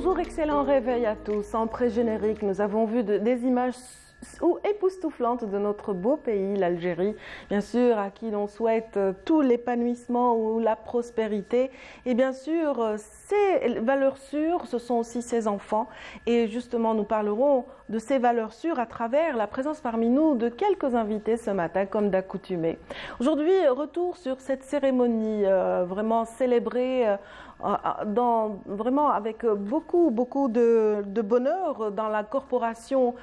Bonjour, excellent réveil à tous. En pré-générique, nous avons vu des images époustouflantes de notre beau pays, l'Algérie, bien sûr, à qui l'on souhaite tout l'épanouissement ou la prospérité. Et bien sûr, ces valeurs sûres, ce sont aussi ses enfants. Et justement, nous parlerons de ces valeurs sûres à travers la présence parmi nous de quelques invités ce matin, comme d'accoutumé. Aujourd'hui, retour sur cette cérémonie vraiment célébrée vraiment avec beaucoup de bonheur dans la corporation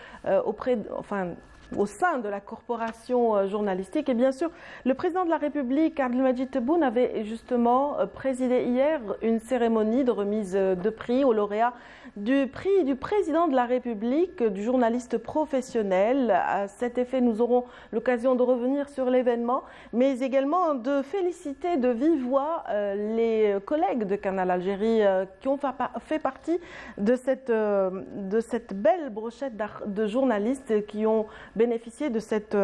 au sein de la corporation journalistique. Et bien sûr, le président de la République, Abdelmadjid Tebboune, avait justement présidé hier une cérémonie de remise de prix aux lauréats du prix du président de la République, du journaliste professionnel. À cet effet, nous aurons l'occasion de revenir sur l'événement, mais également de féliciter de vive voix les collègues de Canal Algérie qui ont fait partie de cette belle brochette de journalistes qui ont bénéficié de cette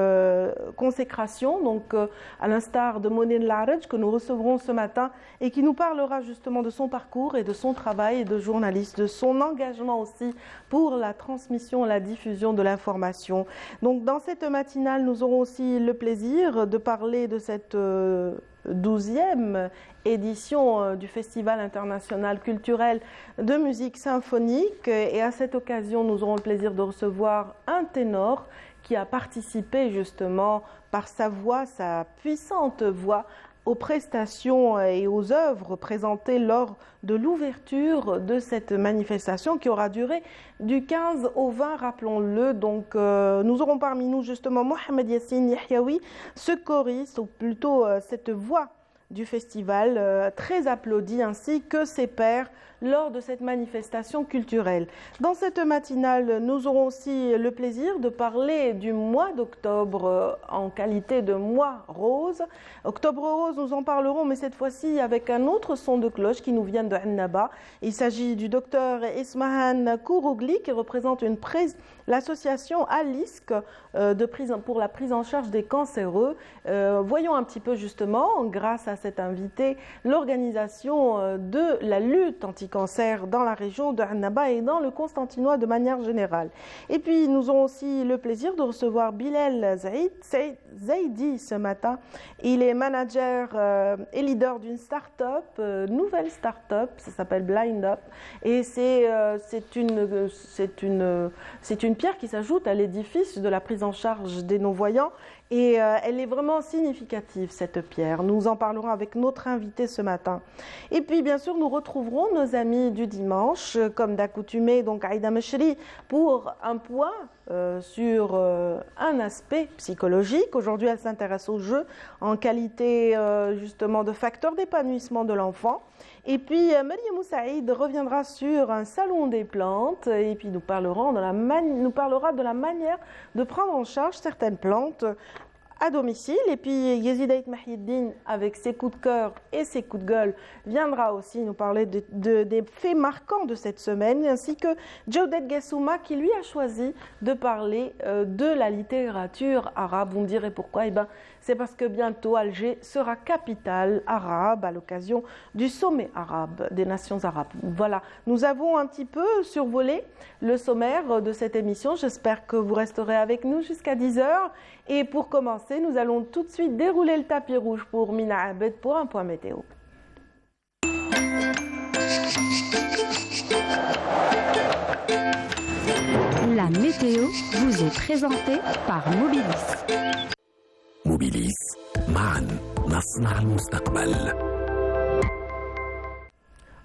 consécration, donc à l'instar de Monine Laraj que nous recevrons ce matin et qui nous parlera justement de son parcours et de son travail de journaliste, de son engagement aussi pour la transmission, la diffusion de l'information. Donc dans cette matinale, nous aurons aussi le plaisir de parler de cette 12e édition du Festival international culturel de musique symphonique. Et à cette occasion, nous aurons le plaisir de recevoir un ténor qui a participé justement par sa voix, sa puissante voix, aux prestations et aux œuvres présentées lors de l'ouverture de cette manifestation qui aura duré du 15 au 20, rappelons-le. Donc nous aurons parmi nous justement Mohamed Yassine Yahyaoui, ce choriste, ou plutôt cette voix du festival, très applaudi, ainsi que ses pairs lors de cette manifestation culturelle. Dans cette matinale, nous aurons aussi le plaisir de parler du mois d'octobre en qualité de mois rose. Octobre rose, nous en parlerons, mais cette fois-ci avec un autre son de cloche qui nous vient de Annaba. Il s'agit du docteur Ismahan Kourougli qui représente l'association ALISC pour la prise en charge des cancéreux. Voyons un petit peu justement, grâce à cet invité, l'organisation de la lutte anti-cancer dans la région de Annaba et dans le Constantinois de manière générale. Et puis nous aurons aussi le plaisir de recevoir Bilal Zaidi ce matin. Il est manager et leader d'une start-up, nouvelle start-up, ça s'appelle Blind Up, et c'est une pierre qui s'ajoute à l'édifice de la prise en charge des non-voyants. Et elle est vraiment significative, cette pierre. Nous en parlerons avec notre invité ce matin. Et puis, bien sûr, nous retrouverons nos amis du dimanche, comme d'accoutumé, donc Aïda Meshri, pour un point sur un aspect psychologique. Aujourd'hui, elle s'intéresse au jeu en qualité justement de facteur d'épanouissement de l'enfant. Et puis, Mariam Saïd reviendra sur un salon des plantes et puis nous parlera de la manière de prendre en charge certaines plantes à domicile. Et puis Yazid Aït Mahiddin, avec ses coups de cœur et ses coups de gueule, viendra aussi nous parler des faits marquants de cette semaine, ainsi que Jawdet Gassouma qui lui a choisi de parler de la littérature arabe. Vous me direz pourquoi? Eh bien, c'est parce que bientôt Alger sera capitale arabe à l'occasion du sommet arabe des nations arabes. Voilà, nous avons un petit peu survolé le sommaire de cette émission. J'espère que vous resterez avec nous jusqu'à 10h. Et pour commencer, nous allons tout de suite dérouler le tapis rouge pour Mina Abed pour un point météo. La météo vous est présentée par Mobilis. موبيليس معا نصنع المستقبل.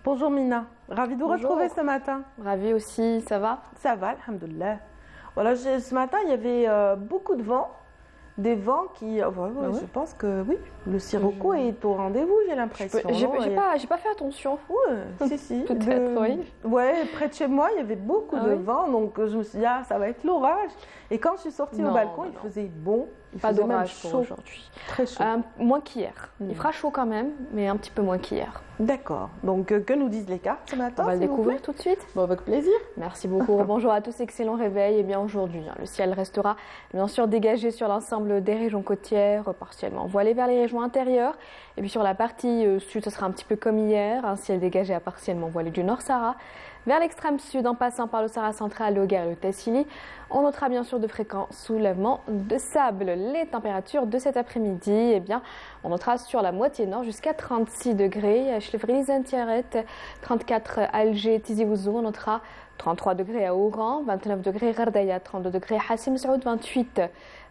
Bonjour Mina, ravie de vous retrouver ce matin. Ravie aussi, ça va? Ça va, alhamdoulilah. Voilà, ce matin il y avait beaucoup de vent, des vents qui... Je pense que oui, le sirocco est au rendez-vous, j'ai l'impression. J'ai pas fait attention. Oui, si. Peut-être, oui. Ouais, près de chez moi, il y avait beaucoup de vent, donc je me suis dit, ça va être l'orage. Et quand je suis sortie au balcon, il faisait bon. Pas d'orage pour aujourd'hui. Très chaud. Moins qu'hier. Il fera chaud quand même, mais un petit peu moins qu'hier. D'accord. Donc, que nous disent les cartes ce matin? On va le découvrir tout de suite. Bon, avec plaisir. Merci beaucoup. Bonjour à tous, excellent réveil. Et bien aujourd'hui, le ciel restera bien sûr dégagé sur l'ensemble des régions côtières, partiellement voilé vers les régions intérieures. Et puis sur la partie sud, ce sera un petit peu comme hier, un ciel dégagé à partiellement voilé du Nord Sahara. Vers l'extrême sud, en passant par le Sahara central, le Guer et le Tassili, on notera bien sûr de fréquents soulèvements de sable. Les températures de cet après-midi, eh bien, on notera sur la moitié nord jusqu'à 36 degrés. À Chlefrili-Zentiaret, 34 Alger, Tizi Ouzou, on notera 33 degrés à Oran, 29 degrés Gardaya, 32 degrés Hassim Saoud, 28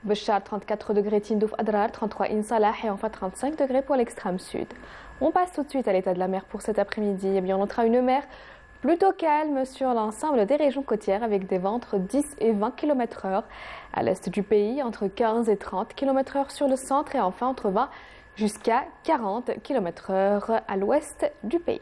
Béchar, 34 degrés Tindouf Adrar, 33 Insalah et enfin 35 degrés pour l'extrême sud. On passe tout de suite à l'état de la mer pour cet après-midi. Eh bien, on notera une mer plutôt calme sur l'ensemble des régions côtières avec des vents entre 10 et 20 km/h à l'est du pays, entre 15 et 30 km/h sur le centre et enfin entre 20 jusqu'à 40 km/h à l'ouest du pays.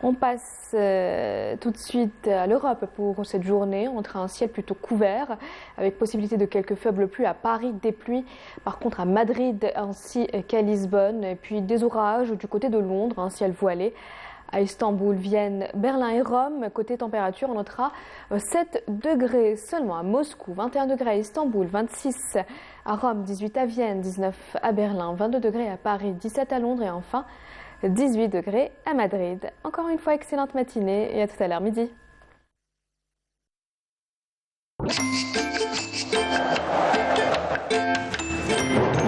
On passe tout de suite à l'Europe pour cette journée. On aura un ciel plutôt couvert avec possibilité de quelques faibles pluies à Paris, des pluies par contre à Madrid ainsi qu'à Lisbonne et puis des orages du côté de Londres, un ciel voilé. À Istanbul, Vienne, Berlin et Rome, côté température, on notera 7 degrés seulement à Moscou, 21 degrés à Istanbul, 26 à Rome, 18 à Vienne, 19 à Berlin, 22 degrés à Paris, 17 à Londres et enfin 18 degrés à Madrid. Encore une fois, excellente matinée et à tout à l'heure midi.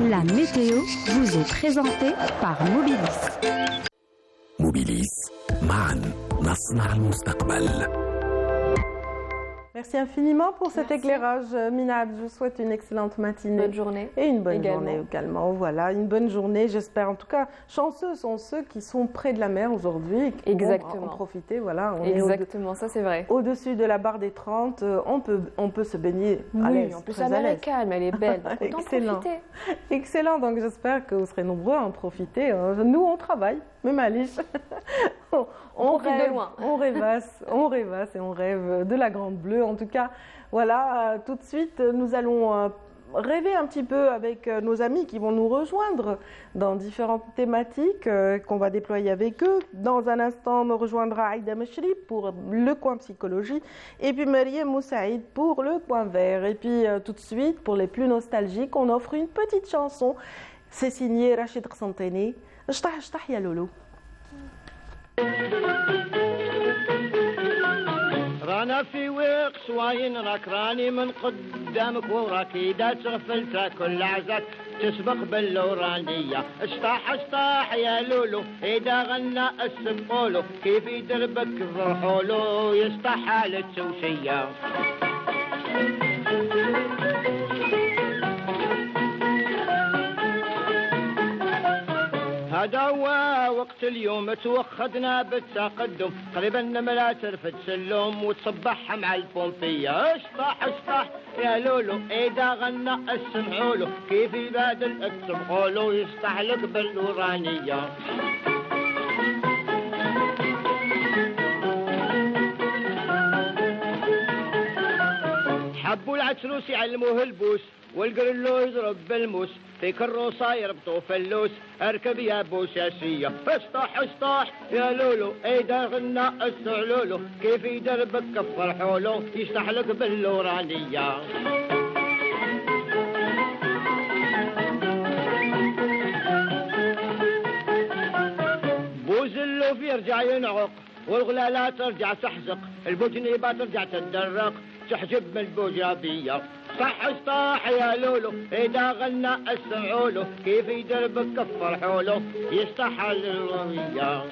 La météo vous est présentée par Mobilis. موبيليس معا نصنع المستقبل. Merci infiniment pour cet éclairage, Minab. Je vous souhaite une excellente matinée. Bonne journée. Et une bonne également. journée également. Voilà, une bonne journée, j'espère. En tout cas, chanceux sont ceux qui sont près de la mer aujourd'hui et qui vont en profiter. Voilà, on Exactement, ça c'est vrai. Au-dessus de la barre des 30, on peut se baigner à Oui, l'aise. en plus la mer est calme, elle est belle. Autant Excellent. profiter. Excellent, donc j'espère que vous serez nombreux à en profiter. Nous, on travaille, mais Malish. on profite rêve, de loin. on rêvasse et on rêve de la Grande Bleue. En tout cas, voilà, tout de suite, nous allons rêver un petit peu avec nos amis qui vont nous rejoindre dans différentes thématiques qu'on va déployer avec eux. Dans un instant, nous rejoindra Aïda Meshri pour le coin psychologie et puis Mariam Moussaïd pour le coin vert. Et puis tout de suite, pour les plus nostalgiques, on offre une petite chanson. C'est signé Rachid Qsanteni. Chtah ya Lolo. رانا في ويق سواين راك راني من قدامك وراك إذا تغفلت كل عزك تسبق باللورانية اشطاح اشطاح يا لولو إذا غنى السبقولو كيف يدربك فرحولو يسطح على التوشية هذا هو وقت اليوم توخدنا بالتقدم قريبا ما ترفد سلم وتصبح مع البومبية اشطح اشطح يا لولو اذا غنى السمعولو كيف يبادل السمعولو يشطح لك بالورانية حبوا العتروس يعلموه البوس والقرلو يضرب بالموس في كروسة يربطوا فلوس اركب يا بوساسية اسطح اسطح يا لولو اذا غنى السعلولو كيف يدربك كفر حولو يشطح لك باللورانية بوزلو يرجع ينعق والغلالة ترجع تحزق البوجنيبة ترجع تدرق تحجب من البوجابية صح صح يا لولو إذا غنى السعولو كيف يدربك كفر حولو يصطح الروية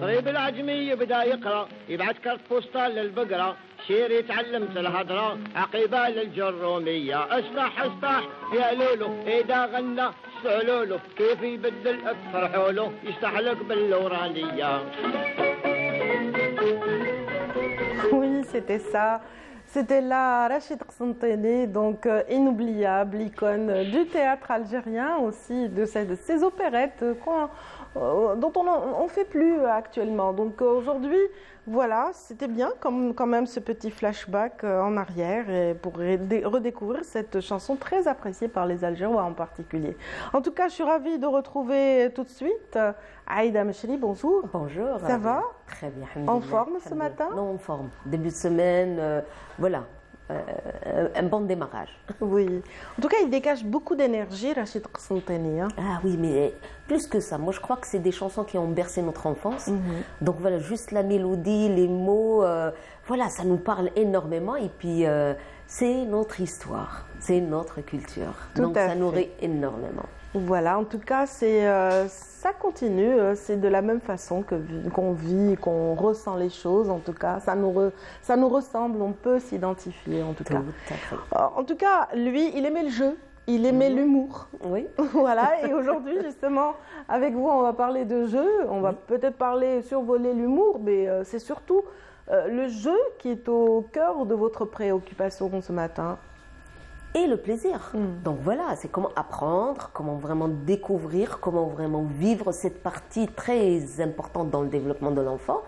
قريب العجمي بدا يقرأ يبعت كرت بوسطال للبقرة شيري تعلمت الهضرة عقيبة للجرومية اصطح اصطح يا لولو إذا غنى سعلولو كيف يبدل فرحولو يشطح لك باللورانية Oui, c'était ça. C'était là Rachid Qsanteni, donc inoubliable, icône du théâtre algérien aussi, de ces opérettes dont on ne fait plus actuellement. Donc aujourd'hui, voilà, c'était bien quand même ce petit flashback en arrière et pour redécouvrir cette chanson très appréciée par les Algérois en particulier. En tout cas, je suis ravie de retrouver tout de suite Aïda Meshri, bonjour. Bonjour. Ça va? Très bien. En forme ce matin? Non, en forme. Début de semaine, voilà. un bon démarrage. Oui. En tout cas, il dégage beaucoup d'énergie, Rachid Qasentani. Ah oui, mais plus que ça, moi je crois que c'est des chansons qui ont bercé notre enfance. Donc voilà, juste la mélodie, les mots, voilà, ça nous parle énormément. Et puis, c'est notre histoire, c'est notre culture. Donc ça nourrit énormément. Voilà, en tout cas, ça continue, c'est de la même façon qu'on vit, qu'on ressent les choses, en tout cas, ça nous ressemble, on peut s'identifier, en tout cas. En tout cas, lui, il aimait le jeu, il aimait l'humour. Oui. Voilà, et aujourd'hui, justement, avec vous, on va parler de jeu, on va peut-être survoler l'humour, mais c'est surtout le jeu qui est au cœur de votre préoccupation ce matin. Et le plaisir. Donc voilà, c'est comment apprendre, comment vraiment découvrir, comment vraiment vivre cette partie très importante dans le développement de l'enfant.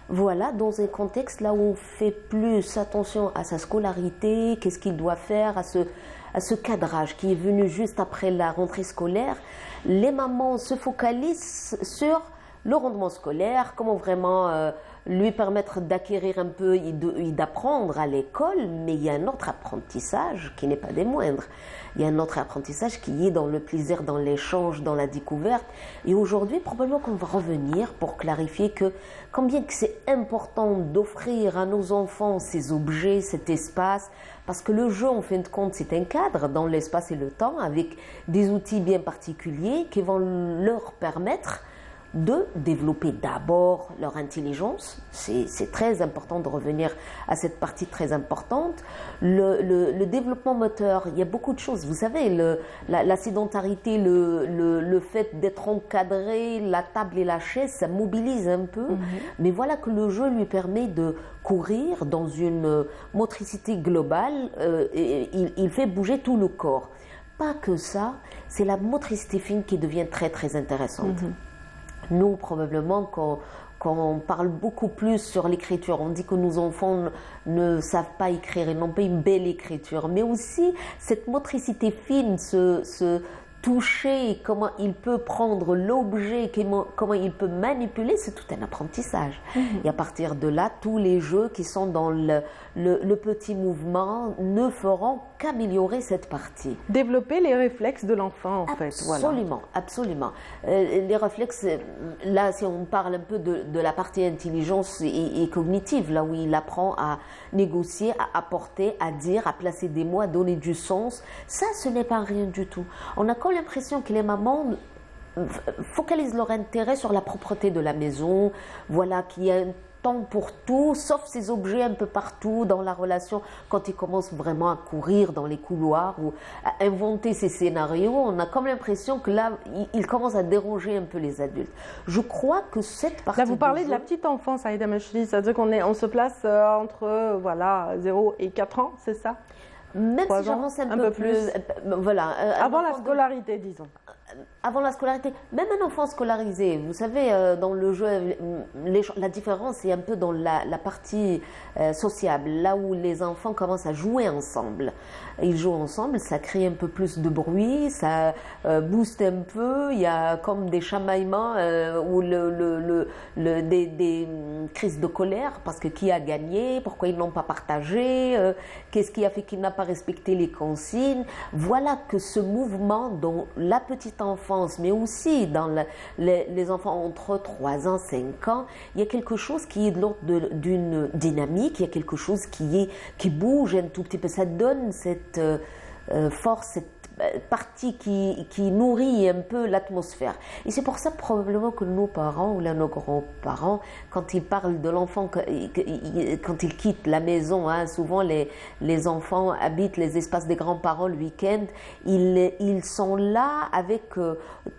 Voilà, dans un contexte là où on fait plus attention à sa scolarité, qu'est-ce qu'il doit faire, à ce cadrage qui est venu juste après la rentrée scolaire. Les mamans se focalisent sur le rendement scolaire, comment vraiment lui permettre d'acquérir un peu et d'apprendre à l'école, mais il y a un autre apprentissage qui n'est pas des moindres. Il y a un autre apprentissage qui est dans le plaisir, dans l'échange, dans la découverte. Et aujourd'hui, probablement qu'on va revenir pour clarifier que combien que c'est important d'offrir à nos enfants ces objets, cet espace, parce que le jeu, en fin de compte, c'est un cadre dans l'espace et le temps avec des outils bien particuliers qui vont leur permettre de développer d'abord leur intelligence. C'est très important de revenir à cette partie très importante. Le développement moteur, il y a beaucoup de choses. Vous savez, la sédentarité, le fait d'être encadré, la table et la chaise, ça mobilise un peu. Mais voilà que le jeu lui permet de courir dans une motricité globale. Il fait bouger tout le corps. Pas que ça, c'est la motricité fine qui devient très très intéressante. Nous, probablement, quand on parle beaucoup plus sur l'écriture, on dit que nos enfants ne savent pas écrire, ils n'ont pas une belle écriture, mais aussi cette motricité fine, ce toucher, comment il peut prendre l'objet, comment il peut manipuler, c'est tout un apprentissage. Et à partir de là, tous les jeux qui sont dans le petit mouvement ne feront qu'améliorer cette partie. Développer les réflexes de l'enfant, en fait. Absolument, absolument. Les réflexes, là, si on parle un peu de la partie intelligence et cognitive, là où il apprend à négocier, à apporter, à dire, à placer des mots, à donner du sens, ça, ce n'est pas rien du tout. On a quand même l'impression que les mamans focalisent leur intérêt sur la propreté de la maison, voilà, qu'il y a un temps pour tout, sauf ces objets un peu partout dans la relation. Quand ils commencent vraiment à courir dans les couloirs ou à inventer ces scénarios, on a comme l'impression que là, ils commencent à déranger un peu les adultes. Je crois que cette partie... Là, vous parlez de la petite enfance, Aïda Mechri, c'est-à-dire on se place entre 0 et 4 ans, c'est ça? Même si j'avance un peu plus. Voilà. Avant la scolarité, disons. Avant la scolarité, même un enfant scolarisé, vous savez, dans le jeu, la différence est un peu dans la partie sociable, là où les enfants commencent à jouer ensemble. Ils jouent ensemble, ça crée un peu plus de bruit, ça booste un peu, il y a comme des chamaillements ou des crises de colère, parce que qui a gagné, pourquoi ils n'ont pas partagé, qu'est-ce qui a fait qu'il n'a pas respecté les consignes. Voilà que ce mouvement dans la petite enfance, mais aussi dans les enfants entre 3 ans, 5 ans, il y a quelque chose qui est de l'ordre d'une dynamique, il y a quelque chose qui bouge un tout petit peu. Ça donne cette force, cette partie qui nourrit un peu l'atmosphère. Et c'est pour ça probablement que nos parents ou là, nos grands-parents, quand ils parlent de l'enfant, quand ils quittent la maison, hein, souvent les enfants habitent les espaces des grands-parents le week-end, ils sont là avec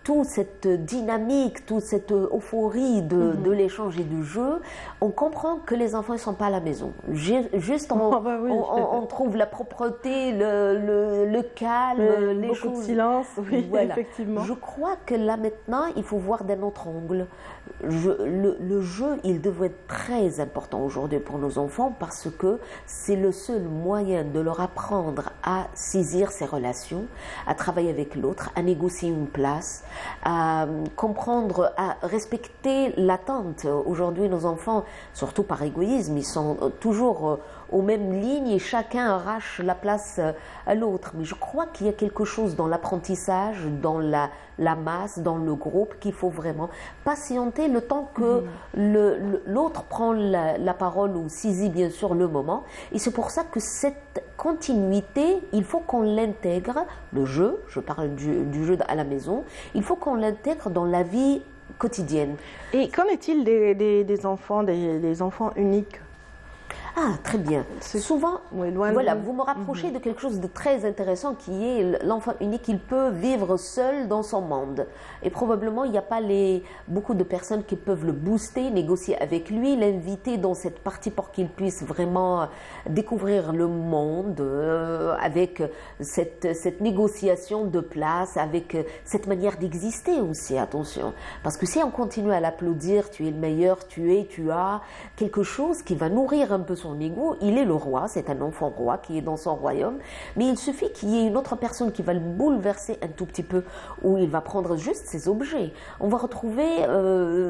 toute cette dynamique, toute cette euphorie de l'échange et du jeu. On comprend que les enfants ne sont pas à la maison. Juste on trouve la propreté, le calme, les beaucoup choses. de silence, oui, Voilà. effectivement. Je crois que là maintenant, il faut voir d'un autre angle. Le jeu, il devrait être très important aujourd'hui pour nos enfants parce que c'est le seul moyen de leur apprendre à saisir ses relations, à travailler avec l'autre, à négocier une place, à comprendre, à respecter l'attente. Aujourd'hui, nos enfants, surtout par égoïsme, ils sont toujours aux mêmes lignes et chacun arrache la place à l'autre. Mais je crois qu'il y a quelque chose dans l'apprentissage, dans la masse, dans le groupe, qu'il faut vraiment patienter le temps que l'autre prend la parole ou saisit bien sûr le moment. Et c'est pour ça que cette continuité, il faut qu'on l'intègre, le jeu, je parle du jeu à la maison, il faut qu'on l'intègre dans la vie quotidienne. Et qu'en est-il des enfants, des enfants uniques? Ah, très bien. Souvent, Oui, loin voilà, de- vous me rapprochez de quelque chose de très intéressant qui est l'enfant unique. Il peut vivre seul dans son monde. Et probablement, il n'y a pas beaucoup de personnes qui peuvent le booster, négocier avec lui, l'inviter dans cette partie pour qu'il puisse vraiment découvrir le monde avec cette négociation de place, avec cette manière d'exister aussi, attention. Parce que si on continue à l'applaudir, tu es le meilleur, tu as quelque chose qui va nourrir un peu son ego, il est le roi, c'est un enfant roi qui est dans son royaume, mais il suffit qu'il y ait une autre personne qui va le bouleverser un tout petit peu, où il va prendre juste ses objets. On va retrouver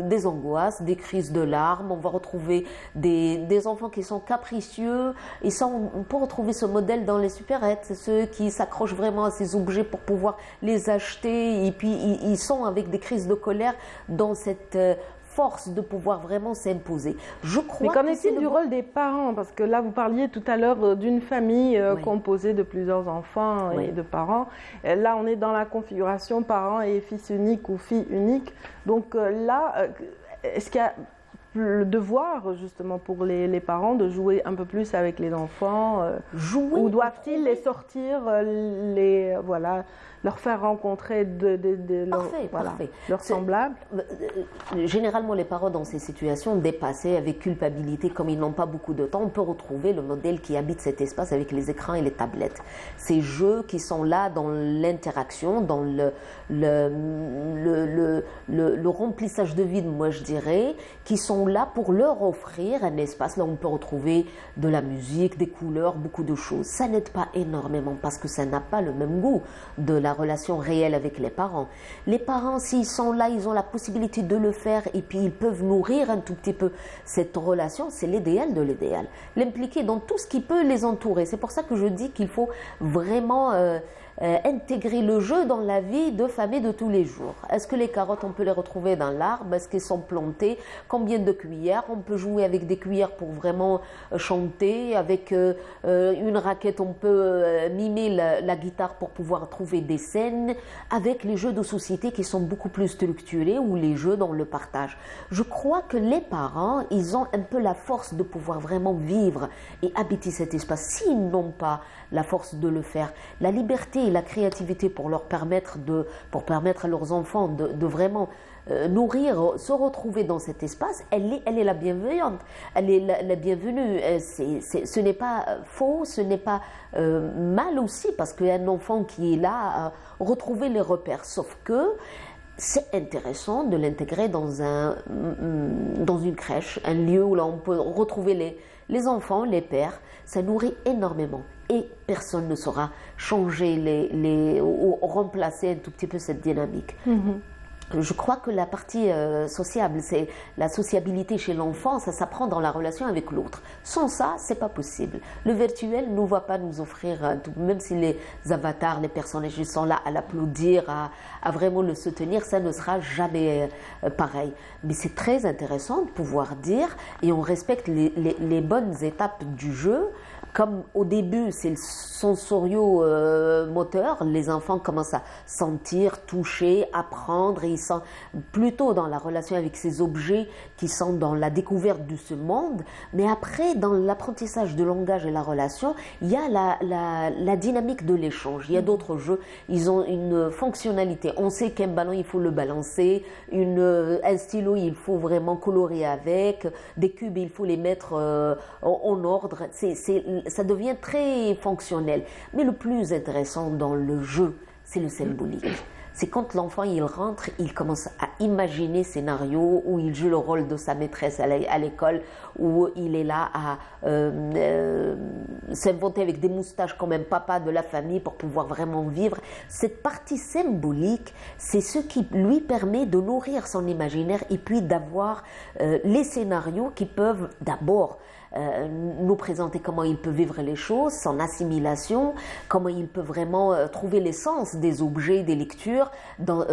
des angoisses, des crises de larmes, on va retrouver des enfants qui sont capricieux, et ça, on peut retrouver ce modèle dans les supérettes, ceux qui s'accrochent vraiment à ces objets pour pouvoir les acheter, et puis ils sont avec des crises de colère dans cette force de pouvoir vraiment s'imposer. Je crois. Mais qu'en que c'est est-il du rôle des parents? Parce que là, vous parliez tout à l'heure d'une famille Oui. composée de plusieurs enfants Oui. et de parents. Là, on est dans la configuration parents et fils unique ou fille unique. Donc là, est-ce qu'il y a le devoir justement pour les parents de jouer un peu plus avec les enfants jouer, ou doivent-ils les sortir, leur faire rencontrer Parfait. leurs semblables? Généralement, les parents dans ces situations dépassées avec culpabilité, comme ils n'ont pas beaucoup de temps, on peut retrouver le modèle qui habite cet espace avec les écrans et les tablettes. Ces jeux qui sont là dans l'interaction, dans le remplissage de vide, moi je dirais, qui sont là pour leur offrir un espace. Là, on peut retrouver de la musique, des couleurs, beaucoup de choses. Ça n'aide pas énormément parce que ça n'a pas le même goût de la relation réelle avec les parents. Les parents, s'ils sont là, ils ont la possibilité de le faire et puis ils peuvent nourrir un tout petit peu cette relation. C'est l'idéal de l'idéal. L'impliquer dans tout ce qui peut les entourer. C'est pour ça que je dis qu'il faut vraiment intégrer le jeu dans la vie de famille de tous les jours. Est-ce que les carottes, on peut les retrouver dans l'arbre? Est-ce qu'elles sont plantées? Combien de cuillères? On peut jouer avec des cuillères pour vraiment chanter. Avec une raquette, on peut mimer la guitare pour pouvoir trouver des scènes. Avec les jeux de société qui sont beaucoup plus structurés ou les jeux dans le partage. Je crois que les parents, ils ont un peu la force de pouvoir vraiment vivre et habiter cet espace. S'ils n'ont pas la force de le faire, la liberté et la créativité pour permettre à leurs enfants de vraiment nourrir, se retrouver dans cet espace, elle est la bienveillante, elle est la bienvenue. Ce n'est pas faux, ce n'est pas mal aussi, parce qu'un enfant qui est là, retrouver les repères, sauf que c'est intéressant de l'intégrer dans une crèche, un lieu où là on peut retrouver les enfants, les pères. Ça nourrit énormément et personne ne saura changer ou remplacer un tout petit peu cette dynamique. Je crois que la partie sociable, c'est la sociabilité chez l'enfant, ça s'apprend dans la relation avec l'autre. Sans ça, c'est pas possible. Le virtuel ne va pas nous offrir, même si les avatars, les personnages sont là à l'applaudir, à vraiment le soutenir, ça ne sera jamais pareil. Mais c'est très intéressant de pouvoir dire, et on respecte les bonnes étapes du jeu. Comme au début, c'est le sensorio-moteur, les enfants commencent à sentir, toucher, apprendre, et ils sont plutôt dans la relation avec ces objets qui sont dans la découverte de ce monde. Mais après, dans l'apprentissage de langage et la relation, il y a la dynamique de l'échange. Il y a d'autres jeux, ils ont une fonctionnalité. On sait qu'un ballon, il faut le balancer, un stylo, il faut vraiment colorer avec, des cubes, il faut les mettre en ordre. Ça devient très fonctionnel. Mais le plus intéressant dans le jeu, c'est le symbolique. C'est quand l'enfant il rentre, il commence à imaginer scénarios où il joue le rôle de sa maîtresse à l'école, où il est là à s'inventer avec des moustaches comme un papa de la famille pour pouvoir vraiment vivre. Cette partie symbolique, c'est ce qui lui permet de nourrir son imaginaire et puis d'avoir les scénarios qui peuvent d'abord nous présenter comment il peut vivre les choses, son assimilation, comment il peut vraiment trouver l'essence des objets, des lectures, dans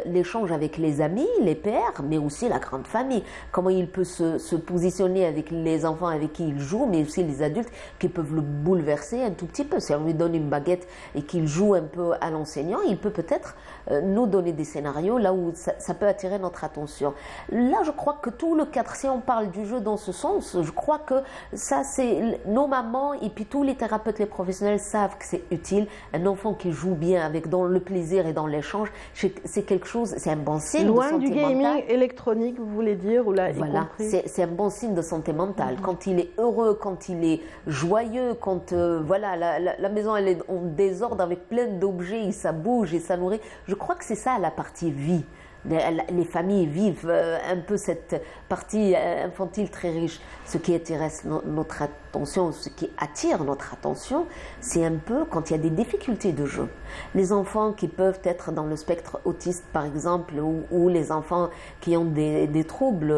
l'échange avec les amis, les pères, mais aussi la grande famille. Comment il peut se positionner avec les enfants avec qui il joue, mais aussi les adultes qui peuvent le bouleverser un tout petit peu. Si on lui donne une baguette et qu'il joue un peu à l'enseignant, il peut peut-être nous donner des scénarios là où ça peut attirer notre attention. Là, je crois que tout le cadre, si on parle du jeu dans ce sens, je crois que ça, c'est nos mamans et puis tous les thérapeutes, les professionnels savent que c'est utile. Un enfant qui joue bien dans le plaisir et dans l'échange, c'est quelque chose, c'est un bon signe. Loin du gaming électronique, vous voulez dire, ou là, voilà, c'est un bon signe de santé mentale. Quand il est heureux, quand il est joyeux, quand voilà, la maison elle est en désordre avec plein d'objets, ça bouge et ça nourrit. Je crois que c'est ça la partie vie. Les familles vivent un peu cette partie infantile très riche. Ce qui intéresse notre attention, ce qui attire notre attention, c'est un peu quand il y a des difficultés de jeu. Les enfants qui peuvent être dans le spectre autiste, par exemple, ou les enfants qui ont des troubles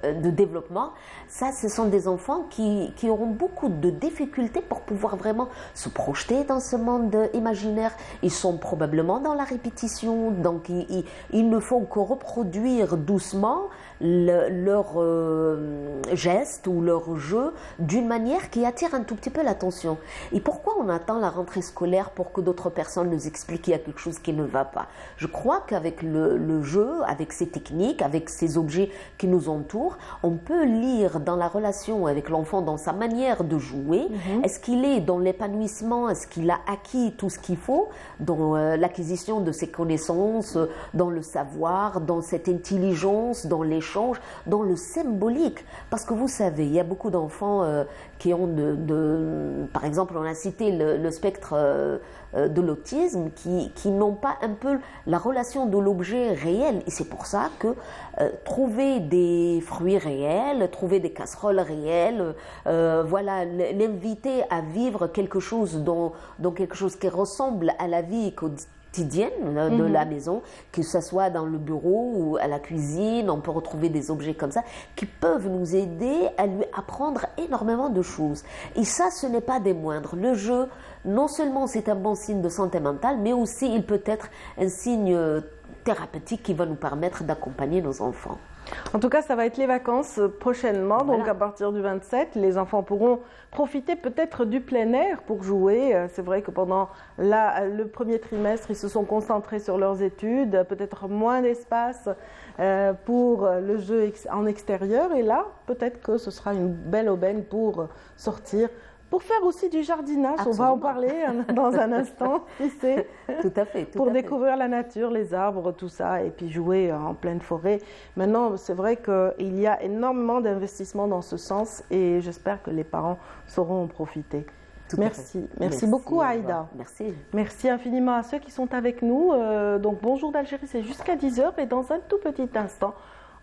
de développement, ça, ce sont des enfants qui auront beaucoup de difficultés pour pouvoir vraiment se projeter dans ce monde imaginaire. Ils sont probablement dans la répétition, donc ils ne font que reproduire doucement leurs gestes ou leur jeu d'une manière qui attire un tout petit peu l'attention. Et pourquoi on attend la rentrée scolaire pour que d'autres personnes nous expliquent qu'il y a quelque chose qui ne va pas? Je crois qu'avec le jeu, avec ces techniques, avec ces objets qui nous entourent, on peut lire dans la relation avec l'enfant, dans sa manière de jouer, est-ce qu'il est dans l'épanouissement, est-ce qu'il a acquis tout ce qu'il faut, dans l'acquisition de ses connaissances, dans le savoir, dans cette intelligence, dans l'échange, dans le symbolique. Parce que vous savez, il y a beaucoup d'enfants qui ont par exemple, on a cité le spectre de l'autisme, qui n'ont pas un peu la relation de l'objet réel. Et c'est pour ça que trouver des fruits réels, trouver des casseroles réelles, voilà, l'inviter à vivre quelque chose dans quelque chose qui ressemble à la vie quotidienne de la maison, que ce soit dans le bureau ou à la cuisine, on peut retrouver des objets comme ça qui peuvent nous aider à lui apprendre énormément de choses. Et ça, ce n'est pas des moindres. Le jeu, non seulement c'est un bon signe de santé mentale, mais aussi il peut être un signe thérapeutique qui va nous permettre d'accompagner nos enfants. En tout cas, ça va être les vacances prochainement, voilà. Donc à partir du 27, les enfants pourront profiter peut-être du plein air pour jouer. C'est vrai que pendant le premier trimestre, ils se sont concentrés sur leurs études, peut-être moins d'espace pour le jeu en extérieur. Et là, peut-être que ce sera une belle aubaine pour sortir, pour faire aussi du jardinage. Absolument. On va en parler dans un instant, tu sais. Tout à fait. Pour découvrir la nature, les arbres, tout ça, et puis jouer en pleine forêt. Maintenant, c'est vrai qu'il y a énormément d'investissements dans ce sens et j'espère que les parents sauront en profiter. Merci beaucoup Aïda. Merci infiniment à ceux qui sont avec nous. Donc Bonjour d'Algérie, c'est jusqu'à 10h et dans un tout petit instant,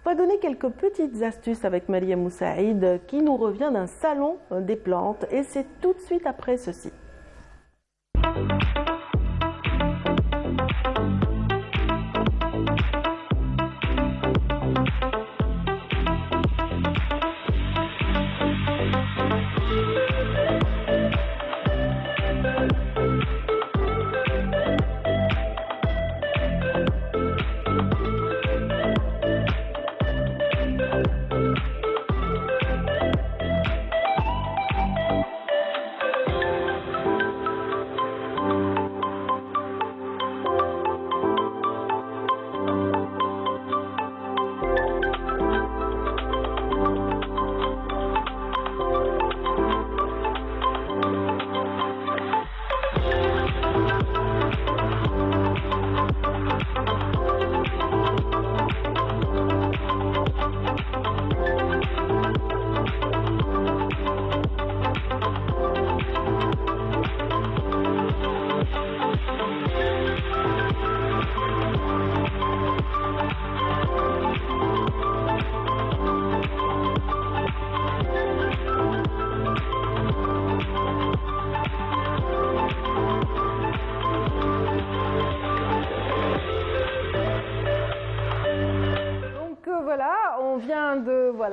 on va donner quelques petites astuces avec Mariam Moussaïd qui nous revient d'un salon des plantes et c'est tout de suite après ceci.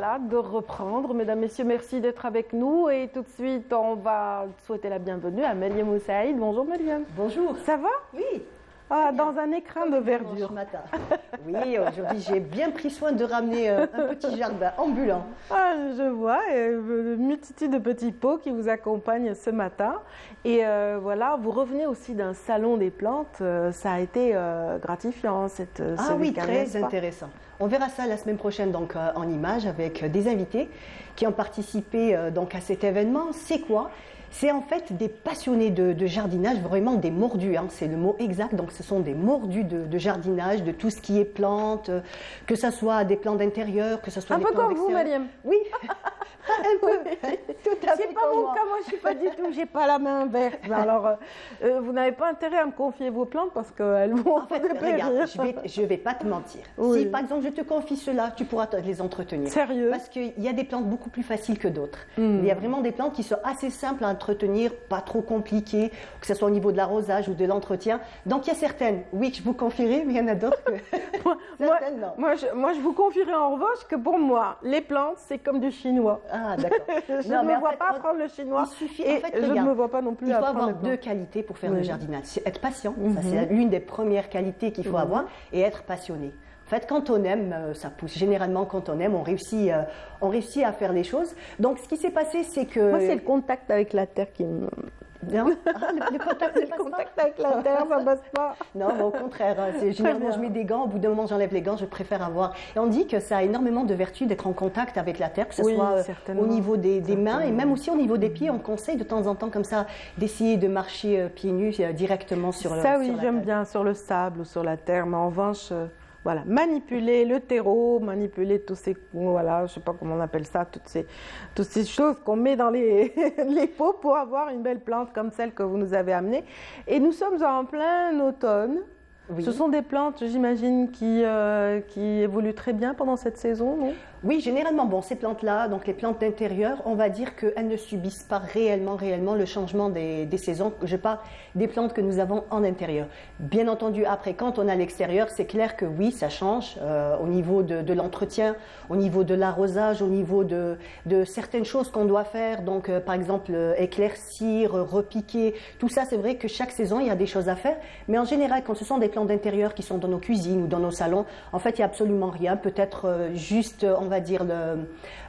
voilà, de reprendre. Mesdames, Messieurs, merci d'être avec nous. Et tout de suite, on va souhaiter la bienvenue à Meliam Oussaïd. Bonjour Meliam. Bonjour. Ça va? Oui. Dans un écrin de verdure. Ce matin. Oui, aujourd'hui, j'ai bien pris soin de ramener un petit jardin ambulant. Je vois une multitude de petits pots qui vous accompagnent ce matin. Et voilà, vous revenez aussi d'un salon des plantes. Ça a été gratifiant ce oui, week-end, très intéressant. On verra ça la semaine prochaine donc, en images avec des invités qui ont participé donc, à cet événement. C'est quoi ? C'est en fait des passionnés de jardinage, vraiment des mordus, hein, c'est le mot exact. Donc ce sont des mordus de jardinage, de tout ce qui est plantes, que ce soit des plantes d'intérieur, que ce soit des plantes d'extérieur. Un peu comme vous, Mariam. Oui, un peu, tout à fait. C'est pas mon cas, moi je suis pas du tout, j'ai pas la main verte. Alors vous n'avez pas intérêt à me confier vos plantes parce qu'elles vont en fait, regarde, je vais pas te mentir. Oui. Si par exemple je te confie cela, tu pourras les entretenir. Sérieux? Parce qu'il y a des plantes beaucoup plus faciles que d'autres. Il y a vraiment des plantes qui sont assez simples à entretenir, pas trop compliquées, que ce soit au niveau de l'arrosage ou de l'entretien. Donc il y a certaines, oui, que je vous confierai, mais il y en a d'autres que certaines, non. Moi, je vous confierai en revanche que pour moi, les plantes, c'est comme du chinois. Ah, d'accord. Je ne me vois pas apprendre le chinois. Il suffit, et je ne me vois pas non plus apprendre. Il faut avoir deux qualités pour faire le jardinage. C'est être patient, ça c'est l'une des premières qualités qu'il faut avoir, et être passionné. En fait, quand on aime, ça pousse. Généralement, quand on aime, on réussit à faire les choses. Donc, ce qui s'est passé, c'est que... Moi, c'est le contact avec la terre qui me... Non, le contact avec la terre, ça passe pas. Non, mais au contraire, généralement je mets des gants, au bout d'un moment j'enlève les gants, je préfère avoir. Et on dit que ça a énormément de vertus d'être en contact avec la terre, que ce soit au niveau des mains et même aussi au niveau des pieds. On conseille de temps en temps comme ça d'essayer de marcher pieds nus directement sur la terre. Ça oui, j'aime bien sur le sable ou sur la terre, mais en revanche... Voilà, manipuler le terreau, manipuler tous ces, voilà, je sais pas comment on appelle ça, toutes ces choses qu'on met dans les pots pour avoir une belle plante comme celle que vous nous avez amenée. Et nous sommes en plein automne. Oui. Ce sont des plantes, j'imagine, qui évoluent très bien pendant cette saison, non ? Oui, généralement, bon, ces plantes-là, donc les plantes d'intérieur, on va dire qu'elles ne subissent pas réellement le changement des saisons. Je parle des plantes que nous avons en intérieur. Bien entendu, après, quand on est à l'extérieur, c'est clair que oui, ça change au niveau de l'entretien, au niveau de l'arrosage, au niveau de certaines choses qu'on doit faire. Donc, par exemple, éclaircir, repiquer, tout ça, c'est vrai que chaque saison, il y a des choses à faire. Mais en général, quand ce sont des plantes d'intérieur qui sont dans nos cuisines ou dans nos salons, en fait, il n'y a absolument rien. Peut-être juste, on va dire,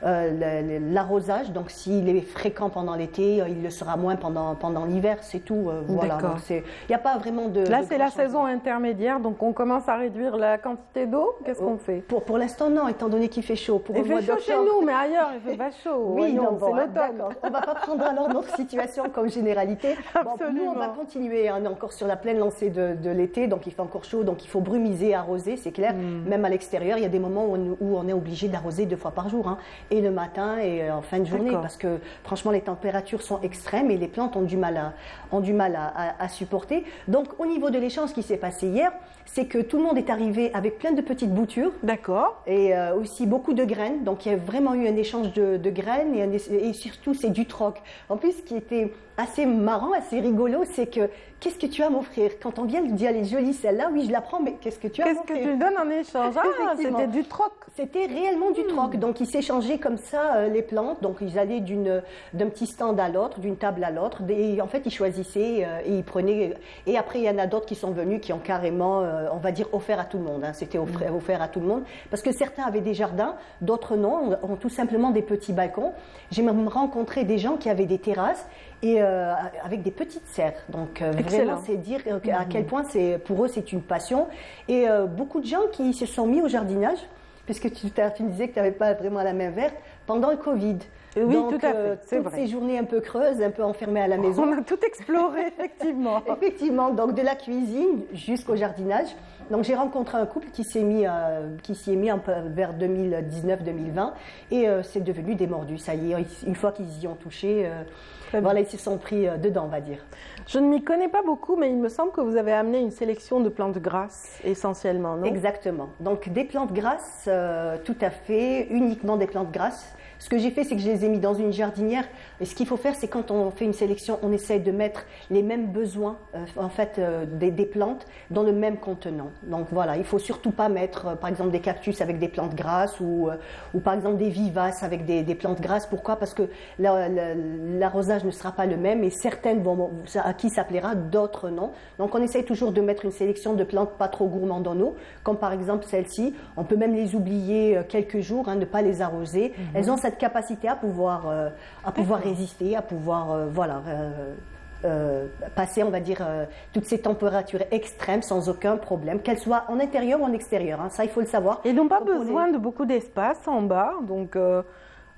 l'arrosage. Donc, s'il est fréquent pendant l'été, il le sera moins pendant l'hiver. C'est tout. Voilà. Donc, il n'y a pas vraiment de... Là, c'est la saison intermédiaire. Donc, on commence à réduire la quantité d'eau. Qu'est-ce qu'on fait? Pour l'instant, non, étant donné qu'il fait chaud. Il fait chaud chez nous, mais ailleurs, il fait pas chaud. Oui, non, c'est l'automne. On ne va pas prendre alors notre situation comme généralité. Absolument. Nous, on va continuer. On est encore sur la pleine lancée de l'été. Donc, il fait encore chaud. Donc, il faut brumiser, arroser, c'est clair. Même à l'extérieur, il y a des moments où on est obligé d'arroser 2 fois par jour, hein, et le matin et en fin de journée, parce que franchement les températures sont extrêmes et les plantes ont du mal à supporter. Donc au niveau de l'échange qui s'est passé hier, c'est que tout le monde est arrivé avec plein de petites boutures. D'accord. Et aussi beaucoup de graines. Donc il y a vraiment eu un échange de graines et surtout c'est du troc. En plus, ce qui était assez marrant, assez rigolo, c'est que qu'est-ce que tu as à m'offrir? Quand on vient de dire elle est jolie celle-là, oui je la prends, mais qu'est-ce que tu as à m'offrir? Qu'est-ce que tu donnes en échange? Ah, c'était du troc. C'était réellement du troc. Donc ils s'échangeaient comme ça les plantes. Donc ils allaient d'un petit stand à l'autre, d'une table à l'autre. Et en fait ils choisissaient et ils prenaient. Et après il y en a d'autres qui sont venus qui ont carrément, on va dire, offert à tout le monde. Hein. C'était offert à tout le monde. Parce que certains avaient des jardins, d'autres non, ont tout simplement des petits balcons. J'ai même rencontré des gens qui avaient des terrasses et avec des petites serres. Donc vraiment c'est dire à quel point pour eux c'est une passion. Et beaucoup de gens qui se sont mis au jardinage, puisque tu me disais que tu n'avais pas vraiment la main verte, pendant le Covid. Oui, donc, tout à fait, c'est vrai. Ces journées un peu creuses, un peu enfermées à la maison. On a tout exploré, effectivement. Effectivement, donc de la cuisine jusqu'au jardinage. Donc j'ai rencontré un couple qui s'y est mis un peu vers 2019-2020 et c'est devenu des mordus. Ça y est, une fois qu'ils y ont touché, voilà, ils se sont pris dedans, on va dire. Je ne m'y connais pas beaucoup, mais il me semble que vous avez amené une sélection de plantes grasses, essentiellement, non? Exactement. Donc des plantes grasses, tout à fait, uniquement des plantes grasses. Ce que j'ai fait, c'est que je les ai mis dans une jardinière. Et ce qu'il faut faire, c'est quand on fait une sélection, on essaye de mettre les mêmes besoins, des plantes dans le même contenant. Donc voilà, il faut surtout pas mettre par exemple des cactus avec des plantes grasses ou par exemple des vivaces avec des plantes grasses. Pourquoi? Parce que l'arrosage ne sera pas le même et certaines à qui ça plaira, d'autres non. Donc on essaye toujours de mettre une sélection de plantes pas trop gourmandes en eau, comme par exemple celle-ci. On peut même les oublier quelques jours, ne pas les arroser. Elles ont cette capacité à pouvoir résister, à pouvoir passer, on va dire, toutes ces températures extrêmes sans aucun problème, qu'elles soient en intérieur ou en extérieur. Ça, il faut le savoir. Ils n'ont pas besoin de beaucoup d'espace en bas, donc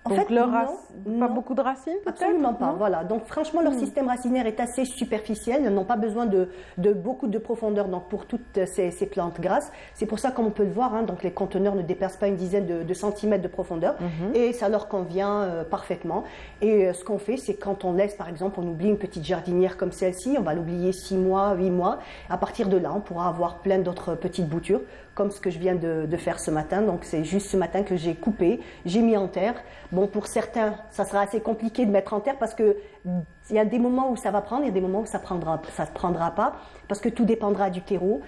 En fait, pas beaucoup de racines peut-être? Absolument pas, non. voilà. Donc franchement, leur système racinaire est assez superficiel. Ils n'ont pas besoin de beaucoup de profondeur donc, pour toutes ces plantes grasses. C'est pour ça, comme on peut le voir, donc les conteneurs ne dépassent pas une dizaine de centimètres de profondeur et ça leur convient parfaitement. Et ce qu'on fait, c'est quand on laisse, par exemple, on oublie une petite jardinière comme celle-ci, on va l'oublier 6 mois, 8 mois. À partir de là, on pourra avoir plein d'autres petites boutures, comme ce que je viens de faire ce matin. Donc c'est juste ce matin que j'ai coupé, j'ai mis en terre. Bon, pour certains, ça sera assez compliqué de mettre en terre parce que il y a des moments où ça va prendre, il y a des moments où ça ne prendra pas, parce que tout dépendra du terreau.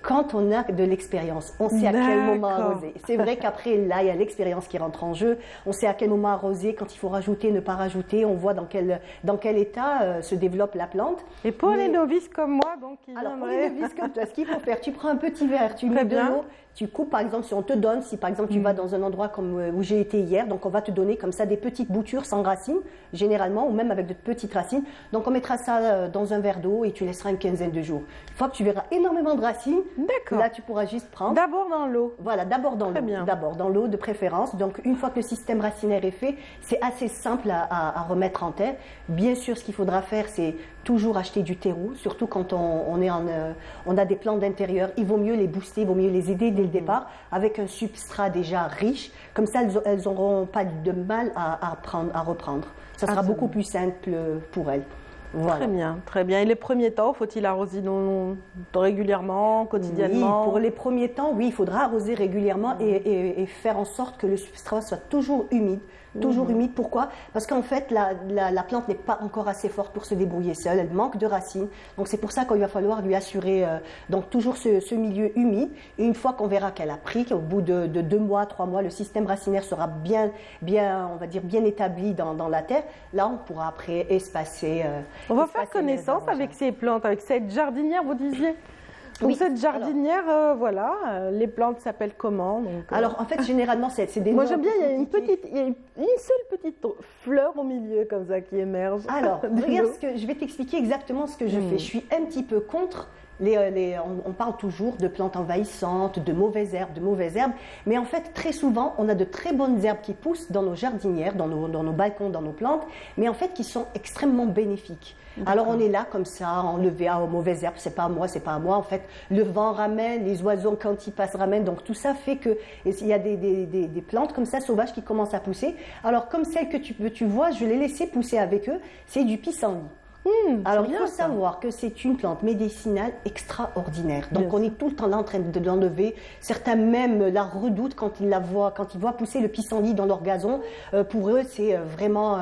Quand on a de l'expérience, on sait à quel moment arroser. C'est vrai qu'après, là, il y a l'expérience qui rentre en jeu. On sait à quel moment arroser, quand il faut rajouter, ne pas rajouter. On voit dans quel état se développe la plante. Et pour les novices comme moi, donc alors pour les novices comme toi, ce qu'il faut faire, tu prends un petit verre, tu mets de l'eau, tu coupes, par exemple, si on te donne, si par exemple tu vas dans un endroit comme où j'ai été hier, donc on va te donner comme ça des petites boutures sans racines, généralement, ou même avec de petites racines. Donc on mettra ça dans un verre d'eau et tu laisseras une quinzaine de jours. Une fois que tu verras énormément de racines, là tu pourras juste prendre. D'abord dans l'eau. Voilà, d'abord dans l'eau. D'abord dans l'eau de préférence. Donc une fois que le système racinaire est fait, c'est assez simple à remettre en terre. Bien sûr, ce qu'il faudra faire, c'est toujours acheter du terreau, surtout quand on a des plantes d'intérieur. Il vaut mieux les booster, il vaut mieux les aider dès le départ avec un substrat déjà riche. Comme ça, elles n'auront pas de mal à reprendre. Ça sera beaucoup plus simple pour elles. Voilà. Très bien, très bien. Et les premiers temps, faut-il arroser régulièrement, quotidiennement? Oui, pour les premiers temps, oui, il faudra arroser régulièrement et faire en sorte que le substrat soit toujours humide. Toujours humide, pourquoi? Parce qu'en fait, la plante n'est pas encore assez forte pour se débrouiller seule, elle manque de racines. Donc c'est pour ça qu'il va falloir lui assurer donc toujours ce milieu humide. Et une fois qu'on verra qu'elle a pris, qu'au bout de 2 mois, 3 mois, le système racinaire sera bien, on va dire, bien établi dans la terre, là on pourra après espacer. On va faire connaissance avec ces plantes, avec cette jardinière, vous disiez? Donc cette jardinière, les plantes s'appellent comment? Alors en fait, généralement, c'est des. Moi j'aime bien, il y a une seule petite fleur au milieu comme ça qui émerge. Alors, regarde je vais t'expliquer exactement ce que je fais. Je suis un petit peu contre. On parle toujours de plantes envahissantes, de mauvaises herbes, mais en fait, très souvent, on a de très bonnes herbes qui poussent dans nos jardinières, dans nos balcons, dans nos plantes, mais en fait, qui sont extrêmement bénéfiques. Alors, on est là, comme ça, enlevé aux mauvaises herbes, c'est pas à moi. En fait, le vent ramène, les oiseaux, quand ils passent, ramènent. Donc, tout ça fait qu'il y a des plantes comme ça, sauvages, qui commencent à pousser. Alors, comme celle que tu vois, je l'ai laissé pousser avec eux, c'est du pissenlit. Alors, il faut savoir que c'est une plante médicinale extraordinaire. Donc, on est tout le temps là en train de l'enlever. Certains même la redoutent quand ils voient pousser le pissenlit dans leur gazon. Pour eux, c'est vraiment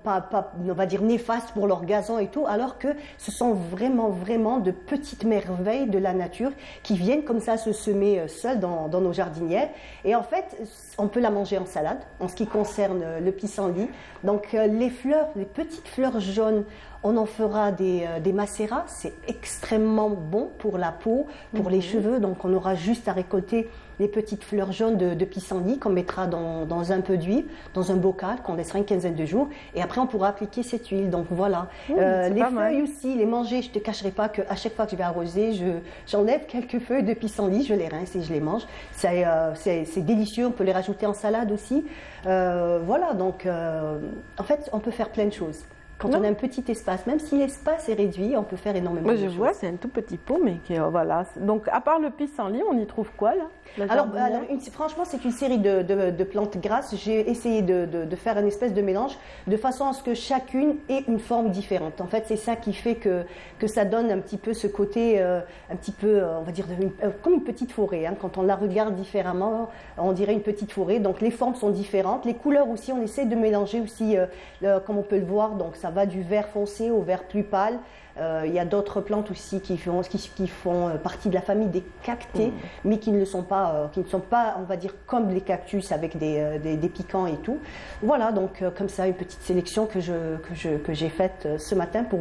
pas, on va dire, néfaste pour leur gazon et tout. Alors que ce sont vraiment de petites merveilles de la nature qui viennent comme ça se semer seules dans nos jardinières. Et en fait, on peut la manger en salade, en ce qui concerne le pissenlit. Donc, les petites fleurs jaunes, on en fera des macérats. C'est extrêmement bon pour la peau, pour les cheveux. Donc, on aura juste à récolter les petites fleurs jaunes de pissenlit qu'on mettra dans un peu d'huile, dans un bocal, qu'on laissera une quinzaine de jours. Et après, on pourra appliquer cette huile. Donc, voilà. Les feuilles aussi, les manger, je ne te cacherai pas qu'à chaque fois que je vais arroser, j'enlève quelques feuilles de pissenlit, je les rince et je les mange. C'est délicieux. On peut les rajouter en salade aussi. Voilà. Donc, en fait, on peut faire plein de choses. Quand on a un petit espace, même si l'espace est réduit, on peut faire énormément de choses. Je vois, c'est un tout petit pot, mais voilà. Donc, à part le pissenlit, on y trouve quoi, là? Alors, franchement, c'est une série de plantes grasses. J'ai essayé de faire une espèce de mélange de façon à ce que chacune ait une forme différente. En fait, c'est ça qui fait que ça donne un petit peu ce côté, un petit peu, on va dire, comme une petite forêt. Quand on la regarde différemment, on dirait une petite forêt. Donc, les formes sont différentes. Les couleurs aussi, on essaie de mélanger aussi, comme on peut le voir. Donc, ça va du vert foncé au vert plus pâle. Il y a d'autres plantes aussi qui font partie de la famille des cactées, mais qui ne sont pas, on va dire, comme les cactus avec des piquants et tout. Voilà, donc comme ça, une petite sélection que j'ai faite ce matin pour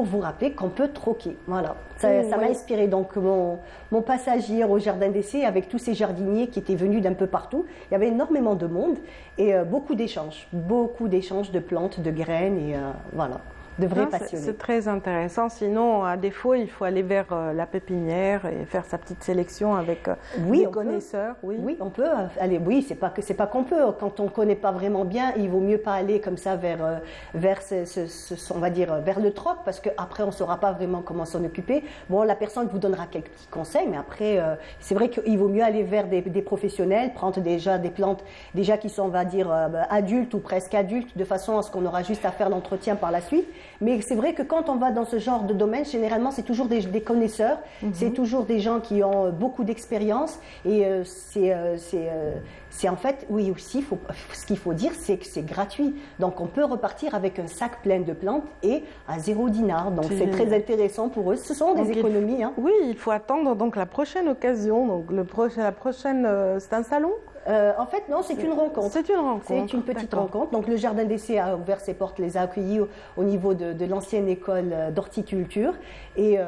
vous rappeler qu'on peut troquer. Voilà, ça m'a inspiré donc mon passage hier au jardin d'essai avec tous ces jardiniers qui étaient venus d'un peu partout. Il y avait énormément de monde et beaucoup d'échanges de plantes, de graines et voilà. De vrais passionnés. C'est très intéressant. Sinon, à défaut, il faut aller vers la pépinière et faire sa petite sélection avec des connaisseurs. Oui, on peut aller. Oui, c'est pas qu'on peut. Quand on connaît pas vraiment bien, il vaut mieux pas aller comme ça vers on va dire vers le troc, parce qu'après on saura pas vraiment comment s'en occuper. Bon, la personne vous donnera quelques petits conseils, mais après, c'est vrai qu'il vaut mieux aller vers des professionnels, prendre déjà des plantes déjà qui sont, on va dire, adultes ou presque adultes, de façon à ce qu'on aura juste à faire l'entretien par la suite. Mais c'est vrai que quand on va dans ce genre de domaine, généralement, c'est toujours des connaisseurs, c'est toujours des gens qui ont beaucoup d'expérience. Et c'est en fait, oui aussi, ce qu'il faut dire, c'est que c'est gratuit. Donc on peut repartir avec un sac plein de plantes et à 0 dinar. Donc c'est très intéressant pour eux. Ce sont des économies. Oui, il faut attendre donc la prochaine occasion. Donc la prochaine, c'est un salon. En fait, non, c'est une rencontre. C'est une rencontre. C'est une petite rencontre. Donc, le jardin d'essai a ouvert ses portes, les a accueillis au niveau de l'ancienne école d'horticulture. Et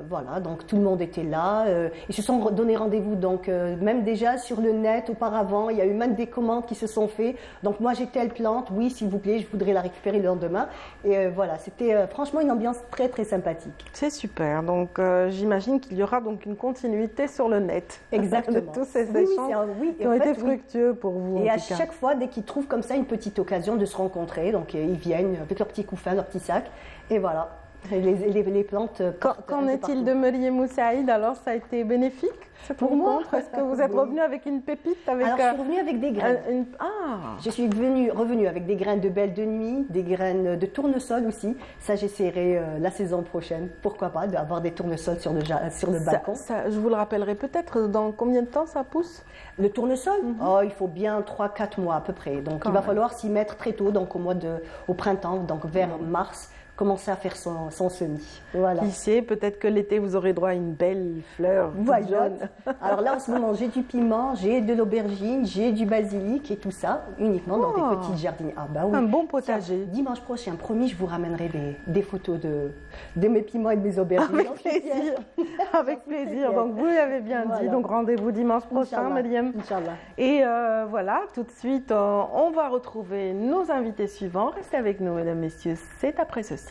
voilà, donc tout le monde était là. Ils se sont donné rendez-vous, donc même déjà sur le net auparavant. Il y a eu même des commandes qui se sont faites. Donc, moi, j'ai telle plante. Oui, s'il vous plaît, je voudrais la récupérer le lendemain. Et voilà, c'était franchement une ambiance très, très sympathique. C'est super. Donc, j'imagine qu'il y aura donc une continuité sur le net. Exactement. De tous ces échanges qui ont été fructueux pour vous. Et à chaque fois, dès qu'ils trouvent comme ça une petite occasion de se rencontrer, donc ils viennent avec leur petit couffin, leur petit sac, et voilà. Les plantes. Qu'en est-il de Marie Moussaïd? Alors, ça a été bénéfique cette rencontre? Est-ce que vous êtes revenu avec une pépite? Alors, je suis revenue avec des graines. Je suis revenue avec des graines de belle de nuit, des graines de tournesol aussi. Ça, j'essaierai la saison prochaine. Pourquoi pas, d'avoir des tournesols sur le balcon. Je vous le rappellerai peut-être, dans combien de temps ça pousse? Le tournesol, il faut bien 3-4 mois à peu près. Donc, il va falloir s'y mettre très tôt, donc au printemps, donc vers mars. Commencer à faire son semis. Voilà. Qui sait, peut-être que l'été, vous aurez droit à une belle fleur jaune. Alors là, en ce moment, j'ai du piment, j'ai de l'aubergine, j'ai du basilic et tout ça, uniquement dans des petites jardinières. Ah bah oui. Un bon potager. Tiens, dimanche prochain, promis, je vous ramènerai des photos de mes piments et de mes aubergines. Avec plaisir. Avec plaisir. Donc, vous l'avez bien dit. Donc, rendez-vous dimanche prochain, Mariam. Inch'Allah. Et voilà, tout de suite, on va retrouver nos invités suivants. Restez avec nous, mesdames, messieurs. C'est après ceci.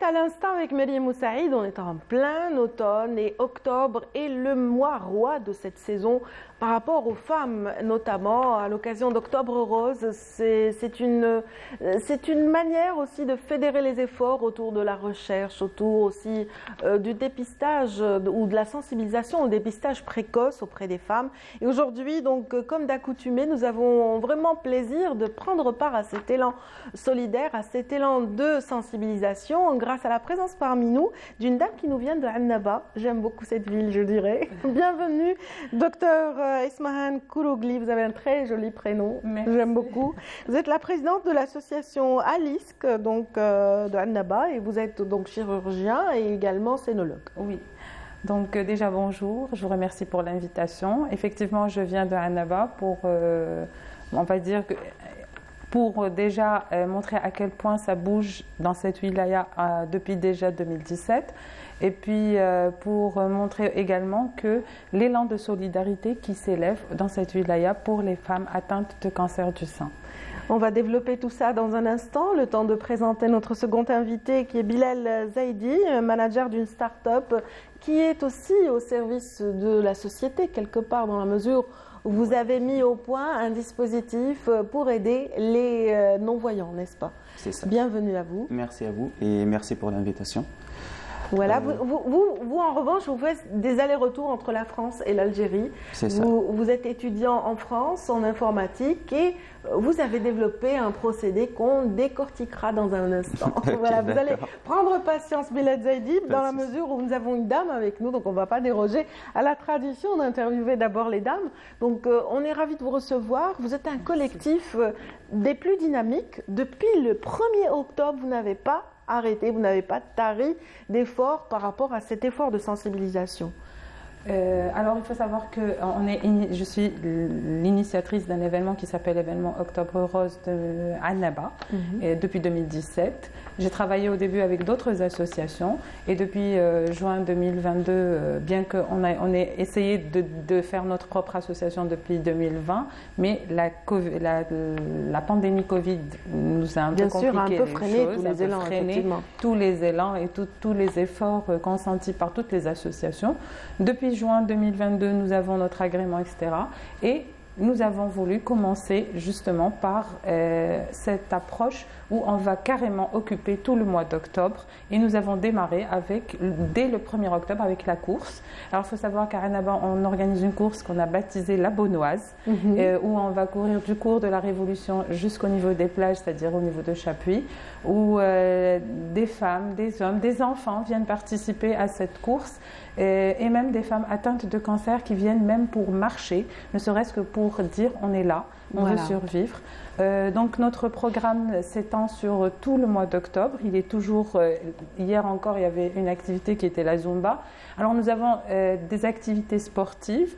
à l'instant avec Meriem Moussaïd, on est en plein automne et octobre est le mois roi de cette saison par rapport aux femmes, notamment à l'occasion d'Octobre Rose. C'est une manière aussi de fédérer les efforts autour de la recherche, autour aussi du dépistage ou de la sensibilisation au dépistage précoce auprès des femmes. Et aujourd'hui, donc, comme d'accoutumé, nous avons vraiment plaisir de prendre part à cet élan solidaire, à cet élan de sensibilisation, grâce à la présence parmi nous d'une dame qui nous vient de Annaba. J'aime beaucoup cette ville, je dirais. Bienvenue, docteur Ismahan Kourougli. Vous avez un très joli prénom. J'aime beaucoup. Vous êtes la présidente de l'association ALISC, donc de Annaba, et vous êtes donc chirurgien et également scénologue. Oui. Donc déjà bonjour, je vous remercie pour l'invitation. Effectivement, je viens de Annaba pour, on va dire que pour déjà montrer à quel point ça bouge dans cette wilaya depuis déjà 2017. Et puis pour montrer également que l'élan de solidarité qui s'élève dans cette wilaya pour les femmes atteintes de cancer du sein. On va développer tout ça dans un instant, le temps de présenter notre second invité qui est Bilal Zaidi, manager d'une start-up qui est aussi au service de la société quelque part dans la mesure où vous avez mis au point un dispositif pour aider les non-voyants, n'est-ce pas? C'est ça. Bienvenue à vous. Merci à vous et merci pour l'invitation. Voilà, vous en revanche, vous faites des allers-retours entre la France et l'Algérie. C'est ça. Vous êtes étudiant en France, en informatique, et vous avez développé un procédé qu'on décortiquera dans un instant. Okay, voilà, vous allez prendre patience, Bilal Zaidi, dans la mesure où nous avons une dame avec nous, donc on ne va pas déroger à la tradition d'interviewer d'abord les dames. Donc on est ravis de vous recevoir. Vous êtes un collectif des plus dynamiques. Depuis le 1er octobre, vous n'avez pas arrêté, vous n'avez pas tari d'efforts par rapport à cet effort de sensibilisation. Alors il faut savoir que je suis l'initiatrice d'un événement qui s'appelle l'événement Octobre Rose de Annaba depuis 2017. J'ai travaillé au début avec d'autres associations et depuis juin 2022, bien qu'on ait essayé de faire notre propre association depuis 2020, mais la pandémie Covid nous a un peu compliqué un peu freiné tous les élans et tous les efforts consentis par toutes les associations. Depuis juin 2022, nous avons notre agrément, etc. Et nous avons voulu commencer justement par cette approche où on va carrément occuper tout le mois d'octobre. Et nous avons démarré dès le 1er octobre avec la course. Alors il faut savoir qu'à Annaba, on organise une course qu'on a baptisée la Beaunoise, où on va courir du cours de la Révolution jusqu'au niveau des plages, c'est-à-dire au niveau de Chapuis, où des femmes, des hommes, des enfants viennent participer à cette course. Et même des femmes atteintes de cancer qui viennent même pour marcher, ne serait-ce que pour dire on est là, on veut survivre. Donc notre programme s'étend sur tout le mois d'octobre. Il est toujours, hier encore il y avait une activité qui était la Zumba. Alors nous avons des activités sportives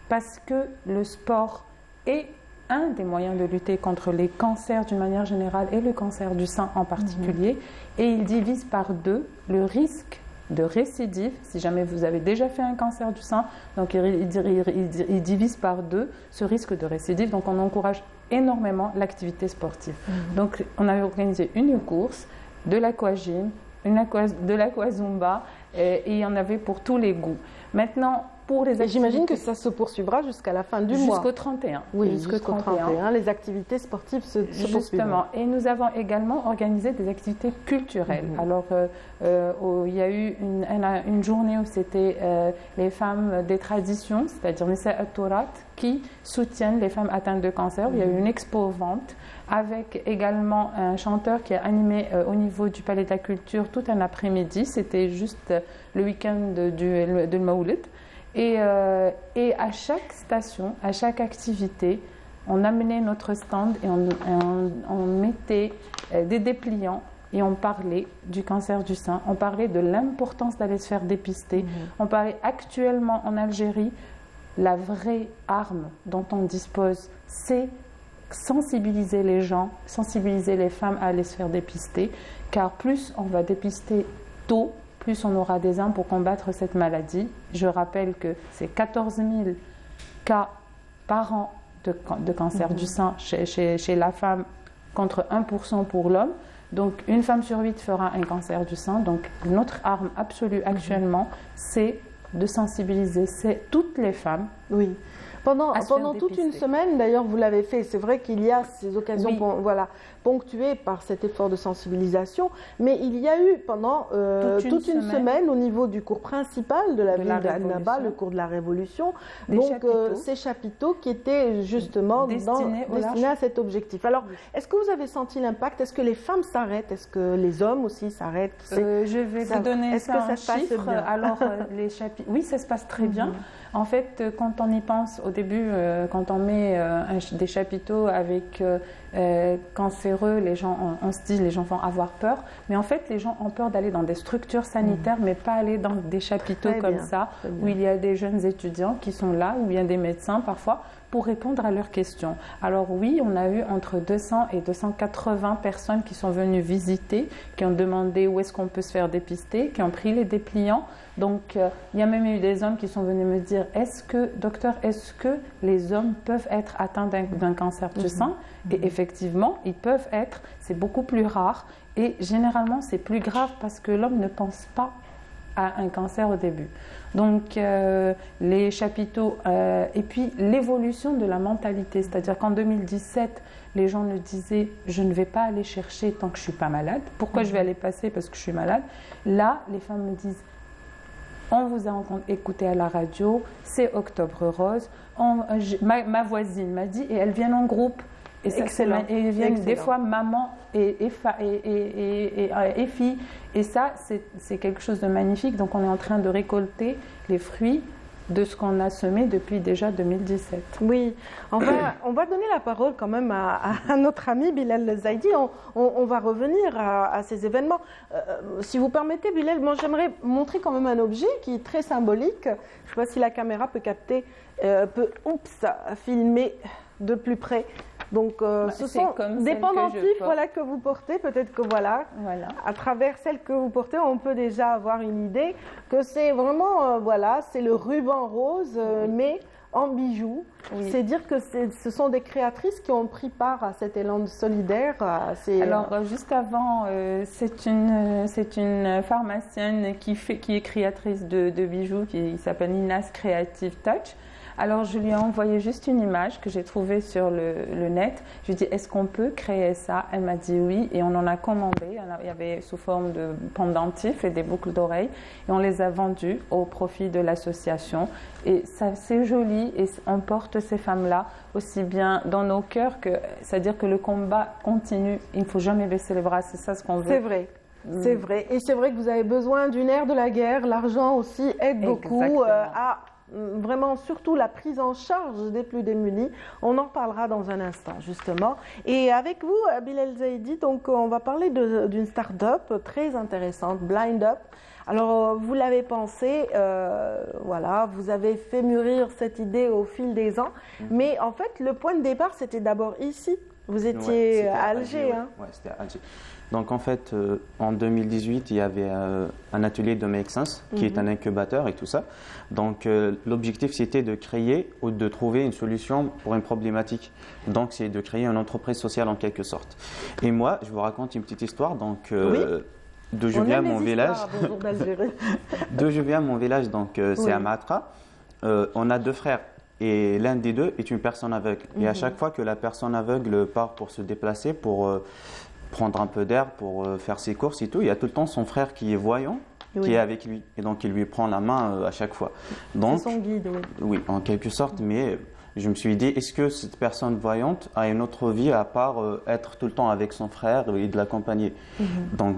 parce que le sport est un des moyens de lutter contre les cancers d'une manière générale et le cancer du sein en particulier. Et il divise par 2 le risque de récidive, si jamais vous avez déjà fait un cancer du sein, donc il divise par 2 ce risque de récidive. Donc on encourage énormément l'activité sportive. Donc on a organisé une course, de l'aquagym, de l'aquazumba, et il y en avait pour tous les goûts. Maintenant, pour les activités... J'imagine que ça se poursuivra jusqu'à la fin du mois. Jusqu'au 31. Oui, jusqu'au 31. Les activités sportives se poursuivront. Justement. Et nous avons également organisé des activités culturelles. Alors, il y a eu une journée où c'était les femmes des traditions, c'est-à-dire Nisa At-Tourat, qui soutiennent les femmes atteintes de cancer. Il y a eu une expo-vente avec également un chanteur qui a animé au niveau du Palais de la Culture tout un après-midi. C'était juste le week-end de Maouloud. Et à chaque station, à chaque activité, on amenait notre stand et on mettait des dépliants et on parlait du cancer du sein. On parlait de l'importance d'aller se faire dépister. On parlait actuellement en Algérie, la vraie arme dont on dispose, c'est sensibiliser les gens, sensibiliser les femmes à aller se faire dépister, car plus on va dépister tôt, plus on aura des armes pour combattre cette maladie. Je rappelle que c'est 14 000 cas par an de cancer du sein chez la femme contre 1% pour l'homme. Donc, une femme sur 8 fera un cancer du sein. Donc, notre arme absolue actuellement, c'est de sensibiliser toutes les femmes. Oui. Pendant toute une semaine, d'ailleurs, vous l'avez fait. C'est vrai qu'il y a ces occasions ponctuées par cet effort de sensibilisation, mais il y a eu pendant toute une semaine au niveau du cours principal de la ville d'Annaba, le cours de la Révolution, ces chapiteaux qui étaient justement destinés à cet objectif. Alors, est-ce que vous avez senti l'impact? Est-ce que les femmes s'arrêtent? Est-ce que les hommes aussi s'arrêtent? Je vais vous donner ça en chiffres. Alors, les chapiteaux, oui, ça se passe très bien. En fait, quand on y pense au début, quand on met des chapiteaux avec cancéreux, les gens, on se dit les gens vont avoir peur. Mais en fait, les gens ont peur d'aller dans des structures sanitaires, mais pas aller dans des chapiteaux comme ça, où il y a des jeunes étudiants qui sont là, ou bien des médecins parfois, pour répondre à leurs questions. Alors oui, on a eu entre 200 et 280 personnes qui sont venues visiter, qui ont demandé où est-ce qu'on peut se faire dépister, qui ont pris les dépliants. Donc, il y a même eu des hommes qui sont venus me dire docteur, est-ce que les hommes peuvent être atteints d'un cancer du sein? Et effectivement, ils peuvent être, c'est beaucoup plus rare. Et généralement, c'est plus grave parce que l'homme ne pense pas à un cancer au début. Donc, les chapiteaux, et puis l'évolution de la mentalité. C'est-à-dire qu'en 2017, les gens me disaient « je ne vais pas aller chercher tant que je ne suis pas malade. Pourquoi je vais aller passer parce que je suis malade ?» Là, les femmes me disent on vous a écouté à la radio, c'est Octobre Rose. Ma voisine m'a dit, et elles viennent en groupe. Et excellent. Et elles viennent des fois maman et fille. Et ça, c'est quelque chose de magnifique. Donc, on est en train de récolter les fruits de ce qu'on a semé depuis déjà 2017. Oui, on va donner la parole quand même à notre ami Bilal Zaidi. On va revenir à ces événements. Si vous permettez, Bilal, moi j'aimerais montrer quand même un objet qui est très symbolique. Je ne sais pas si la caméra peut capter, filmer de plus près. Donc, ce sont des pendentifs que vous portez. Peut-être que à travers celles que vous portez, on peut déjà avoir une idée que c'est vraiment, c'est le ruban rose, mais en bijoux. Oui. C'est dire que ce sont des créatrices qui ont pris part à cet élan solidaire. Alors, juste avant, c'est une pharmacienne qui est créatrice de bijoux qui s'appelle Inas Creative Touch. Alors, je lui ai envoyé juste une image que j'ai trouvée sur le net. Je lui ai dit, est-ce qu'on peut créer ça? Elle m'a dit oui, et on en a commandé. Il y avait sous forme de pendentifs et des boucles d'oreilles, et on les a vendus au profit de l'association. Et ça, c'est joli, et on porte ces femmes-là aussi bien dans nos cœurs, c'est-à-dire que le combat continue. Il ne faut jamais baisser les bras, c'est ça ce qu'on veut. C'est vrai. C'est vrai. Et c'est vrai que vous avez besoin d'une ère de la guerre. L'argent aussi aide beaucoup à vraiment surtout la prise en charge des plus démunis. On en reparlera dans un instant justement. Et avec vous, Bilal Zaidi, donc on va parler d'une start-up très intéressante, Blind Up. Alors vous l'avez pensé, vous avez fait mûrir cette idée au fil des ans, mais en fait le point de départ c'était d'abord ici. Vous étiez à Alger. Oui, c'était à Alger. Donc en fait, en 2018, il y avait un atelier de Make Sense, qui est un incubateur et tout ça. Donc l'objectif, c'était de créer ou de trouver une solution pour une problématique. Donc c'est de créer une entreprise sociale en quelque sorte. Et moi, je vous raconte une petite histoire. Donc d'où je viens, mon village. D'où je viens, mon village, donc c'est à Matra. On a 2 frères. Et l'un des 2 est une personne aveugle. Et à chaque fois que la personne aveugle part pour se déplacer, pour prendre un peu d'air, pour faire ses courses et tout, il y a tout le temps son frère qui est voyant, qui est avec lui. Et donc, il lui prend la main à chaque fois. C'est son guide, oui, en quelque sorte. Mais je me suis dit, est-ce que cette personne voyante a une autre vie à part être tout le temps avec son frère et de l'accompagner? Donc,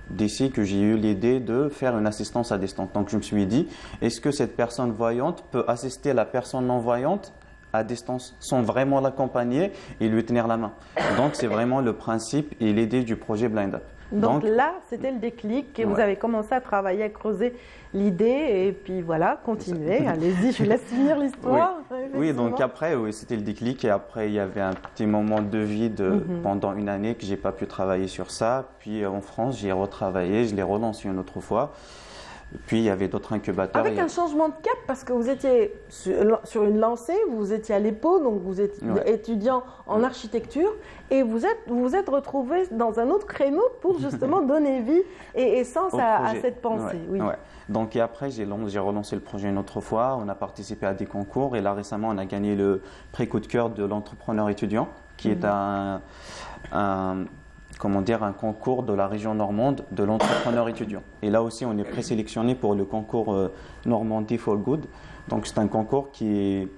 d'ici que j'ai eu l'idée de faire une assistance à distance. Donc je me suis dit, est-ce que cette personne voyante peut assister la personne non voyante à distance sans vraiment l'accompagner et lui tenir la main? Donc c'est vraiment le principe et l'idée du projet Blind Up. Donc là, c'était le déclic et vous avez commencé à travailler, à creuser l'idée et puis voilà, continuez. Allez-y, je laisse finir l'histoire. Oui, donc après, c'était le déclic et après, il y avait un petit moment de vide pendant une année que je n'ai pas pu travailler sur ça. Puis en France, j'ai retravaillé, je l'ai relancé une autre fois. Puis il y avait d'autres incubateurs. Avec un changement de cap, parce que vous étiez sur une lancée, vous étiez à l'EPO, donc vous êtes étudiant en architecture, et vous vous êtes retrouvé dans un autre créneau pour justement donner vie et sens à cette pensée. Donc et après, j'ai relancé le projet une autre fois, on a participé à des concours, et là récemment, on a gagné le prix coup de cœur de l'entrepreneur étudiant, qui est un concours de la région normande de l'entrepreneur étudiant. Et là aussi, on est présélectionné pour le concours Normandie for Good. Donc, c'est un concours qui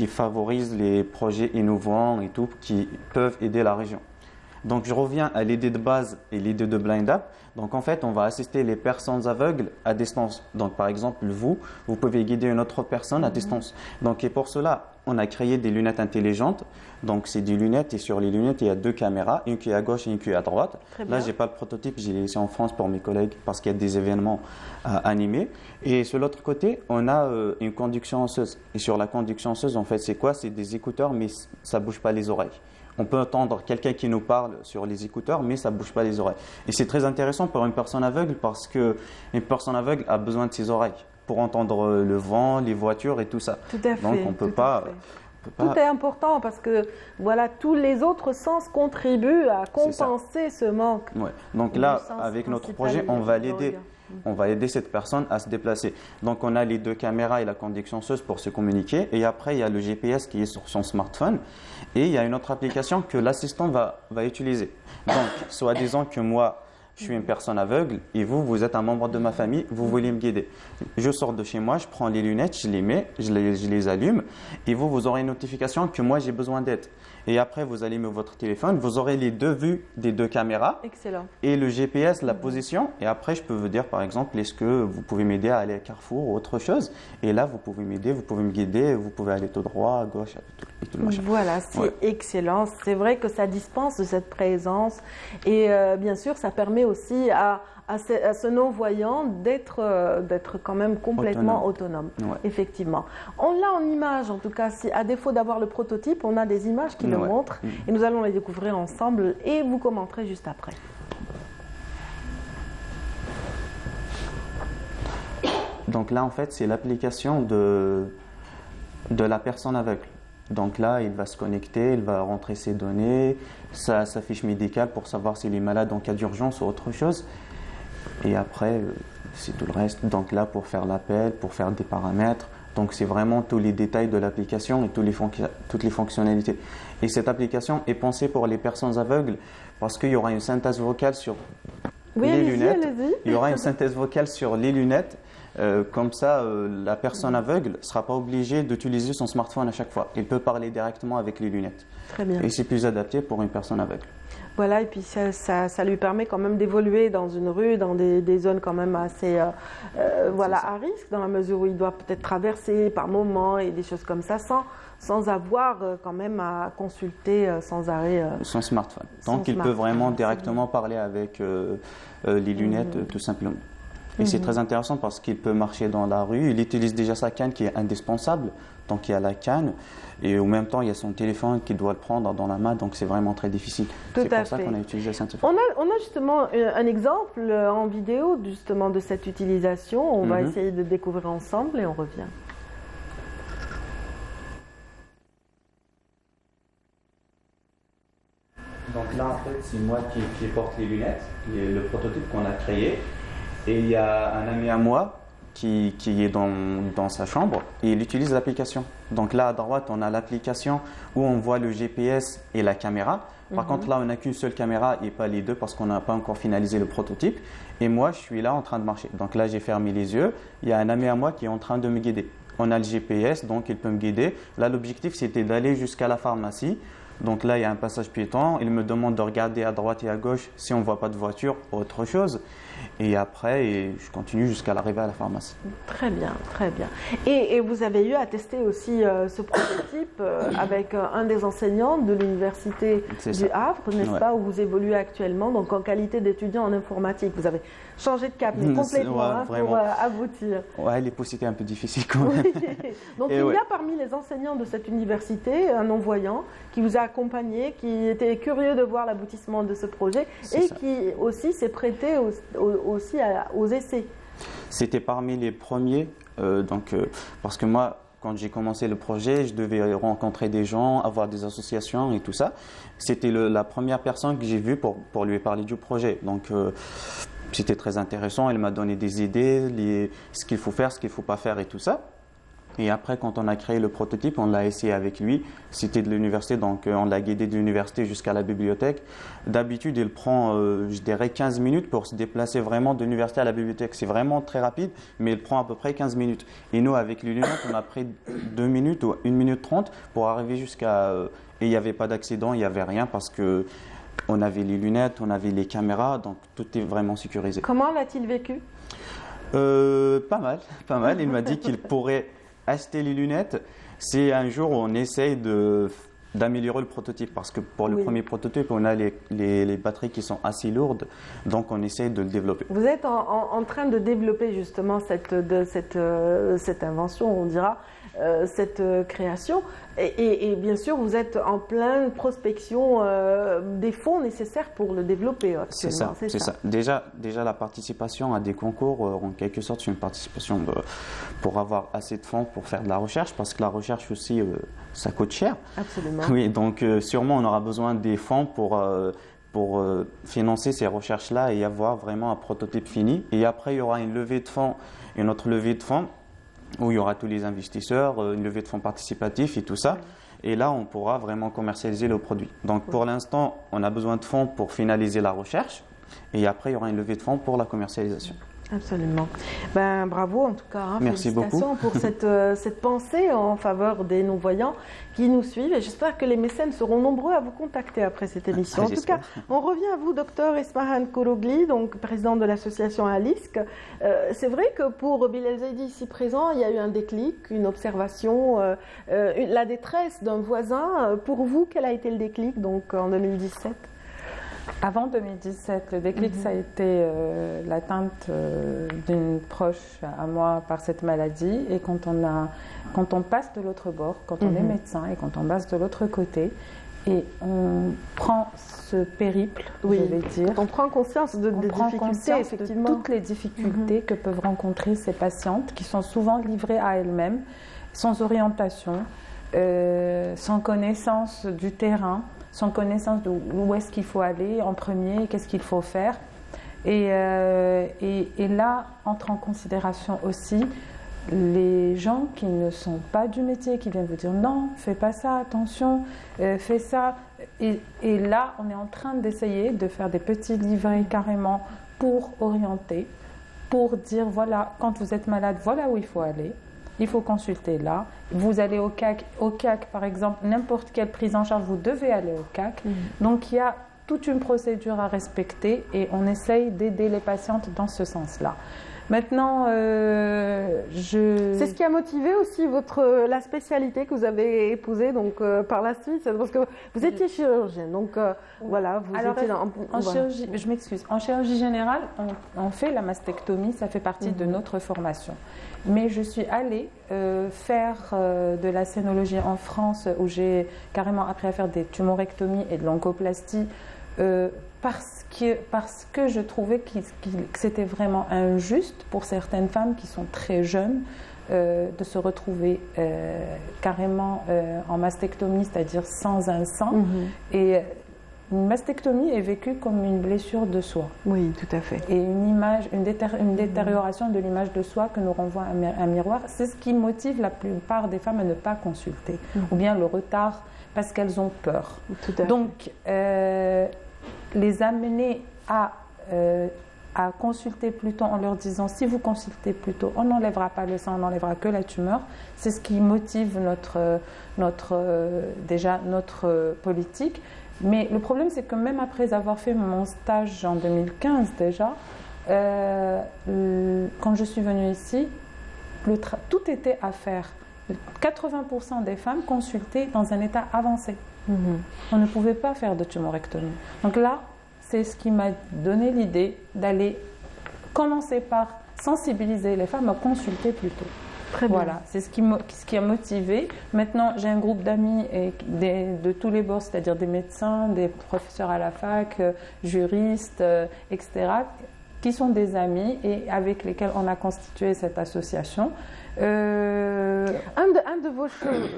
favorise les projets innovants et tout, qui peuvent aider la région. Donc, je reviens à l'idée de base et l'idée de Blind Up. Donc, en fait, on va assister les personnes aveugles à distance. Donc, par exemple, vous pouvez guider une autre personne à distance. Donc, et pour cela, on a créé des lunettes intelligentes. Donc, c'est des lunettes et sur les lunettes, il y a 2 caméras, une qui est à gauche et une qui est à droite. Là, je n'ai pas le prototype, je l'ai laissé en France pour mes collègues parce qu'il y a des événements animés. Et sur l'autre côté, on a une conduction osseuse. Et sur la conduction osseuse, en fait, c'est quoi? C'est des écouteurs, mais ça ne bouge pas les oreilles. On peut entendre quelqu'un qui nous parle sur les écouteurs, mais ça ne bouge pas les oreilles. Et c'est très intéressant pour une personne aveugle parce qu'une personne aveugle a besoin de ses oreilles pour entendre le vent, les voitures et tout ça. Tout à fait. Donc on ne peut pas... Tout est important parce que voilà, tous les autres sens contribuent à compenser ce manque. Ouais. Donc là, avec notre projet, on va l'aider. On va aider cette personne à se déplacer. Donc on a les 2 caméras et la conduction osseuse pour se communiquer. Et après, il y a le GPS qui est sur son smartphone. Et il y a une autre application que l'assistant va utiliser. Donc, soi-disant que moi, je suis une personne aveugle et vous êtes un membre de ma famille, vous voulez me guider. Je sors de chez moi, je prends les lunettes, je les mets, je les allume et vous aurez une notification que moi j'ai besoin d'aide. Et après, vous allumez votre téléphone, vous aurez les 2 vues des 2 caméras. Excellent. Et le GPS, la position. Et après, je peux vous dire, par exemple, est-ce que vous pouvez m'aider à aller à Carrefour ou autre chose? Et là, vous pouvez m'aider, vous pouvez me guider, vous pouvez aller tout droit, à gauche, et tout le machin. Voilà, c'est excellent. C'est vrai que ça dispense de cette présence. Et bien sûr, ça permet aussi à ce non-voyant d'être quand même complètement autonome. Effectivement. On l'a en image, en tout cas, à défaut d'avoir le prototype, on a des images qui le montrent et nous allons les découvrir ensemble et vous commenterez juste après. Donc là, en fait, c'est l'application de la personne aveugle. Donc là, il va se connecter, il va rentrer ses données, sa fiche médicale pour savoir s'il est malade en cas d'urgence ou autre chose. Et après, c'est tout le reste. Donc là, pour faire l'appel, pour faire des paramètres. Donc c'est vraiment tous les détails de l'application et toutes les fonctionnalités. Et cette application est pensée pour les personnes aveugles parce qu'il y aura une synthèse vocale sur les lunettes. Il y aura une synthèse vocale sur les lunettes. Comme ça, la personne aveugle ne sera pas obligée d'utiliser son smartphone à chaque fois. Il peut parler directement avec les lunettes. Très bien. Et c'est plus adapté pour une personne aveugle. Voilà, et puis ça lui permet quand même d'évoluer dans une rue, dans des zones quand même assez à risque, dans la mesure où il doit peut-être traverser par moments et des choses comme ça, sans avoir quand même à consulter sans arrêt son smartphone. Donc il peut vraiment directement parler avec les lunettes tout simplement. Et c'est très intéressant parce qu'il peut marcher dans la rue. Il utilise déjà sa canne qui est indispensable. Donc il y a la canne et en même temps il y a son téléphone qui doit le prendre dans la main. Donc c'est vraiment très difficile. C'est pour ça qu'on a utilisé ça. On a justement un exemple en vidéo justement de cette utilisation. On va essayer de découvrir ensemble et on revient. Donc là en fait c'est moi qui porte les lunettes, le prototype qu'on a créé. Et il y a un ami à moi qui est dans sa chambre et il utilise l'application. Donc là à droite, on a l'application où on voit le GPS et la caméra. Par contre là, on n'a qu'une seule caméra et pas les 2 parce qu'on n'a pas encore finalisé le prototype. Et moi, je suis là en train de marcher. Donc là, j'ai fermé les yeux. Il y a un ami à moi qui est en train de me guider. On a le GPS, donc il peut me guider. Là, l'objectif, c'était d'aller jusqu'à la pharmacie. Donc là, il y a un passage piéton. Il me demande de regarder à droite et à gauche si on ne voit pas de voiture ou autre chose. Et après, je continue jusqu'à l'arrivée à la pharmacie. Très bien, très bien. Et vous avez eu à tester aussi ce prototype avec un des enseignants de l'université du Havre, n'est-ce pas, où vous évoluez actuellement, donc en qualité d'étudiant en informatique. Vous avez changé de cap, mais complètement, pour aboutir. Ouais, les postes étaient un peu difficiles quand même. Donc il y a parmi les enseignants de cette université un non-voyant qui vous a accompagné, qui était curieux de voir l'aboutissement de ce projet et qui aussi s'est prêté aussi aux essais. C'était parmi les premiers, parce que moi, quand j'ai commencé le projet, je devais rencontrer des gens, avoir des associations et tout ça. C'était la première personne que j'ai vue pour lui parler du projet. Donc, c'était très intéressant. Elle m'a donné des idées, ce qu'il faut faire, ce qu'il ne faut pas faire et tout ça. Et après, quand on a créé le prototype, on l'a essayé avec lui. C'était de l'université, donc on l'a guidé de l'université jusqu'à la bibliothèque. D'habitude, il prend, je dirais, 15 minutes pour se déplacer vraiment de l'université à la bibliothèque. C'est vraiment très rapide, mais il prend à peu près 15 minutes. Et nous, avec les lunettes, on a pris 2 minutes ou 1 minute 30 pour arriver jusqu'à... et il n'y avait pas d'accident, il n'y avait rien parce que on avait les lunettes, on avait les caméras, donc tout est vraiment sécurisé. Comment l'a-t-il vécu? Pas mal. Il m'a dit qu'il pourrait acheter les lunettes. C'est un jour où on essaye d'améliorer le prototype parce que pour le premier prototype, on a les batteries qui sont assez lourdes, donc on essaye de le développer. Vous êtes en train de développer justement cette invention, on dira, cette création. Et bien sûr, vous êtes en pleine prospection des fonds nécessaires pour le développer. C'est ça. Déjà, la participation à des concours, en quelque sorte, c'est une participation pour avoir assez de fonds pour faire de la recherche, parce que la recherche aussi, ça coûte cher. Absolument. Oui, donc sûrement, on aura besoin des fonds pour financer ces recherches-là et avoir vraiment un prototype fini. Et après, il y aura une levée de fonds, une autre levée de fonds, où il y aura tous les investisseurs, une levée de fonds participatifs et tout ça. Et là, on pourra vraiment commercialiser le produit. Donc, pour l'instant, on a besoin de fonds pour finaliser la recherche. Et après, il y aura une levée de fonds pour la commercialisation. Absolument. Bravo en tout cas. Merci félicitations beaucoup. pour cette pensée en faveur des non-voyants qui nous suivent. Et j'espère que les mécènes seront nombreux à vous contacter après cette émission. En tout cas, on revient à vous, docteur Esmahan Kourougli, donc président de l'association ALISC. C'est vrai que pour Bilal Zaidi ici présent, il y a eu un déclic, une observation, la détresse d'un voisin. Pour vous, quel a été le déclic donc en 2017 ? Avant 2017, le déclic, ça a été l'atteinte d'une proche à moi par cette maladie. Et quand on passe de l'autre bord, quand on est médecin et quand on passe de l'autre côté, et on prend ce périple, je vais dire. On prend conscience des difficultés, effectivement. De toutes les difficultés que peuvent rencontrer ces patientes qui sont souvent livrées à elles-mêmes, sans orientation, sans connaissance du terrain, sans connaissance d'où est-ce qu'il faut aller en premier, qu'est-ce qu'il faut faire. Et là, entre en considération aussi les gens qui ne sont pas du métier, qui viennent vous dire non, fais pas ça, attention, fais ça. Et là, on est en train d'essayer de faire des petits livrets carrément pour orienter, pour dire voilà, quand vous êtes malade, voilà où il faut aller. Il faut consulter là. Vous allez au CAC. Au CAC, par exemple, n'importe quelle prise en charge, vous devez aller au CAC. Donc, il y a toute une procédure à respecter et on essaye d'aider les patientes dans ce sens-là. Maintenant, C'est ce qui a motivé aussi la spécialité que vous avez épousée donc, par la suite, parce que vous étiez chirurgienne, donc voilà, vous étiez en chirurgie, je m'excuse, en chirurgie générale, on fait la mastectomie, ça fait partie de notre formation. Mais je suis allée faire de la scénologie en France, où j'ai carrément appris à faire des tumorectomies et de l'oncoplastie, parce que je trouvais que c'était vraiment injuste pour certaines femmes qui sont très jeunes de se retrouver carrément en mastectomie, c'est-à-dire sans un sang. Et une mastectomie est vécue comme une blessure de soi. Oui, tout à fait. Et une détérioration de l'image de soi que nous renvoie un miroir. C'est ce qui motive la plupart des femmes à ne pas consulter. Ou bien le retard parce qu'elles ont peur. Tout à fait. Donc, les amener à consulter plus tôt en leur disant si vous consultez plus tôt, on n'enlèvera pas le sang, on n'enlèvera que la tumeur. C'est ce qui motive notre politique. Mais le problème, c'est que même après avoir fait mon stage en 2015 déjà, quand je suis venue ici, tout était à faire. 80% des femmes consultaient dans un état avancé. On ne pouvait pas faire de tumorectomie. Donc là, c'est ce qui m'a donné l'idée d'aller commencer par sensibiliser les femmes à consulter plus tôt. Très bien. Voilà, c'est ce qui a motivé. Maintenant, j'ai un groupe d'amis de tous les bords, c'est-à-dire des médecins, des professeurs à la fac, juristes, etc., qui sont des amis et avec lesquels on a constitué cette association. Un de vos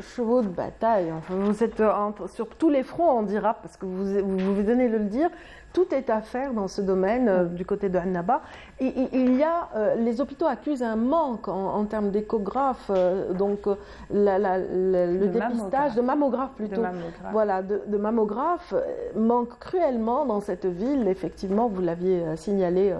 chevaux de bataille, enfin, vous êtes sur tous les fronts, on dira, parce que vous venez de le dire, tout est à faire dans ce domaine du côté de Annaba. Et il y a, les hôpitaux accusent un manque en termes d'échographes, le dépistage, de mammographes plutôt. Voilà, de mammographes manque cruellement dans cette ville. Effectivement, vous l'aviez signalé.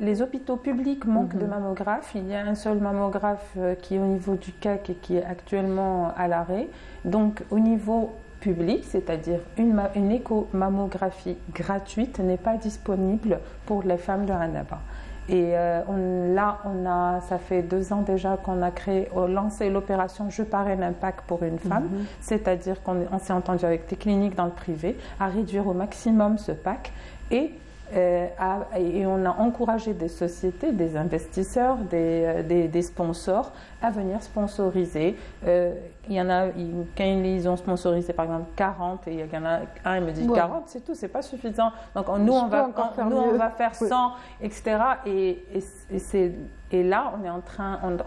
Les hôpitaux publics manquent de mammographes. Il y a un seul mammographe qui est au niveau du CAC et qui est actuellement à l'arrêt. Donc, au niveau public, c'est-à-dire une échomammographie gratuite, n'est pas disponible pour les femmes de Annaba. Et ça fait 2 ans déjà qu'on a lancé l'opération Je parraine un pack pour une femme, c'est-à-dire qu'on s'est entendu avec des cliniques dans le privé à réduire au maximum ce pack et on a encouragé des sociétés, des investisseurs, des sponsors à venir sponsoriser. Il y en a, quand ils ont sponsorisé par exemple 40, et il y en a un, il me dit 40, c'est tout, c'est pas suffisant. Donc nous, on va faire 100, etc. Et là,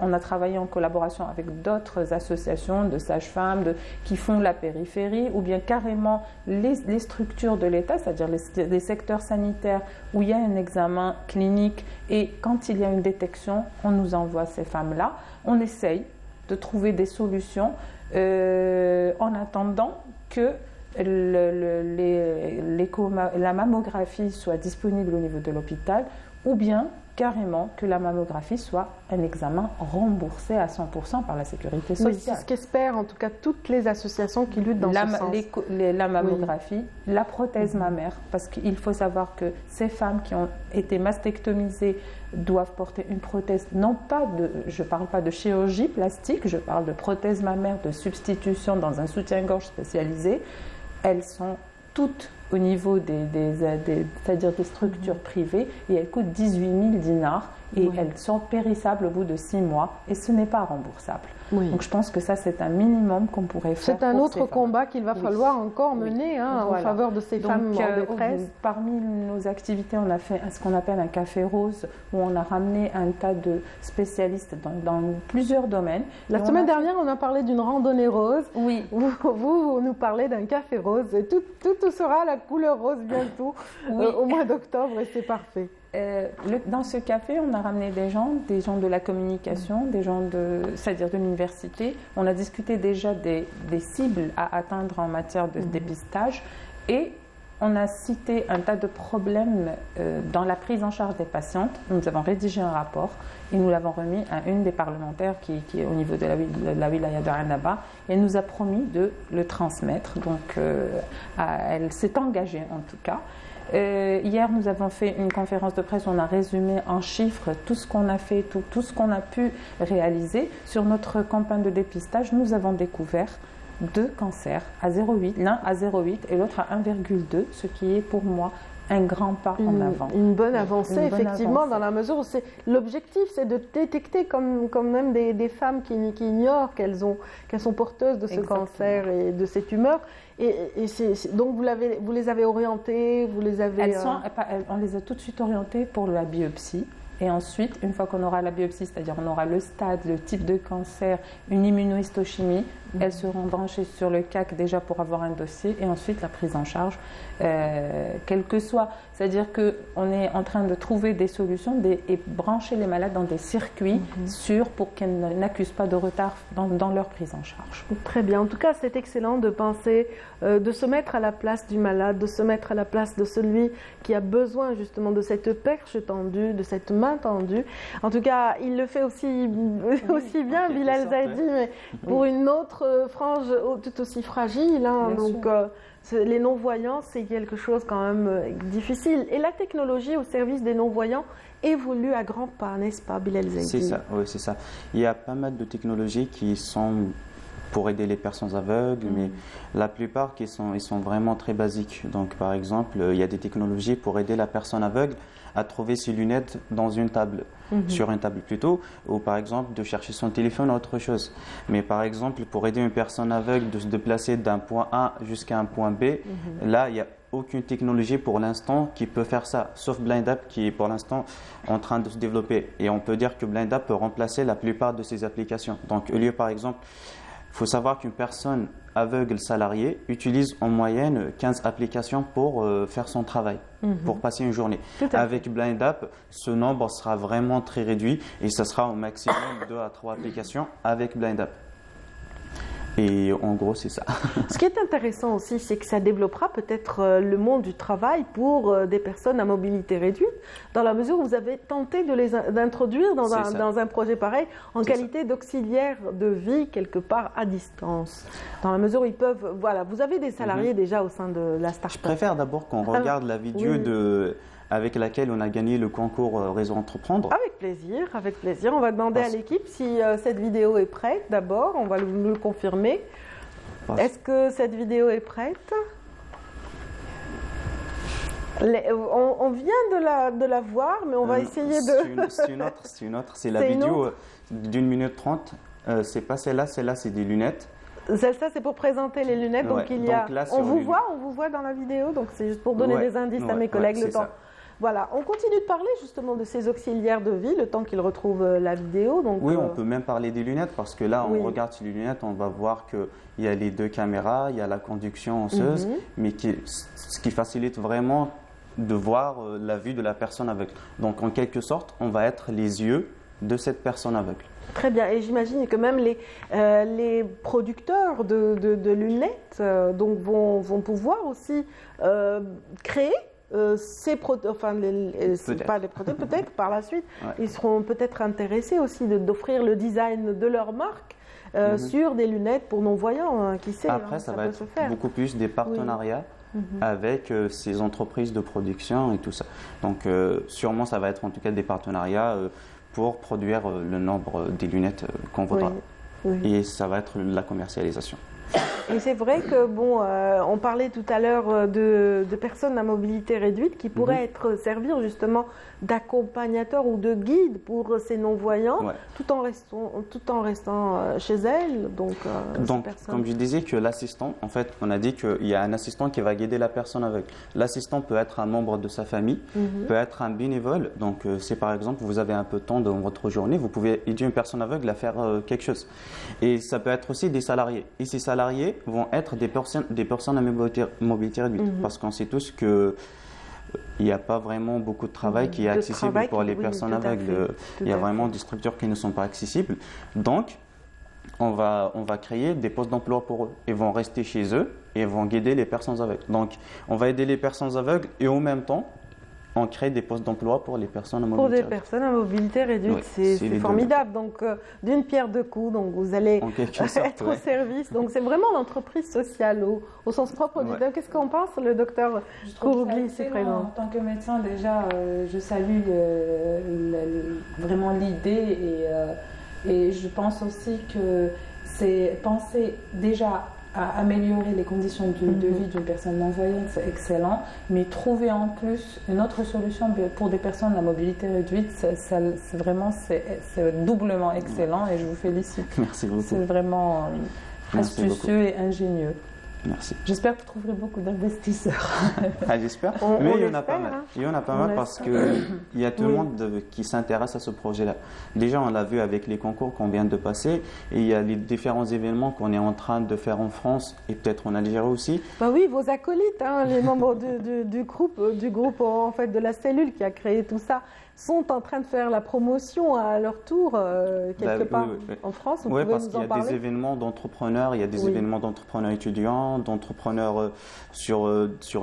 on a travaillé en collaboration avec d'autres associations de sages-femmes qui font la périphérie, ou bien carrément les structures de l'État, c'est-à-dire les secteurs sanitaires où il y a un examen clinique et quand il y a une détection, on nous envoie ces femmes-là. On essaye de trouver des solutions en attendant que la mammographie soit disponible au niveau de l'hôpital, ou bien carrément que la mammographie soit un examen remboursé à 100% par la sécurité sociale. Oui, c'est ce qu'espèrent en tout cas toutes les associations qui luttent dans ce sens. La mammographie, la prothèse mammaire, parce qu'il faut savoir que ces femmes qui ont été mastectomisées doivent porter une prothèse, je ne parle pas de chirurgie plastique, je parle de prothèse mammaire, de substitution dans un soutien-gorge spécialisé. Elles sont toutes au niveau c'est-à-dire des structures privées, et elles coûtent 18 000 dinars et elles sont périssables au bout de 6 mois et ce n'est pas remboursable. Donc je pense que ça, c'est un minimum qu'on pourrait faire. C'est un autre combat qu'il va falloir encore mener en faveur de ces femmes en détresse. Parmi nos activités, on a fait ce qu'on appelle un café rose, où on a ramené un tas de spécialistes dans plusieurs domaines. La semaine dernière, on a parlé d'une randonnée rose. Oui. Vous nous parlez d'un café rose. Et tout sera la couleur rose bientôt, au mois d'octobre, et c'est parfait. Dans ce café, on a ramené des gens de la communication, des gens c'est-à-dire de l'université. On a discuté déjà des cibles à atteindre en matière de dépistage, et on a cité un tas de problèmes dans la prise en charge des patientes. Nous avons rédigé un rapport et nous l'avons remis à une des parlementaires qui est au niveau de la wilaya de Annaba, et elle nous a promis de le transmettre. Donc elle s'est engagée en tout cas. Hier, nous avons fait une conférence de presse où on a résumé en chiffres tout ce qu'on a fait, tout ce qu'on a pu réaliser. Sur notre campagne de dépistage, nous avons découvert 2 cancers à 0,8, l'un à 0,8 et l'autre à 1,2, ce qui est pour moi un grand pas en avant. Une bonne avancée, effectivement, dans la mesure où l'objectif, c'est de détecter comme même des femmes qui ignorent qu'elles sont porteuses de ce cancer et de ces tumeurs. Donc vous les avez orientées, vous les avez... On les a tout de suite orientées pour la biopsie. Et ensuite, une fois qu'on aura la biopsie, c'est-à-dire on aura le stade, le type de cancer, une immunohistochimie, elles seront branchées sur le CAC déjà pour avoir un dossier, et ensuite la prise en charge, quelle que soit. C'est-à-dire qu'on est en train de trouver des solutions et brancher les malades dans des circuits sûrs pour qu'elles n'accusent pas de retard dans leur prise en charge. Très bien. En tout cas, c'est excellent de penser, de se mettre à la place du malade, de se mettre à la place de celui qui a besoin justement de cette perche tendue, de cette main tendue. En tout cas, il le fait aussi bien, Bilal Zaidi, mais pour une autre frange tout aussi fragile. Donc, les non-voyants, c'est quelque chose quand même difficile. Et la technologie au service des non-voyants évolue à grands pas, n'est-ce pas, Bilal Zaidi? C'est ça, oui, c'est ça. Il y a pas mal de technologies qui sont pour aider les personnes aveugles, mais la plupart ils sont vraiment très basiques. Donc par exemple, il y a des technologies pour aider la personne aveugle à trouver ses lunettes dans une table, sur une table plutôt, ou par exemple de chercher son téléphone ou autre chose. Mais par exemple, pour aider une personne aveugle de se déplacer d'un point A jusqu'à un point B, là, il n'y a aucune technologie pour l'instant qui peut faire ça, sauf BlindApp qui est pour l'instant en train de se développer. Et on peut dire que BlindApp peut remplacer la plupart de ces applications. Donc au lieu par exemple, il faut savoir qu'une personne aveugle salariée utilise en moyenne 15 applications pour faire son travail, pour passer une journée. Avec BlindApp, ce nombre sera vraiment très réduit et ce sera au maximum 2 à 3 applications avec BlindApp. Et en gros, c'est ça. Ce qui est intéressant aussi, c'est que ça développera peut-être le monde du travail pour des personnes à mobilité réduite, dans la mesure où vous avez tenté d'introduire dans un projet pareil en qualité d'auxiliaire de vie quelque part à distance. Dans la mesure où ils peuvent... Voilà, vous avez des salariés déjà au sein de la start-up. Je préfère d'abord qu'on regarde la vidéo avec laquelle on a gagné le concours Réseau Entreprendre. Avec plaisir, avec plaisir. On va demander à l'équipe si cette vidéo est prête d'abord, on va nous le confirmer. Est-ce que cette vidéo est prête? On vient de la voir, mais on va essayer de... C'est une autre, c'est la vidéo d'1 minute 30. C'est pas celle-là, c'est des lunettes. Celle-là, c'est pour présenter les lunettes. Donc, il y a... Là, on vous voit dans la vidéo, donc c'est juste pour donner des indices à mes collègues le temps. Ça. Voilà, on continue de parler justement de ces auxiliaires de vie, le temps qu'ils retrouvent la vidéo. Donc, oui, on peut même parler des lunettes parce que là, on regarde sur les lunettes, on va voir qu'il y a les 2 caméras, il y a la conduction osseuse, mais ce qui facilite vraiment de voir la vue de la personne aveugle. Donc, en quelque sorte, on va être les yeux de cette personne aveugle. Très bien, et j'imagine que même les producteurs de lunettes donc vont pouvoir aussi créer ces produits, enfin, pas les produits peut-être par la suite, ils seront peut-être intéressés aussi d'offrir le design de leur marque sur des lunettes pour non-voyants, qui sait. Après, ça va être beaucoup plus des partenariats avec ces entreprises de production et tout ça. Donc, sûrement, ça va être en tout cas des partenariats pour produire le nombre des lunettes qu'on voudra. Et ça va être la commercialisation. Et c'est vrai que, bon, on parlait tout à l'heure de personnes à mobilité réduite qui pourraient servir justement d'accompagnateurs ou de guides pour ces non-voyants, tout en restant chez elles. Donc comme je disais, que l'assistant, en fait, on a dit qu'il y a un assistant qui va guider la personne aveugle. L'assistant peut être un membre de sa famille, peut être un bénévole. Donc, c'est par exemple, vous avez un peu de temps dans votre journée, vous pouvez aider une personne aveugle à faire quelque chose. Et ça peut être aussi des salariés. Et ces salariés vont être des personnes à mobilité réduite. Parce qu'on sait tous que il n'y a pas vraiment beaucoup de travail qui est accessible pour les personnes aveugles. Il y a vraiment des structures qui ne sont pas accessibles. Donc, on va créer des postes d'emploi pour eux. Ils vont rester chez eux et vont guider les personnes aveugles. Donc, on va aider les personnes aveugles et en même temps, on crée des postes d'emploi pour les personnes à mobilité réduite. Pour des personnes à mobilité réduite, c'est formidable. Donc, d'une pierre deux coups, donc vous allez être au service. Donc, c'est vraiment l'entreprise sociale au sens propre du terme. Qu'est-ce qu'on pense, le docteur Kourougli, ici présent? En tant que médecin, déjà, je salue vraiment l'idée et je pense aussi que c'est penser déjà à améliorer les conditions de vie d'une personne non-voyante, c'est excellent, mais trouver en plus une autre solution pour des personnes à mobilité réduite, c'est vraiment doublement excellent et je vous félicite. Merci beaucoup. C'est vraiment astucieux et ingénieux. Merci. J'espère que vous trouverez beaucoup d'investisseurs. J'espère, mais il y en a pas mal. Il y en a pas mal parce qu'il y a tout le monde qui s'intéresse à ce projet-là. Déjà, on l'a vu avec les concours qu'on vient de passer et il y a les différents événements qu'on est en train de faire en France et peut-être en Algérie aussi. Bah oui, vos acolytes, les membres du groupe en fait, de la cellule qui a créé tout ça, sont en train de faire la promotion à leur tour quelque part en France. Oui, parce qu'il y a des événements d'entrepreneurs, il y a des événements d'entrepreneurs étudiants, d'entrepreneurs sur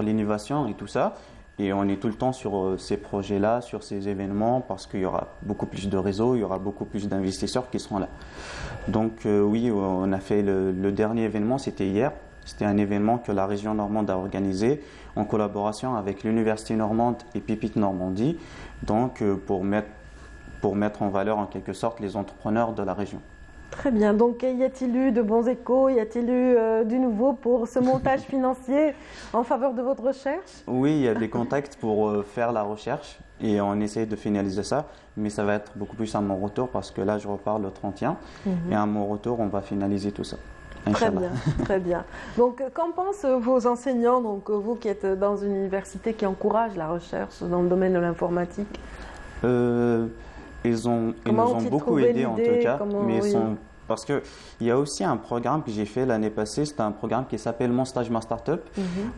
l'innovation et tout ça. Et on est tout le temps sur ces projets-là, sur ces événements, parce qu'il y aura beaucoup plus de réseaux, il y aura beaucoup plus d'investisseurs qui seront là. Donc oui, on a fait le dernier événement, c'était hier. C'était un événement que la région normande a organisé en collaboration avec l'Université normande et Pépite Normandie, donc pour mettre en valeur en quelque sorte les entrepreneurs de la région. Très bien. Donc, y a-t-il eu de bons échos? Y a-t-il eu du nouveau pour ce montage financier en faveur de votre recherche? Oui, il y a des contacts pour faire la recherche et on essaie de finaliser ça, mais ça va être beaucoup plus à mon retour parce que là, je repars le 31 et à mon retour, on va finaliser tout ça. Très Inch'Allah. bien, très bien. Donc, qu'en pensent vos enseignants, donc vous qui êtes dans une université qui encourage la recherche dans le domaine de l'informatique? Ils nous ont beaucoup aidés en tout cas, mais oui. parce qu'il y a aussi un programme que j'ai fait l'année passée, c'est un programme qui s'appelle Mon Stage Ma Startup.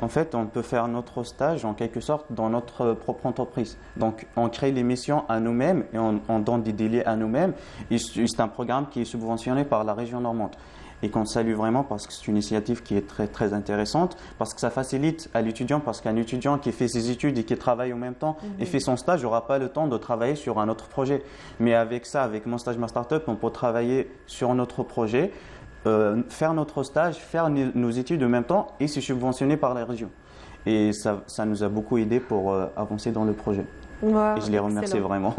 En fait, on peut faire notre stage en quelque sorte dans notre propre entreprise. Donc, on crée les missions à nous-mêmes et on donne des délais à nous-mêmes. Et c'est un programme qui est subventionné par la région normande. Et qu'on salue vraiment parce que c'est une initiative qui est très, très intéressante, parce que ça facilite à l'étudiant, parce qu'un étudiant qui fait ses études et qui travaille en même temps et fait son stage n'aura pas le temps de travailler sur un autre projet. Mais avec ça, avec Mon Stage Ma Startup, on peut travailler sur notre projet, faire notre stage, faire nos études en même temps et c'est subventionné par la région. Et ça nous a beaucoup aidé pour avancer dans le projet. Ouais, et je les remercie vraiment.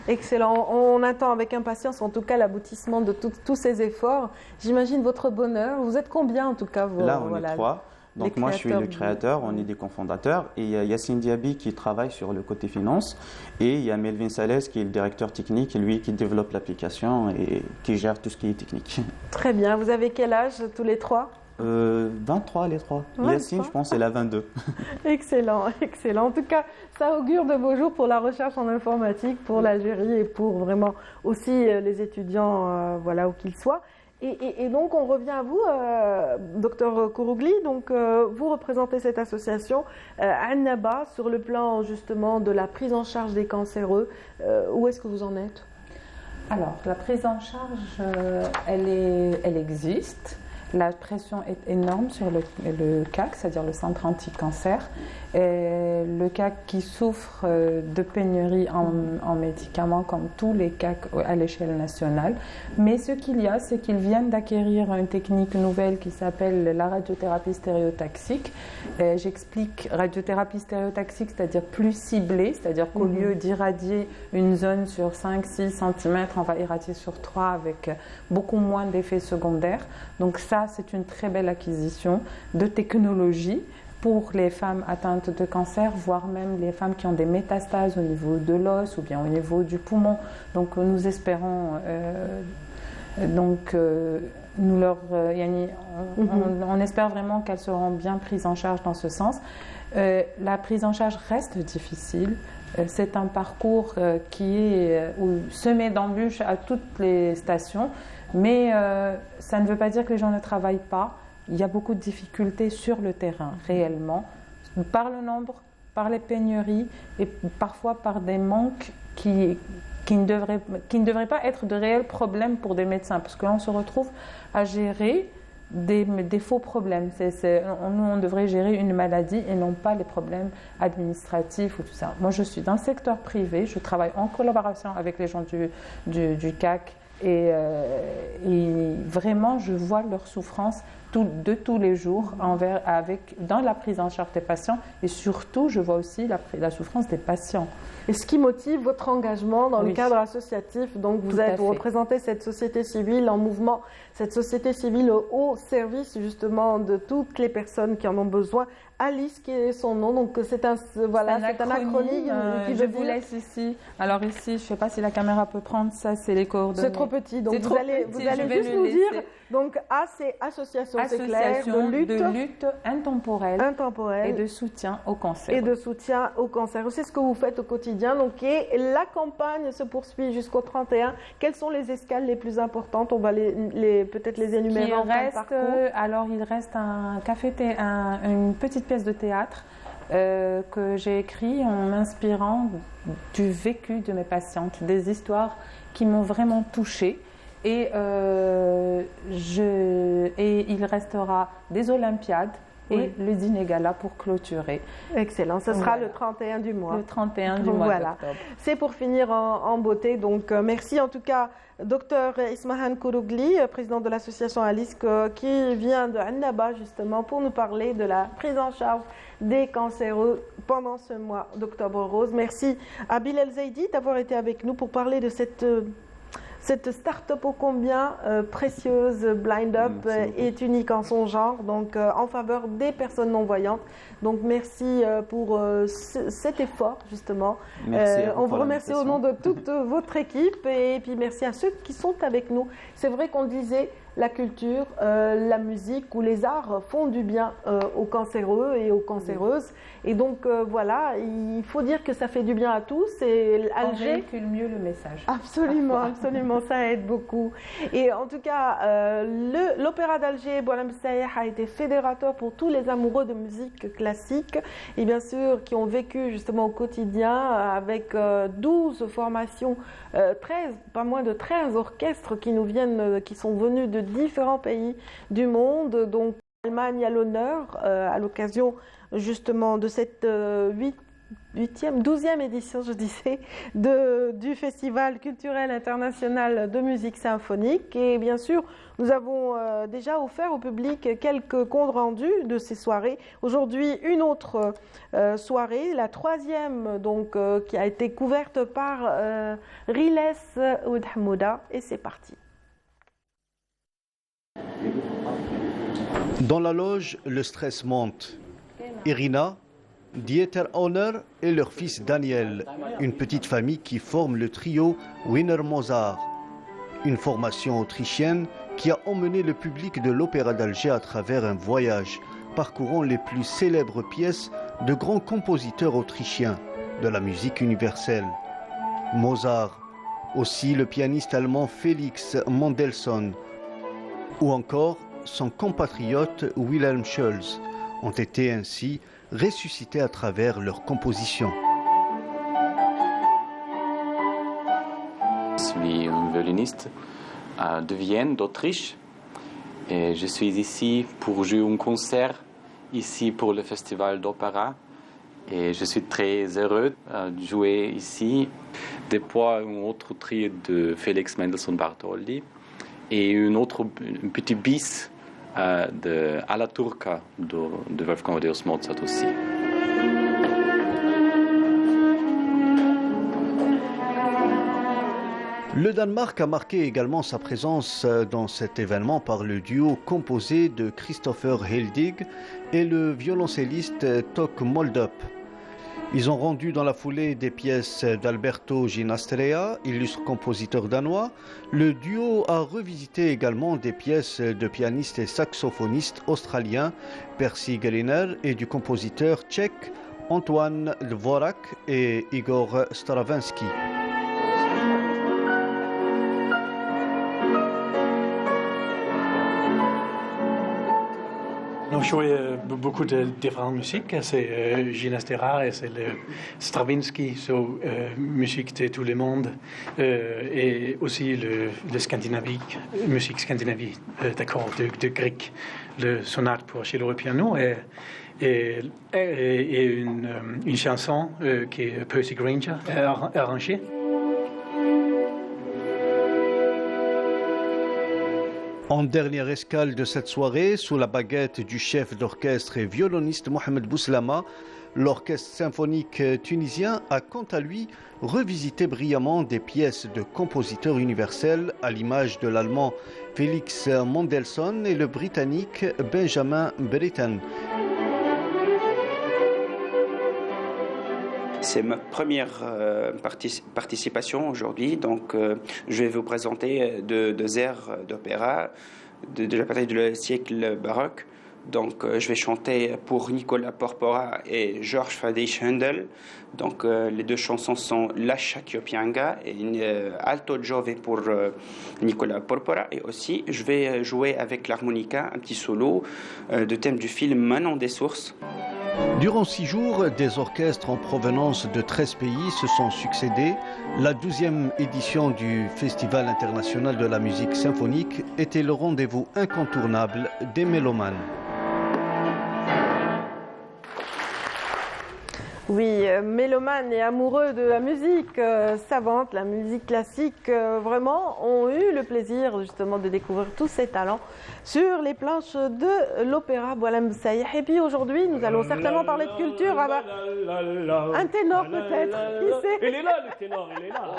Excellent. On attend avec impatience, en tout cas, l'aboutissement de tous ces efforts. J'imagine votre bonheur. Vous êtes combien, en tout cas Là, on est 3. Donc, moi, je suis le créateur, on est des cofondateurs. Et il y a Yassine Diaby qui travaille sur le côté finance. Et il y a Melvin Salès qui est le directeur technique, lui qui développe l'application et qui gère tout ce qui est technique. Très bien. Vous avez quel âge, tous les 3 23 les 3. 23. Yassine, je pense, elle a 22. Excellent, excellent. En tout cas, ça augure de beaux jours pour la recherche en informatique, pour l'Algérie et pour vraiment aussi les étudiants, voilà, où qu'ils soient. Et donc, on revient à vous, docteur Kourougli. Donc, vous représentez cette association Annaba sur le plan justement de la prise en charge des cancéreux. Où est-ce que vous en êtes? Alors, la prise en charge, elle existe. La pression est énorme sur le CAC, c'est-à-dire le centre anti-cancer. Et le CAC qui souffre de pénurie en médicaments comme tous les CAC à l'échelle nationale. Mais ce qu'il y a, c'est qu'ils viennent d'acquérir une technique nouvelle qui s'appelle la radiothérapie stéréotaxique. J'explique radiothérapie stéréotaxique, c'est-à-dire plus ciblée, c'est-à-dire qu'au lieu d'irradier une zone sur 5-6 cm, on va irradier sur 3 avec beaucoup moins d'effets secondaires. Donc ça, c'est une très belle acquisition de technologie pour les femmes atteintes de cancer, voire même les femmes qui ont des métastases au niveau de l'os ou bien au niveau du poumon. Donc nous espérons, on espère vraiment qu'elles seront bien prises en charge dans ce sens. La prise en charge reste difficile. C'est un parcours qui est semé d'embûches à toutes les stations, mais ça ne veut pas dire que les gens ne travaillent pas. Il y a beaucoup de difficultés sur le terrain, réellement, par le nombre, par les pénuries et parfois par des manques qui ne devraient pas être de réels problèmes pour des médecins, parce que là, on se retrouve à gérer des faux problèmes. Nous, on devrait gérer une maladie et non pas les problèmes administratifs ou tout ça. Moi, je suis dans le secteur privé, je travaille en collaboration avec les gens du CAC et vraiment, je vois leur souffrance de tous les jours dans la prise en charge des patients et surtout, je vois aussi la souffrance des patients. Et ce qui motive votre engagement dans le cadre associatif, donc vous représentez cette société civile en mouvement, cette société civile au service justement de toutes les personnes qui en ont besoin. Alice, qui est son nom, donc c'est un acronyme qui je vous laisse ici. Alors ici, je ne sais pas si la caméra peut prendre ça, c'est les coordonnées. C'est trop petit, donc vous allez juste nous dire. Donc A, c'est association, c'est clair, de lutte intemporelle et de soutien au cancer. Et de soutien au cancer. C'est ce que vous faites au quotidien. Donc, et la campagne se poursuit jusqu'au 31. Quelles sont les escales les plus importantes? On va peut-être les énumérer en fin de parcours. Alors, il reste une petite pièce de théâtre que j'ai écrit en m'inspirant du vécu de mes patientes, des histoires qui m'ont vraiment touchée. Et il restera des Olympiades et le dîner gala pour clôturer. Excellent, ce sera le 31 du mois. Le 31 du mois d'octobre. C'est pour finir en beauté. Donc merci en tout cas, docteur Ismahan Kourougli, président de l'association Alice, qui vient de Annaba justement pour nous parler de la prise en charge des cancéreux pendant ce mois d'octobre rose. Merci à Bilal Zaidi d'avoir été avec nous pour parler de cette cette start-up ô combien précieuse, Blind Up, est unique en son genre, donc en faveur des personnes non-voyantes. Donc merci pour cet effort, justement. On vous remercie au nom de toute votre équipe et puis merci à ceux qui sont avec nous. C'est vrai qu'on le disait, la culture, la musique ou les arts font du bien aux cancéreux et aux cancéreuses. Et donc voilà, il faut dire que ça fait du bien à tous. Et Alger véhicule mieux le message. Absolument, absolument, ça aide beaucoup. Et en tout cas, l'Opéra d'Alger, Boualem Saïh, a été fédérateur pour tous les amoureux de musique classique et bien sûr qui ont vécu justement au quotidien avec 12 formations, 13, pas moins de 13 orchestres qui nous viennent, qui sont venus de différents pays du monde. Donc l'Allemagne a l'honneur à l'occasion justement de cette 12e édition, je disais, du Festival culturel international de musique symphonique. Et bien sûr, nous avons déjà offert au public quelques comptes rendus de ces soirées. Aujourd'hui, une autre soirée, la 3e, donc, qui a été couverte par Riles Oudhamouda. Et c'est parti. Dans la loge, le stress monte. Irina, Dieter Honor et leur fils Daniel, une petite famille qui forme le trio Wiener Mozart, une formation autrichienne qui a emmené le public de l'Opéra d'Alger à travers un voyage parcourant les plus célèbres pièces de grands compositeurs autrichiens de la musique universelle. Mozart, aussi le pianiste allemand Félix Mendelssohn, ou encore son compatriote Wilhelm Scholz, ont été ainsi ressuscités à travers leur composition. Je suis un violoniste de Vienne, d'Autriche, et je suis ici pour jouer un concert ici pour le festival d'opéra. Et je suis très heureux de jouer ici depuis un autre trio de Félix Mendelssohn Bartholdy et un petit bis de Alla Turca de Wolfgang Amadeus Mozart aussi. Le Danemark a marqué également sa présence dans cet événement par le duo composé de Christopher Heldig et le violoncelliste Tok Moldup. Ils ont rendu dans la foulée des pièces d'Alberto Ginastrea, illustre compositeur danois. Le duo a revisité également des pièces de pianistes et saxophonistes australiens Percy Griner et du compositeur tchèque Antoine Dvorak et Igor Stravinsky. On joué beaucoup de différentes musiques, c'est Ginastera et c'est le Stravinsky, musique de tout le monde, et aussi le scandinavique, musique scandinavique, d'accord, de grec, le sonate pour cello et piano, et une chanson que Percy Grainger a arrangée. En dernière escale de cette soirée, sous la baguette du chef d'orchestre et violoniste Mohamed Bouslama, l'orchestre symphonique tunisien a quant à lui revisité brillamment des pièces de compositeurs universels à l'image de l'allemand Félix Mendelssohn et le britannique Benjamin Britten. C'est ma première participation aujourd'hui, donc je vais vous présenter deux airs d'opéra de la période du siècle baroque. Donc je vais chanter pour Nicolas Porpora et Georges Friedrich Händel. Donc les deux chansons sont La Shakiopianga et Alto Giove pour Nicolas Porpora. Et aussi je vais jouer avec l'harmonica un petit solo de thème du film Manon des Sources. Durant 6 jours, des orchestres en provenance de 13 pays se sont succédés. La 12e édition du Festival international de la musique symphonique était le rendez-vous incontournable des mélomanes. Oui, mélomanes et amoureux de la musique savante, la musique classique, vraiment ont eu le plaisir justement de découvrir tous ces talents sur les planches de l'opéra Boualem Saïh. Et puis aujourd'hui, nous allons certainement parler de culture avec un ténor peut-être, qui sait? Il est là le ténor, il est là.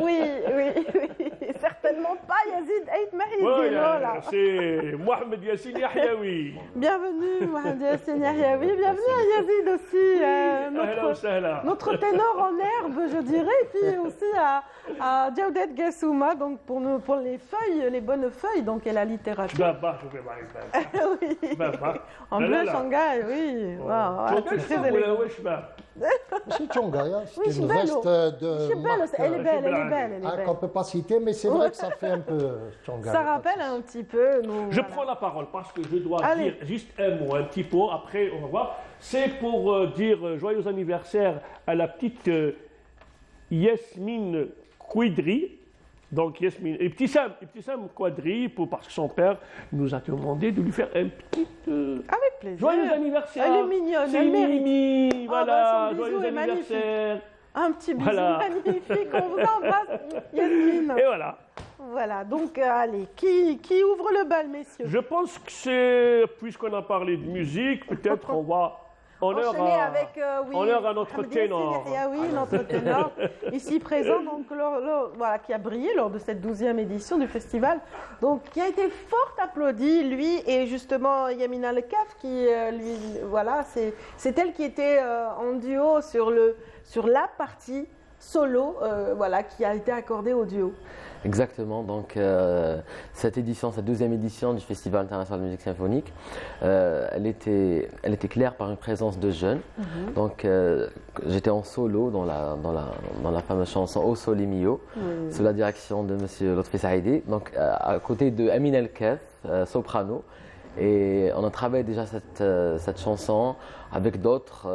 Oui, certainement pas Yazid Ait Mahid, là. C'est Mohamed Yassine Yahyaoui. Bienvenue Mohamed Yassine Yahyaoui, bienvenue à Yazid aussi, notre ténor en herbe, je dirais, et puis aussi à Djawdet Gassouma, donc pour les feuilles, les bonnes feuilles, donc et la littérature. Oui. En bleu Shanghai, oui. C'est Shanghai, c'est une veste de marque. Elle est belle. Qu'on ne peut pas citer, mais c'est vrai que ça fait un peu Shanghai. Ça rappelle un petit peu. Je prends la parole parce que je dois dire juste un mot, un petit pot, après on va voir. C'est pour dire joyeux anniversaire à la petite Yasmine Kouidri. Donc Yasmine, et petit Sam Kouidri, parce que son père nous a demandé de lui faire un petit avec plaisir. Joyeux anniversaire. Elle est mignonne, c'est elle mérite. Mimi, voilà, son joyeux anniversaire. Un petit bisou magnifique, on vous embrasse, Yasmine. Et voilà. Voilà, donc allez, qui ouvre le bal, messieurs? Je pense que c'est, puisqu'on a parlé de musique, peut-être on va honneur à notre ténor. Oui, notre ténor, ici présent, donc, voilà, qui a brillé lors de cette 12e édition du festival, donc qui a été fort applaudi, lui, et justement Yamina Lekaf, qui, lui, voilà, c'est elle qui était en duo sur la partie solo, voilà, qui a été accordée au duo. Exactement, donc cette 12e édition du Festival international de musique symphonique, elle était claire par une présence de jeunes. Donc j'étais en solo dans la fameuse chanson O Sole Mio, sous la direction de M. Lotfi Saïdi, donc à côté de Amin El-Kef, soprano. Et on a travaillé déjà cette chanson avec d'autres,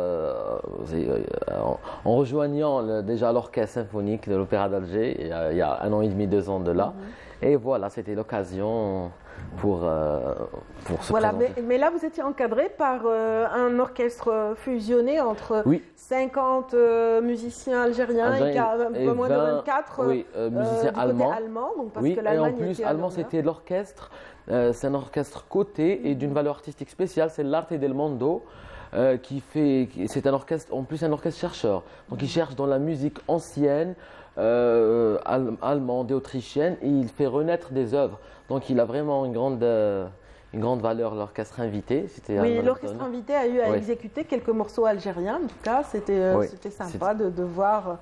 en rejoignant déjà l'orchestre symphonique de l'Opéra d'Alger il y a 1 an et demi, 2 ans de là. Et voilà, c'était l'occasion pour se présenter. Mais là, vous étiez encadré par un orchestre fusionné entre 50 musiciens algériens et un peu moins de 24 musiciens allemands. Côté allemand, donc parce que et en plus, allemand, c'était l'orchestre. C'est un orchestre coté et d'une valeur artistique spéciale, c'est l'Arte del Mondo. C'est un orchestre, en plus un orchestre chercheur. Donc il cherche dans la musique ancienne, allemande et autrichienne, et il fait renaître des œuvres. Donc il a vraiment une grande valeur, l'orchestre invité. Oui, l'orchestre invité a eu à exécuter quelques morceaux algériens. En tout cas, c'était sympa de voir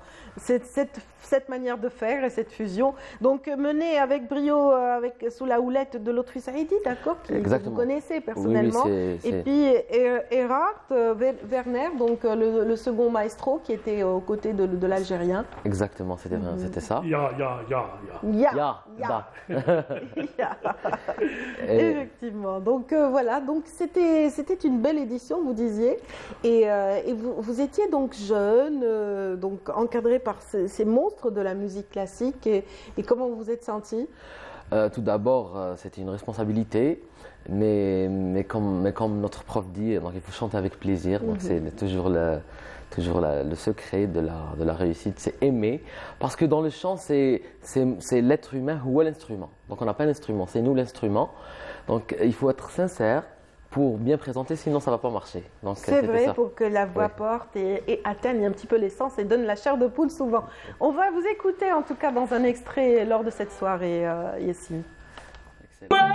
cette manière de faire et cette fusion. Donc menée avec brio, sous la houlette de Lotfi Saïdi, d'accord, que vous connaissez personnellement. Et puis Erhard Werner, donc le second maestro qui était aux côtés de l'Algérien. Exactement, c'était ça. Effectivement. Donc voilà, donc c'était une belle édition, vous disiez, et vous étiez donc jeune, donc encadré par ces monstres de la musique classique, et comment vous vous êtes senti? Tout d'abord, c'était une responsabilité, mais comme notre prof dit, donc il faut chanter avec plaisir. Donc c'est toujours le secret de la réussite, c'est aimer, parce que dans le chant, c'est l'être humain ou l'instrument. Donc on n'a pas d'instrument, c'est nous l'instrument. Donc il faut être sincère pour bien présenter, sinon ça ne va pas marcher. C'est vrai, pour que la voix porte et atteigne un petit peu l'essence et donne la chair de poule souvent. On va vous écouter en tout cas dans un extrait lors de cette soirée, Yassine. Excellent.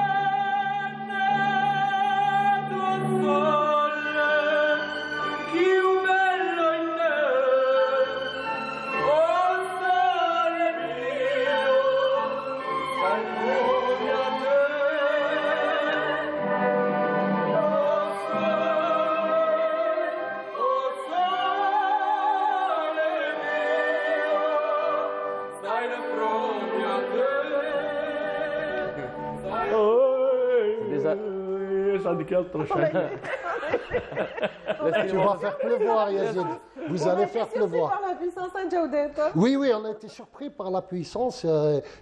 Tu vas faire pleuvoir, Yazid. Vous allez faire pleuvoir. Par la puissance à Jawdet. Oui, on a été surpris par la puissance.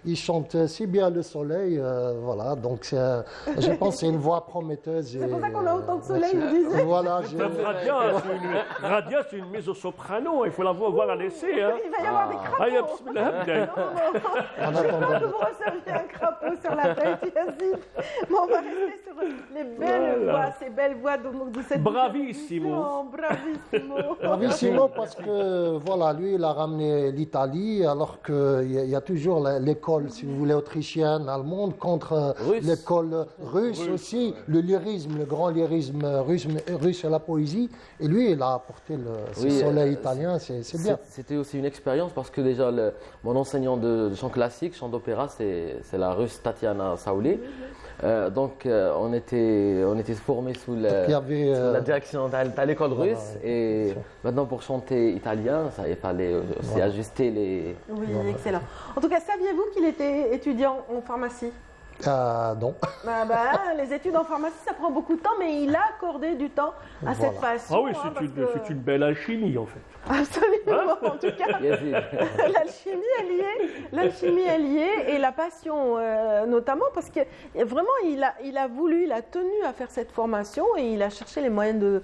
Il chante si bien le soleil. Voilà, donc je pense que c'est une voix prometteuse. C'est pour ça qu'on a autant de soleil, vous disiez. Voilà. Radia, c'est une mezzo-soprano. Il faut la voir à l'essai. Hein. Il va y avoir des crapauds. En attendant. Vous resservez un crapaud sur la tête, Yazid. Bon, on va rester sur les belles voix, ces belles voix de cette Bravissimo. Bravissimo parce que voilà, lui il a ramené l'Italie alors qu'il y a toujours l'école, si vous voulez, autrichienne, allemande contre l'école russe aussi, le lyrisme, le grand lyrisme russe et la poésie. Et lui il a apporté ce soleil italien, c'est bien. C'était aussi une expérience parce que déjà mon enseignant de chant classique, chant d'opéra, c'est la russe Tatiana Saouli. Donc on était formés sous la direction de l'école russe et maintenant pour chanter italien, il fallait aussi ajuster les... Oui, excellent. En tout cas, saviez-vous qu'il était étudiant en pharmacie? Non. Les études en pharmacie, ça prend beaucoup de temps, mais il a accordé du temps à cette passion. Ah oui, c'est une belle alchimie en fait. Absolument, en tout cas, l'alchimie est liée et la passion notamment parce que vraiment il a tenu à faire cette formation et il a cherché les moyens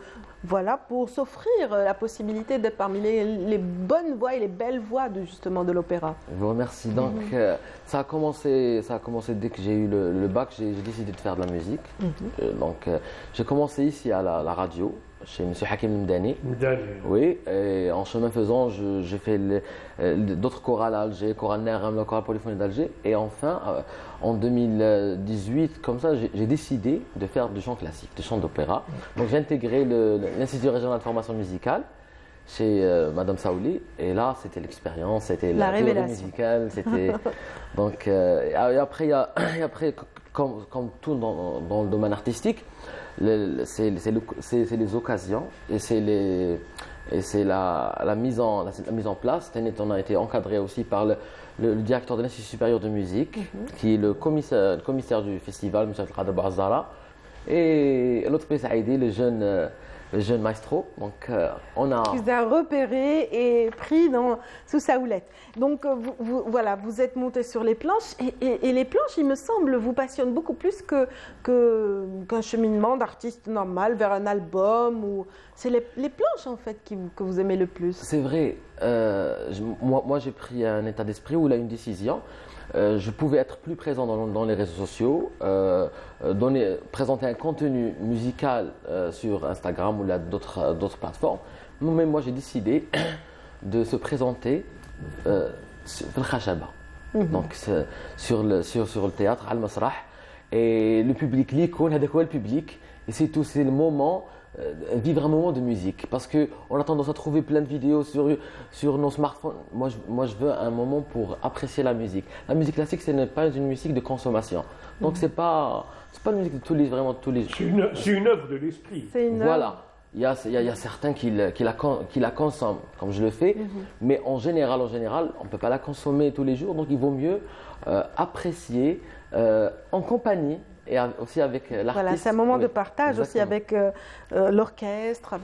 pour s'offrir la possibilité d'être parmi les bonnes voix et les belles voix justement de l'opéra. Je vous remercie. Donc ça a commencé dès que j'ai eu le bac, j'ai décidé de faire de la musique. Donc j'ai commencé ici à la radio, chez M. Hakim Mdani. Oui, et en chemin faisant, j'ai fait d'autres chorales à Alger, Choral Nerem, le choral polyphonique d'Alger. Et enfin, en 2018, comme ça, j'ai décidé de faire du chant classique, du chant d'opéra. Donc j'ai intégré l'Institut régional de formation musicale chez Madame Saouli. Et là, c'était l'expérience, c'était la théorie musicale. C'était... Donc, et après, comme tout dans le domaine artistique, c'est les occasions et c'est la mise en place. On a été encadré aussi par le directeur de l'Institut supérieur de musique, qui est le commissaire du festival, M. Al-Qadr Barzara, et l'autre Saïdi, le jeune maestro. Donc, on a... Qui vous a repéré et pris sous sa houlette. Donc, vous êtes monté sur les planches et les planches, il me semble, vous passionnent beaucoup plus qu'un cheminement d'artiste normal vers un album. C'est les planches, en fait, que vous aimez le plus. C'est vrai. Moi, j'ai pris un état d'esprit où il a une décision. Je pouvais être plus présent dans les réseaux sociaux, présenter un contenu musical sur Instagram ou d'autres plateformes. Mais moi, j'ai décidé de se présenter sur le khashaba, donc sur le théâtre, al-masrah, et le public, l'icône, le public, et c'est le moment. Vivre un moment de musique parce qu'on a tendance à trouver plein de vidéos sur nos smartphones. Moi, je veux un moment pour apprécier la musique. La musique classique, ce n'est pas une musique de consommation. Donc, c'est pas une musique de tous les jours. C'est une œuvre de l'esprit. Voilà. Il y a certains qui la consomment, comme je le fais, mais en général, on ne peut pas la consommer tous les jours. Donc, il vaut mieux apprécier en compagnie. Et aussi avec l'artiste. Voilà, c'est un moment de partage aussi avec l'orchestre,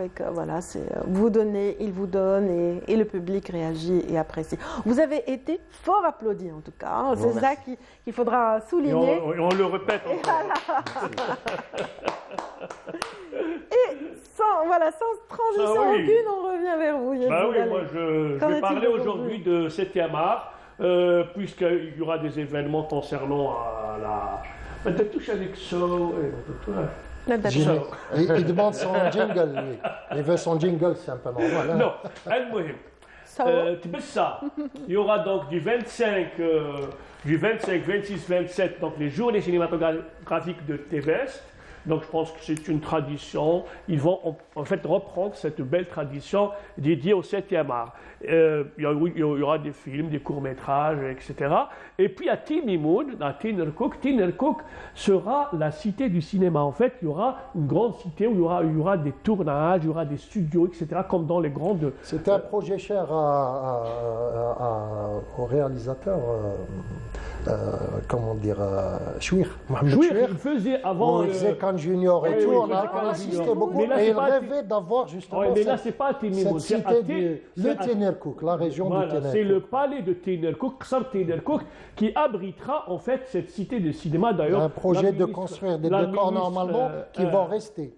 vous donnez, il vous donne et le public réagit et apprécie. Vous avez été fort applaudi en tout cas, c'est ça qu'il faudra souligner. Et on le répète Et sans transition aucune, on revient vers vous. Moi je vais parler aujourd'hui de 7e art, puisqu'il y aura des événements concernant la... انت touches avec so il demande son jingle, lui. Il veut son jingle simplement. Voilà. Non, المهم تبسا. Il y aura donc du 25, 26, 27, donc les journées cinématographiques de Téveste. Donc je pense que c'est une tradition. Ils vont en fait reprendre cette belle tradition dédiée au 7e art. Il y aura des films, des courts-métrages, etc. Et puis à Timimoun, à Tinerkouk sera la cité du cinéma. En fait, il y aura une grande cité où il y aura des tournages, il y aura des studios, etc. Comme dans les grandes... C'est un projet cher au réalisateur comment dire, Chouir, Mohamed Chouir, Chouir. il faisait avant. On faisait Cannes Junior et tout, on a assisté beaucoup. Et il rêvait d'avoir justement mais là, c'est pas à Ténimoun, cette cité de Ténerkouk, la région de Ténerkouk. C'est le palais de Ténerkouk, Ksar Ténerkouk, qui abritera en fait cette cité de cinéma d'ailleurs. Il y a un projet de construire des décors normalement qui vont rester.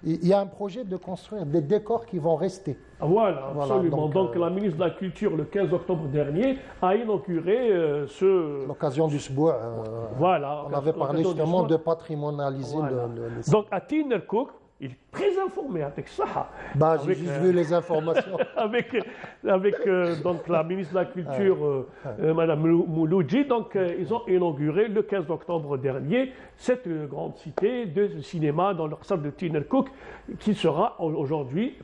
Il y a un projet de construire des décors qui vont rester. Voilà, absolument. Donc la ministre de la Culture, le 15 octobre dernier, a inauguré l'occasion du SBOUA. Voilà. On avait parlé justement de patrimonialiser le Donc à Ténerkouk, il est très informé avec ça. J'ai juste vu les informations. avec donc, la ministre de la Culture, Mme Mouloudji. Donc, ils ont inauguré le 15 octobre dernier cette grande cité de cinéma dans leur salle de Ténerkouk qui sera aujourd'hui,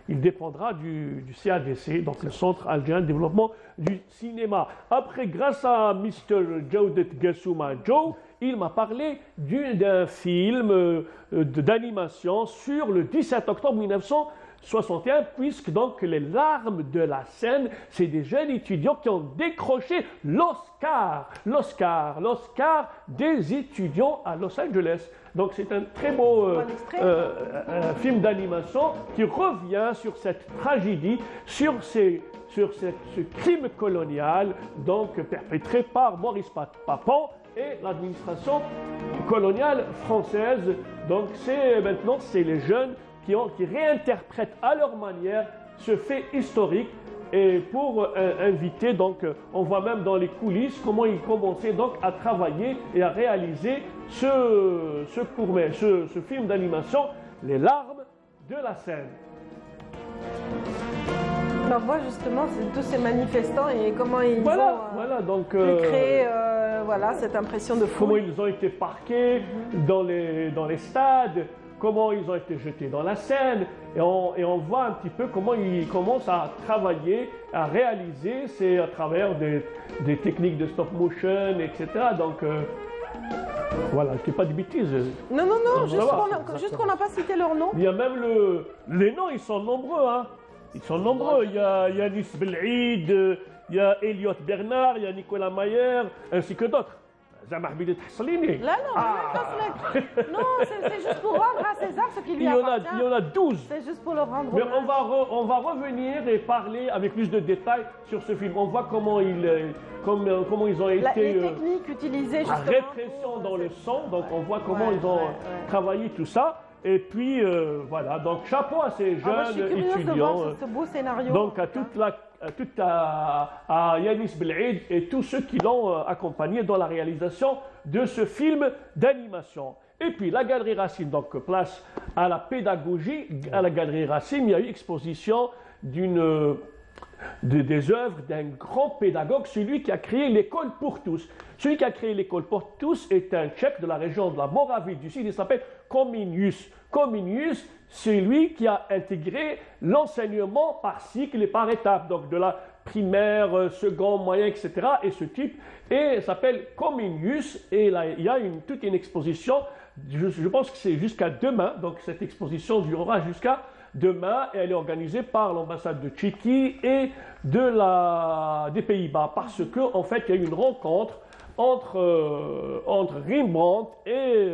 il dépendra du CADC, donc le Centre Algérien de Développement du Cinéma. Après, grâce à Mr. Jawdet Gassouma Joe, il m'a parlé d'un film d'animation sur le 17 octobre 1961, puisque donc les larmes de la Seine, c'est des jeunes étudiants qui ont décroché l'Oscar des étudiants à Los Angeles. Donc c'est un très beau film d'animation qui revient sur cette tragédie, sur ce crime colonial donc perpétré par Maurice Papon et l'administration coloniale française. Donc maintenant c'est les jeunes qui réinterprètent à leur manière ce fait historique. Et pour inviter, donc, on voit même dans les coulisses comment ils commençaient donc à travailler et à réaliser ce film d'animation, Les larmes de la Seine. On voit justement tous ces manifestants et comment ils ont créé cette impression de foule. Comment ils ont été parqués dans les stades, comment ils ont été jetés dans la Seine, et on voit un petit peu comment ils commencent à travailler, à réaliser, c'est à travers des techniques de stop motion, etc. Donc voilà, je ne dis pas de bêtises. Non, juste qu'on n'a pas cité leur nom. Il y a même les noms, ils sont nombreux, hein. Ils sont nombreux. Il y a Yanis Bel'id, il y a Elliot Bernard, il y a Nicolas Mayer, ainsi que d'autres. Zama Habib Hassalini. Là, non, c'est juste pour rendre à César ce qui lui appartient. Il y en a 12. C'est juste pour le rendre. Mais on va revenir et parler avec plus de détails sur ce film. On voit comment ils ont été... Les techniques utilisées justement. La répression dans le sang, donc on voit comment ils ont travaillé tout ça. Et puis voilà, donc chapeau à ces jeunes étudiants. Ce beau scénario. Donc à Yanis Bel'id et tous ceux qui l'ont accompagné dans la réalisation de ce film d'animation. Et puis la Galerie Racine, donc place à la pédagogie. À la Galerie Racine, il y a eu exposition des œuvres d'un grand pédagogue, celui qui a créé l'école pour tous. Celui qui a créé l'école pour tous est un Tchèque de la région de la Moravie du Sud, il s'appelle Comenius. Comenius, c'est lui qui a intégré l'enseignement par cycle et par étapes, donc de la primaire, second, moyen, etc. Et ce type s'appelle Comenius, et là, il y a toute une exposition, je pense que c'est jusqu'à demain, donc cette exposition durera jusqu'à demain, et elle est organisée par l'ambassade de Tchéquie et des Pays-Bas, parce qu'en fait, il y a eu une rencontre entre Rembrandt et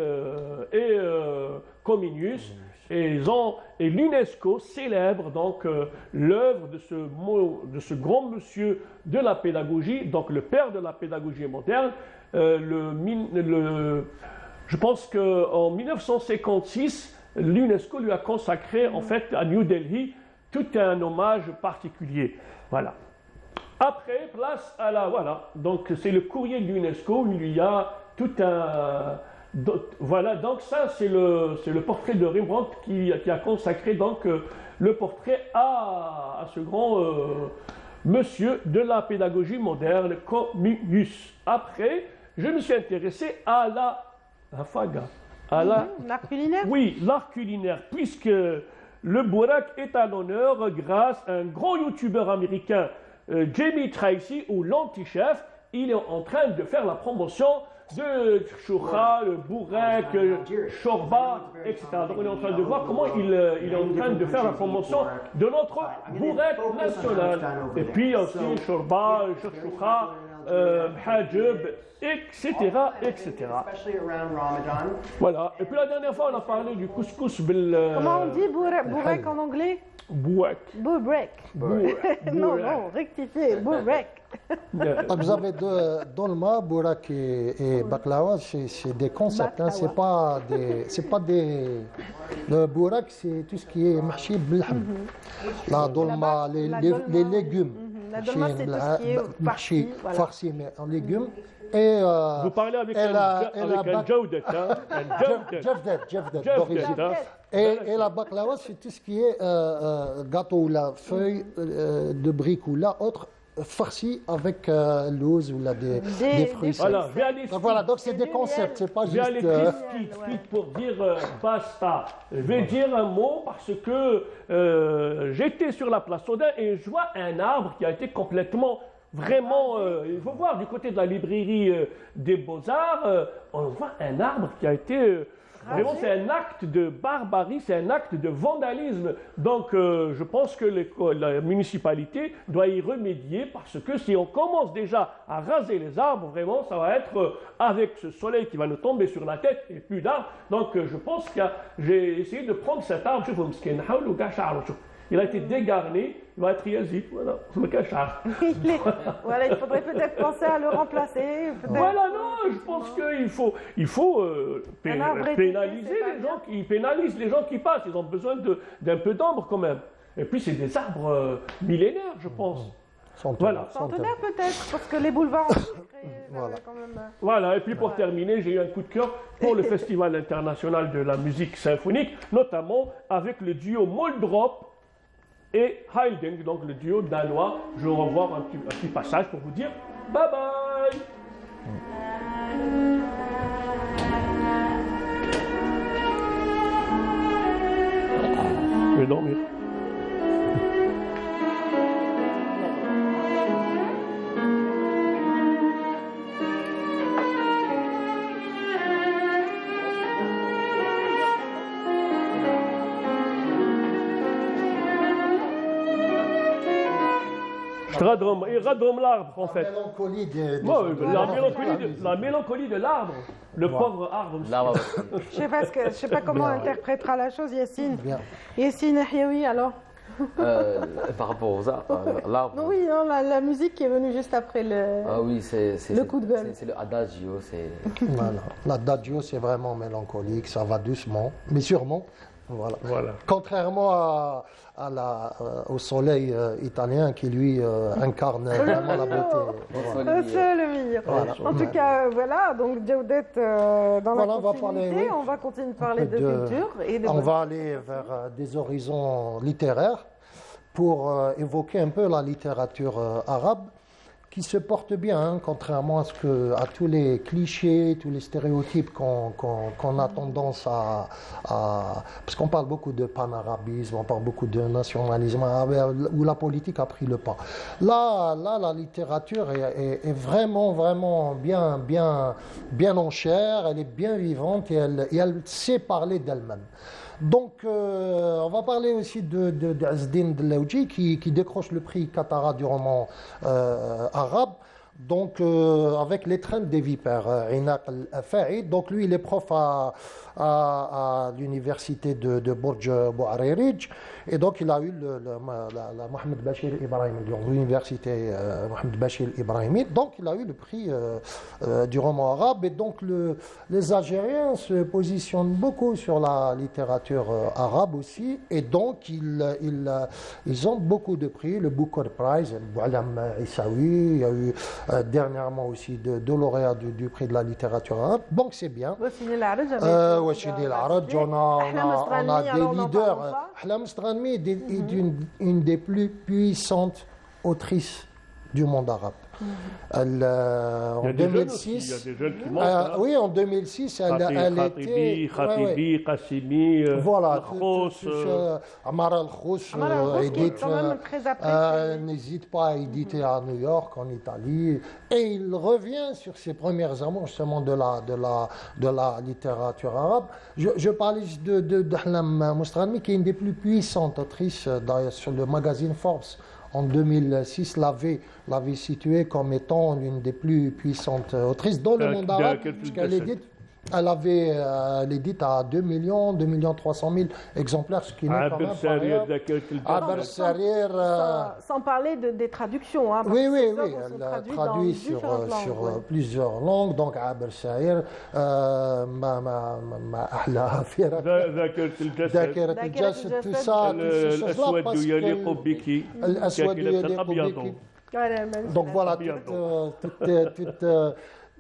Comenius, et l'UNESCO célèbre donc l'œuvre de ce grand monsieur de la pédagogie, donc le père de la pédagogie moderne. Je pense qu'en 1956, l'UNESCO lui a consacré en fait à New Delhi tout un hommage particulier. Voilà. Après, place à donc c'est le courrier de l'UNESCO où il y a tout un... Voilà, donc ça c'est le portrait de Rembrandt qui a consacré donc le portrait à ce grand monsieur de la pédagogie moderne, Comenius. Après, je me suis intéressé à la faga. L'art culinaire? Oui, l'art culinaire, puisque le Bourak est à l'honneur grâce à un grand youtubeur américain, Jamie Tracy, ou l'anti-chef. Il est en train de faire la promotion de choukha, le bourrek, shorba, etc. Donc on est en train de voir comment il est en train de faire la promotion de notre bourrek national. Et puis aussi shorba, choukha, Hajib, etc., etc. Voilà. Et puis la dernière fois, on a parlé du couscous. Comment on dit bourrek en anglais? Bouek. Bourrek. Non, rectifiez, bourrek. Vous avez dolma, bourak et baklawa, c'est des concepts, hein, c'est pas des. Le bourak, c'est tout ce qui est mahchi bilham. La dolma, les légumes. La dolma, c'est tout ce qui est farci, mais en légumes. Et, vous parlez avec un jawdet, hein? Jawdet d'origine. Et la baklawa, c'est tout ce qui est gâteau ou la feuille de brique ou la autre farci avec l'ose ou des fruits. Voilà, donc c'est des concepts, c'est pas juste. Je vais aller vite pour dire basta. Je vais dire un mot parce que j'étais sur la place Odin et je vois un arbre qui a été complètement. Vraiment, il faut voir du côté de la librairie des Beaux-Arts, on voit un arbre qui a été. Vraiment, c'est un acte de barbarie, c'est un acte de vandalisme. Donc, je pense que la municipalité doit y remédier parce que si on commence déjà à raser les arbres, vraiment, ça va être avec ce soleil qui va nous tomber sur la tête et plus d'arbres. Donc, je pense que j'ai essayé de prendre cet arbre. Il a été dégarné, il va être yazid, voilà, voilà, il faudrait peut-être penser à le remplacer. Voilà, non, je pense qu'il faut pénaliser les gens, ils pénalisent les gens qui passent, ils ont besoin d'un peu d'ombre quand même. Et puis c'est des arbres millénaires, je pense. Voilà. Centenaire peut-être, parce que les boulevards ont créé quand même. Voilà, et puis pour terminer, j'ai eu un coup de cœur pour le Festival international de la musique symphonique, notamment avec le duo Moldrop et Hilding, donc le duo danois. Je vais revoir un petit passage pour vous dire bye bye. Je vais dormir. Il radrome l'arbre en fait. La mélancolie de l'arbre. Le pauvre arbre. Je sais pas comment interprétera la chose Yassine. Yassine Ahyaoui alors. Par rapport aux l'arbre. Oui, non, la musique qui est venue juste après le coup de gueule. C'est le adagio. Voilà. L'adagio, c'est vraiment mélancolique, ça va doucement, mais sûrement. Voilà. Contrairement au soleil italien qui lui incarne vraiment la beauté. C'est le meilleur. Voilà. En tout cas, voilà, donc Jawdet dans la continuité, on va continuer de parler de culture. On va aller vers des horizons littéraires pour évoquer un peu la littérature arabe qui se porte bien, hein, contrairement à tous les clichés, tous les stéréotypes qu'on a tendance à... Parce qu'on parle beaucoup de panarabisme, on parle beaucoup de nationalisme, où la politique a pris le pas. Là la littérature est vraiment, vraiment bien en chair, elle est bien vivante et elle sait parler d'elle-même. Donc, on va parler aussi de Azzdin Dlaoudji qui décroche le prix Katara du roman arabe. Donc, avec l'étreinte des vipères, Inaq al-Fa'id. Donc, lui, il est prof à l'université de Bourj Bouaririj. Et donc, il a eu la Mohamed Bachir Ibrahimi, l'université Mohamed Bachir Ibrahimi. Donc, il a eu le prix du roman arabe. Et donc, les Algériens se positionnent beaucoup sur la littérature arabe aussi. Et donc, ils ont beaucoup de prix. Le Booker Prize, Boualam Issaoui, il y a eu dernièrement aussi deux lauréats du prix de la littérature arabe. Donc, c'est bien. Wachidi Laraj, on a des leaders. Ahlam Stranmi est une des plus puissantes autrices du monde arabe. En 2006, il y a des jeunes qui montent. Oui, en 2006, elle était... Khatibi, Qassimi, voilà, Al-Khous. Amar Al-Khous, n'hésite pas à éditer à New York, en Italie. Et il revient sur ses premières amours, justement, de la littérature arabe. Je parlais d'Ahlam Moustrani, qui est une des plus puissantes autrices sur le magazine Forbes en 2006 l'avait située comme étant l'une des plus puissantes autrices dans le monde arabe, puisqu'elle est dite. Elle est dite à 2 millions 300 000 exemplaires, ce qui n'est quand même sans parler des traductions. Hein, oui, elle traduit sur plusieurs langues. Donc, Aber Saïr, tout ça, donc voilà,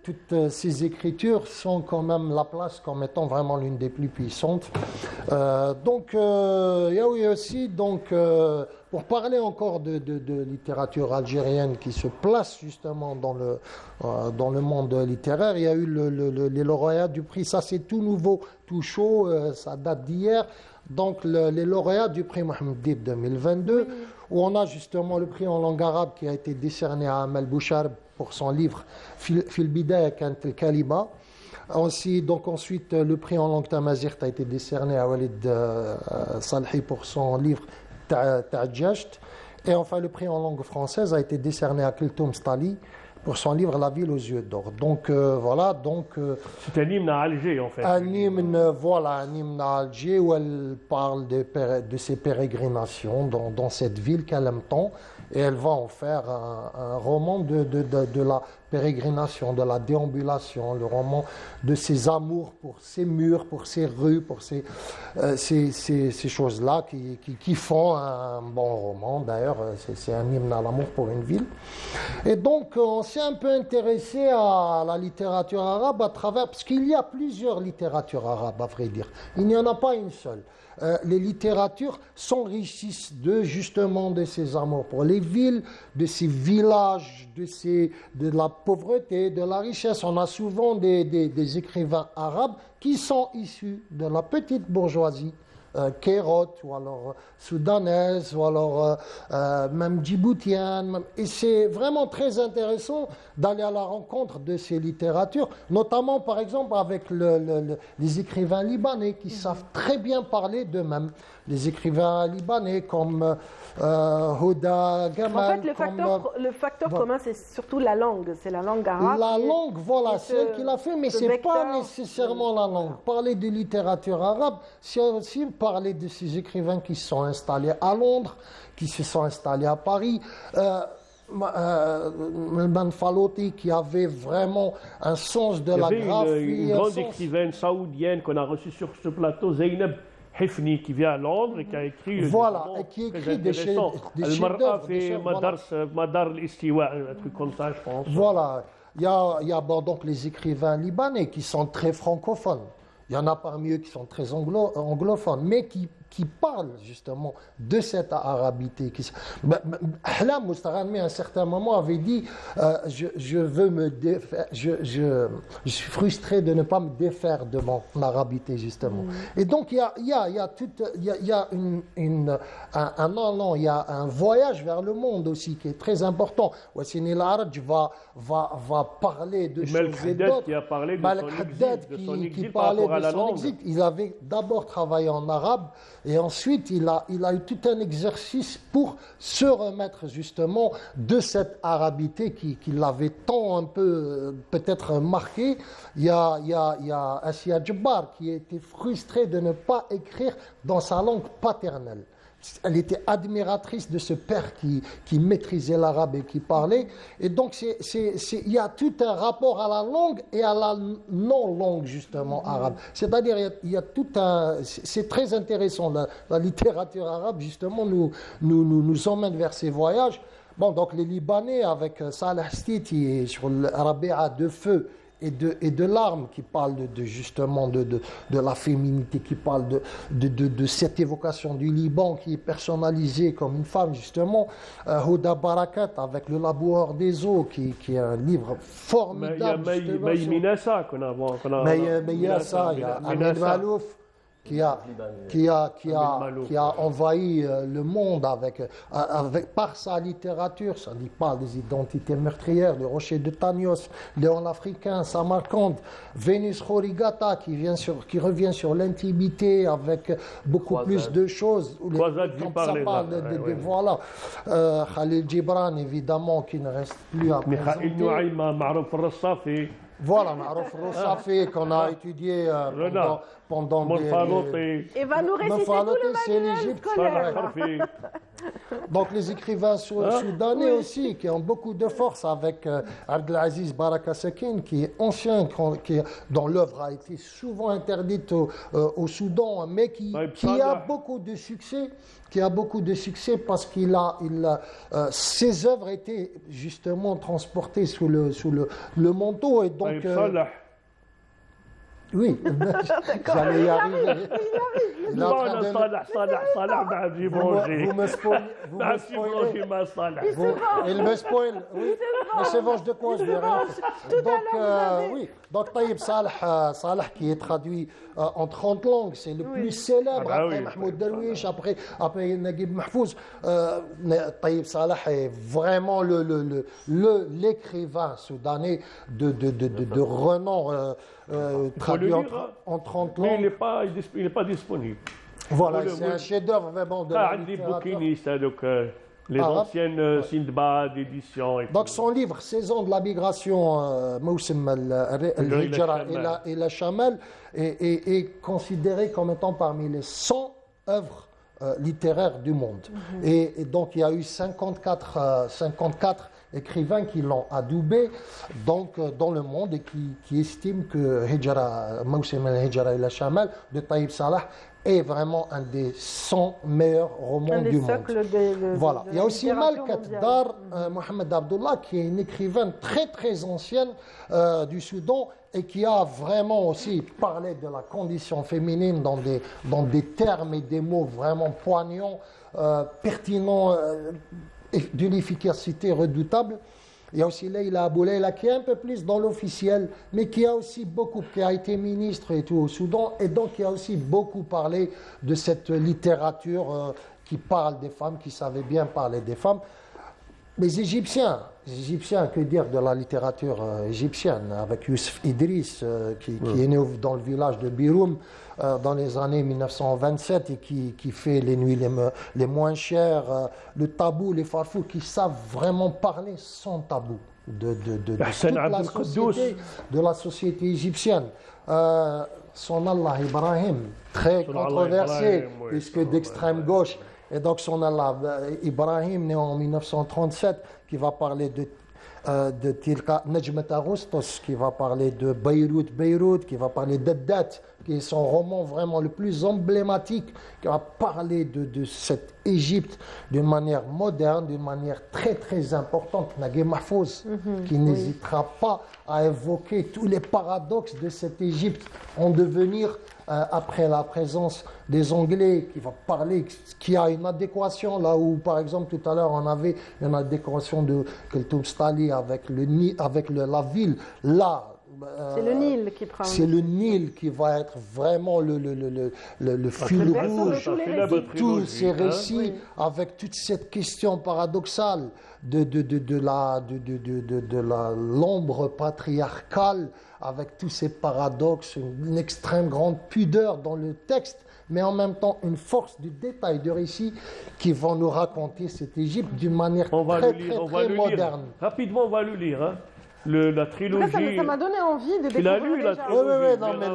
toutes ces écritures sont quand même la place comme étant vraiment l'une des plus puissantes. Donc, il y a aussi, pour parler encore de littérature algérienne qui se place justement dans le monde littéraire, il y a eu les lauréats du prix. Ça, c'est tout nouveau, tout chaud, ça date d'hier. Donc, les lauréats du prix Mohamed Dib 2022, où on a justement le prix en langue arabe qui a été décerné à Amel Bouchar pour son livre Fil Bidaya Kant al-Kalima. Ensuite, le prix en langue tamazight a été décerné à Walid Salhi pour son livre Ta'adjasht. Et enfin, le prix en langue française a été décerné à Kiltoum Stali pour son livre La ville aux yeux d'or. Donc voilà, c'est un hymne à Alger en fait. Un hymne à Alger où elle parle de ses pérégrinations dans cette ville qu'elle aime tant, et elle va en faire un roman de la pérégrination, de la déambulation, le roman de ses amours pour ses murs, pour ses rues, pour ces choses-là qui font un bon roman. D'ailleurs, c'est un hymne à l'amour pour une ville. Et donc, on s'est un peu intéressé à la littérature arabe parce qu'il y a plusieurs littératures arabes, à vrai dire. Il n'y en a pas une seule. Les littératures s'enrichissent justement de ces amours pour les villes, de ces villages, de la pauvreté, de la richesse. On a souvent des écrivains arabes qui sont issus de la petite bourgeoisie, kérote, ou alors soudanaise, ou alors même djiboutienne. Et c'est vraiment très intéressant d'aller à la rencontre de ces littératures, notamment par exemple avec les écrivains libanais qui savent très bien parler d'eux-mêmes. Les écrivains libanais comme Hoda Gamal. En fait, le facteur commun, c'est surtout la langue. C'est la langue arabe. La langue, voilà, c'est elle qui l'a fait, mais ce n'est pas nécessairement la langue. Parler de littérature arabe, c'est aussi parler de ces écrivains qui se sont installés à Londres, qui se sont installés à Paris. Ben Faloti qui avait vraiment un sens de la graphie. Il y avait une grande écrivaine saoudienne qu'on a reçue sur ce plateau, Zeynep Hifni, qui vient à Londres et qui a écrit et qui écrit des chefs-d'œuvre. Madar al-Istiwa, un truc comme ça, je pense. Voilà. Il y a donc les écrivains libanais qui sont très francophones. Il y en a parmi eux qui sont très anglophones, mais qui parlent justement de cette arabité. Ahlam Moustarami, à un certain moment, avait dit je veux me défaire, je suis frustré de ne pas me défaire de mon arabité, justement. Et donc, il y a un voyage vers le monde aussi qui est très important. Wassini Laraj va parler de choses et d'autres. Qui a parlé de son exil par rapport à la langue. Il avait d'abord travaillé en arabe, et ensuite il a eu tout un exercice pour se remettre justement de cette arabité qui l'avait tant un peu peut-être marqué. Il y a Assia Djabbar qui était frustrée de ne pas écrire dans sa langue paternelle. Elle était admiratrice de ce père qui maîtrisait l'arabe et qui parlait. Et donc, il y a tout un rapport à la langue et à la non-langue, justement, arabe. C'est-à-dire, il y a tout un... C'est très intéressant. La littérature arabe, justement, nous emmène vers ces voyages. Bon, donc, les Libanais, avec Salah Stiti sur l'Arabia de feu, et de larmes, qui parle justement de la féminité, qui parle de cette évocation du Liban qui est personnalisée comme une femme, justement. Hoda Barakat avec Le laboureur des eaux, qui est un livre formidable. Il y a Maïminassa qu'on a. Maïminassa, il y a Amin Malouf. qui a envahi le monde par sa littérature. Ça dit pas des identités meurtrières, le rocher de Tanios, Léon l'Africain, Samarcande, Vénus Khorigata qui revient sur l'intimité avec beaucoup plus de choses. Voilà. Khalil Gibran, évidemment, qui ne reste plus à présenter. Voilà, Marouf Roussafi qu'on a étudié pendant des... Et va nous réciter tout le manuel scolaire. Donc les écrivains soudanais aussi, qui ont beaucoup de force, avec Abdelaziz Baraka Sakin, qui est ancien, dont l'œuvre a été souvent interdite au Soudan, mais qui a beaucoup de succès. Parce qu'il ses œuvres étaient justement transportées sous le manteau et donc oui, j'allais y arriver. Il est en train de vous me spoilez. Il me spoil, oui. Mais c'est vache de quoi je vais rien. Donc Taïb Salah qui est traduit en 30 langues, c'est le plus célèbre après Mahmoud Darwish, après Naguib Mahfouz. Taïb Salah est vraiment l'écrivain soudanais de renom. Traduit en 30 langues. Mais il n'est pas disponible. Voilà, c'est un chef-d'œuvre vraiment de la littérature. Les anciennes Sindbad, éditions. Donc son livre, Saison de la migration, Moussem al-Hijra et la Chamel, est considéré comme étant parmi les 100 œuvres littéraires du monde. Et donc il y a eu 54 écrivains qui l'ont adoubé donc, dans le monde et qui estiment que Moussem al-Hijra et la Chamel de Taïb Salah est vraiment un des 100 meilleurs romans du monde. Voilà. Il y a aussi Malkat Dar, Mohamed Abdullah, qui est une écrivaine très très ancienne du Soudan et qui a vraiment aussi parlé de la condition féminine dans des termes et des mots vraiment poignants, pertinents, d'une efficacité redoutable. Il y a aussi Leïla Abou Leïla qui est un peu plus dans l'officiel, mais qui a été ministre et tout au Soudan, et donc qui a aussi beaucoup parlé de cette littérature qui parle des femmes, qui savait bien parler des femmes. Les Égyptiens, que dire de la littérature égyptienne, avec Youssef Idriss, qui est né dans le village de Biroum dans les années 1927 et qui fait les nuits les moins chères, le tabou, les farfous, qui savent vraiment parler sans tabou de la société égyptienne. Son Allah Ibrahim, très controversé, puisque d'extrême gauche. Et donc son Allah Ibrahim, né en 1937, qui va parler de Tilka Najmat Agustos, qui va parler de Beyrouth, qui va parler d'Addat, qui est son roman vraiment le plus emblématique, qui va parler de cette Égypte d'une manière moderne, d'une manière très très importante. Naguib Mahfouz, qui n'hésitera pas à évoquer tous les paradoxes de cette Égypte en devenir après la présence des Anglais, qui va parler, qui a une adéquation, là où par exemple tout à l'heure on avait une adéquation de Keltoum Stali avec la ville, là. C'est le Nil qui prend. C'est le Nil qui va être vraiment le fil rouge de tous ces récits, avec toute cette question paradoxale de l'ombre patriarcale, avec tous ces paradoxes, une extrême grande pudeur dans le texte, mais en même temps une force du détail de récit qui vont nous raconter cette Égypte d'une manière très moderne. Rapidement, on va le lire. Hein. La trilogie. Ça m'a donné envie de découvrir. Tu l'as lu la trilogie? Oui, non, mais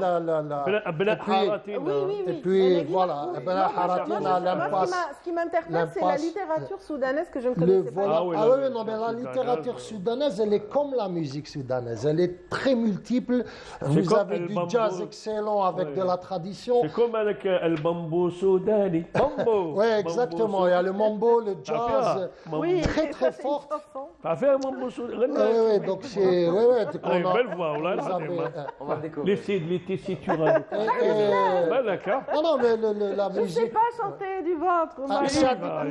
Oui. Et puis voilà, ce qui m'interpelle, c'est la littérature soudanaise que je ne connaissais pas. Non, mais la littérature soudanaise, elle est comme la musique soudanaise, elle est très multiple. Vous avez du jazz excellent avec de la tradition. C'est comme avec le mambo soudani. Oui, exactement. Il y a le mambo, le jazz, très très fort. Ça fait un mambo soudani. Oui, donc c'est une belle voix, on va découvrir. Laissez de tessiture à nous. D'accord. Non, mais la musique. Je ne sais pas chanter du ventre. Il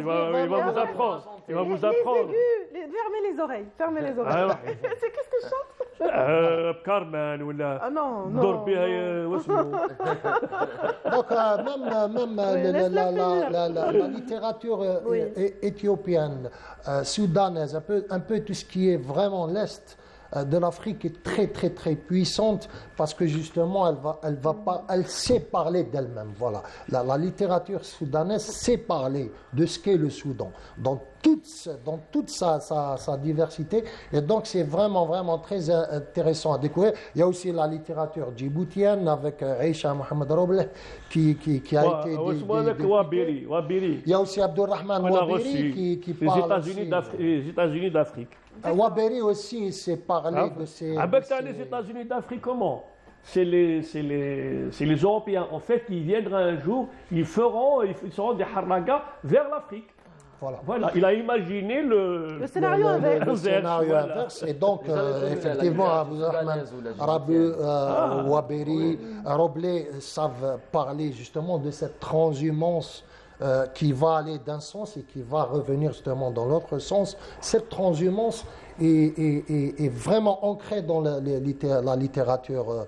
va vous apprendre. Il va vous apprendre. Fermez les oreilles. C'est qu'est-ce que je chante? بكارمان ولا Ah non, دور non. بها واسمه Donc, même la littérature éthiopienne, soudanaise, un peu tout ce qui est vraiment l'Est de l'Afrique est très, très, très puissante parce que justement, elle sait parler d'elle-même. Voilà. La littérature soudanaise sait parler de ce qu'est le Soudan dans toute sa diversité. Et donc, c'est vraiment, vraiment très intéressant à découvrir. Il y a aussi la littérature djiboutienne avec Aïcha Mohamed Robleh qui a été... Il y a aussi Abdurrahman Waberi qui parle les États-Unis d'Afrique. Waberi aussi sait parler de ces... les États-Unis d'Afrique, comment? C'est les Européens, en fait, qui viendront un jour, ils seront des haragas vers l'Afrique. Voilà, il a imaginé le scénario inverse. Le scénario inverse. Et donc, effectivement, Abdurrahman Waberi, Robleh savent parler justement de cette transhumance qui va aller d'un sens et qui va revenir justement dans l'autre sens. Cette transhumance est vraiment ancrée dans la littérature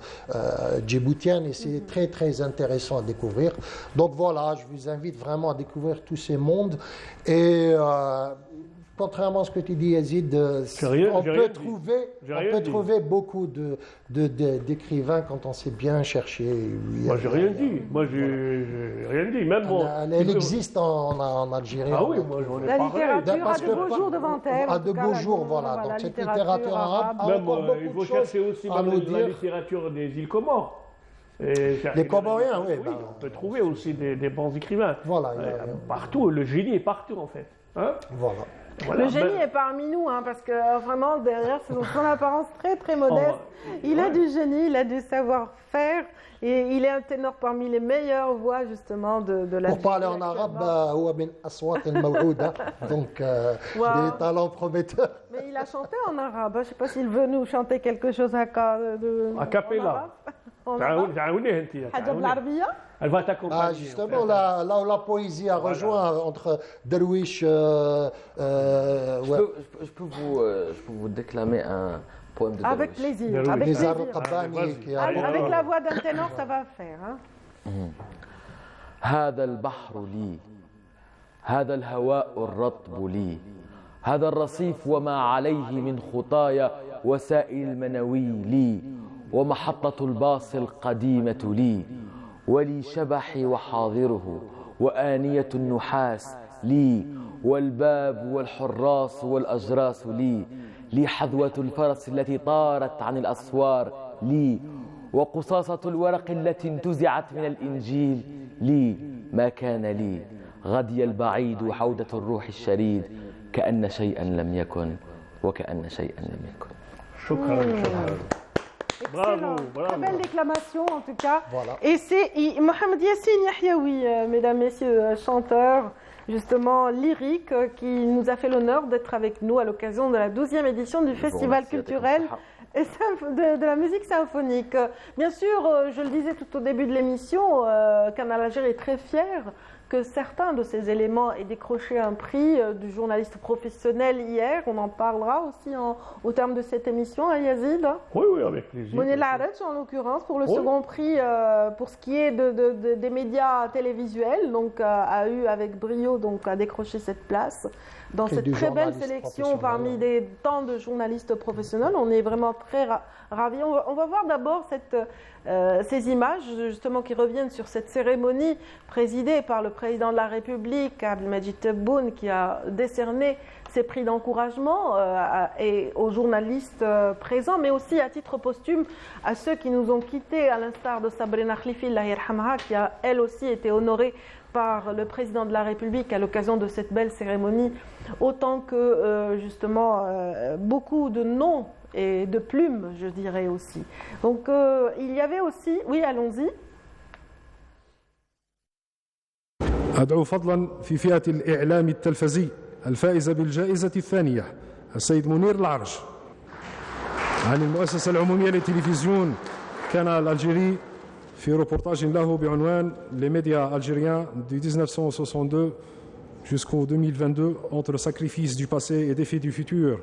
djiboutienne et c'est très très intéressant à découvrir. Donc voilà, je vous invite vraiment à découvrir tous ces mondes et contrairement à ce que tu dis, Yazid, on peut trouver beaucoup d'écrivains quand on sait bien chercher. Moi, j'ai rien dit. Rien dit. Même elle existe en Algérie. Ah oui, moi, j'en ai parlé. La littérature a de beaux jours devant elle. A de beaux jours, voilà. Donc, cette littérature arabe a encore beaucoup il faut chercher aussi la littérature des îles Comores. Les Comoriens, oui. On peut trouver aussi des bons écrivains. Voilà. Partout, le génie est partout, en fait. Voilà. Le génie est parmi nous, parce que vraiment derrière son apparence très très modeste, il a du génie, il a du savoir-faire et il est un ténor parmi les meilleures voix justement de la. Pour parler en arabe, donc des talents prometteurs. Mais il a chanté en arabe. Je ne sais pas s'il veut nous chanter quelque chose à cappella. Elle va t'accompagner. Justement, là où la poésie a rejoint entre Derwish. Je peux vous déclamer un poème de Derwish. Avec plaisir. Avec plaisir. Avec la voix d'un ténor, ça va faire. هذا البحر لي هذا الهواء الرطب لي هذا الرصيف وما عليه من خطايا وسائل المنوي لي ومحطة الباص القديمة لي ولي شبحي وحاضره وآنية النحاس لي والباب والحراس والأجراس لي حذوة الفرس التي طارت عن الأسوار لي وقصاصة الورق التي انتزعت من الإنجيل لي ما كان لي غدي البعيد وحودة الروح الشريد كأن شيئا لم يكن وكأن شيئا لم يكن. شكرا. Bravo. Très belle déclamation en tout cas. Voilà. Et c'est Mohamed Yassine Yahyaoui, mesdames, messieurs, chanteur justement lyrique, qui nous a fait l'honneur d'être avec nous à l'occasion de la 12e édition du Festival culturel de la musique symphonique. Bien sûr, je le disais tout au début de l'émission, Canal Algérie est très fier que certains de ces éléments aient décroché un prix du journaliste professionnel hier. On en parlera aussi au terme de cette émission, à Yazid. Oui, avec plaisir. Mounir Laharetch, en l'occurrence, pour le second prix, pour ce qui est des médias télévisuels, donc a eu avec brio, donc a décroché cette place dans cette très belle sélection parmi tant de journalistes professionnels. On est vraiment très ravis. On va voir d'abord ces images justement qui reviennent sur cette cérémonie présidée par le président de la République, Abdelmadjid Tebboune, qui a décerné ces prix d'encouragement et aux journalistes présents, mais aussi à titre posthume à ceux qui nous ont quittés, à l'instar de Sabrina Khlifi, Allah yarhamha, qui a elle aussi été honorée par le président de la République à l'occasion de cette belle cérémonie, autant que justement beaucoup de noms et de plumes, je dirais aussi. Donc il y avait aussi, oui, allons-y. أدعو فضلا في فئة الإعلام التلفزي الفائزة بالجائزة الثانية السيد منير العرج عن المؤسسة العمومية للتلفزيون كانال الجيري في reportage له بعنوان Les médias algériens de 1962 jusqu'en 2022 entre sacrifices du passé et défis du futur.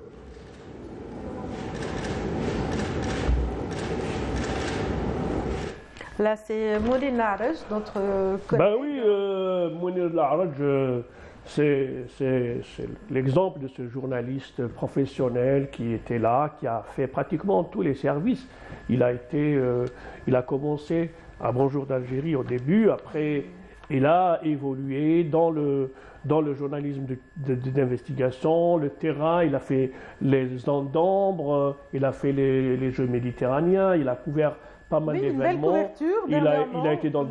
Là, c'est Mounir Laraj, notre collègue. Ben oui, Mounir Laraj, c'est l'exemple de ce journaliste professionnel qui était là, qui a fait pratiquement tous les services. Il a commencé à Bonjour d'Algérie au début, après il a évolué dans le journalisme d'investigation, le terrain, il a fait les ondes d'ombre, il a fait les Jeux méditerranéens, il a couvert pas mal d'événements. Il a été dans le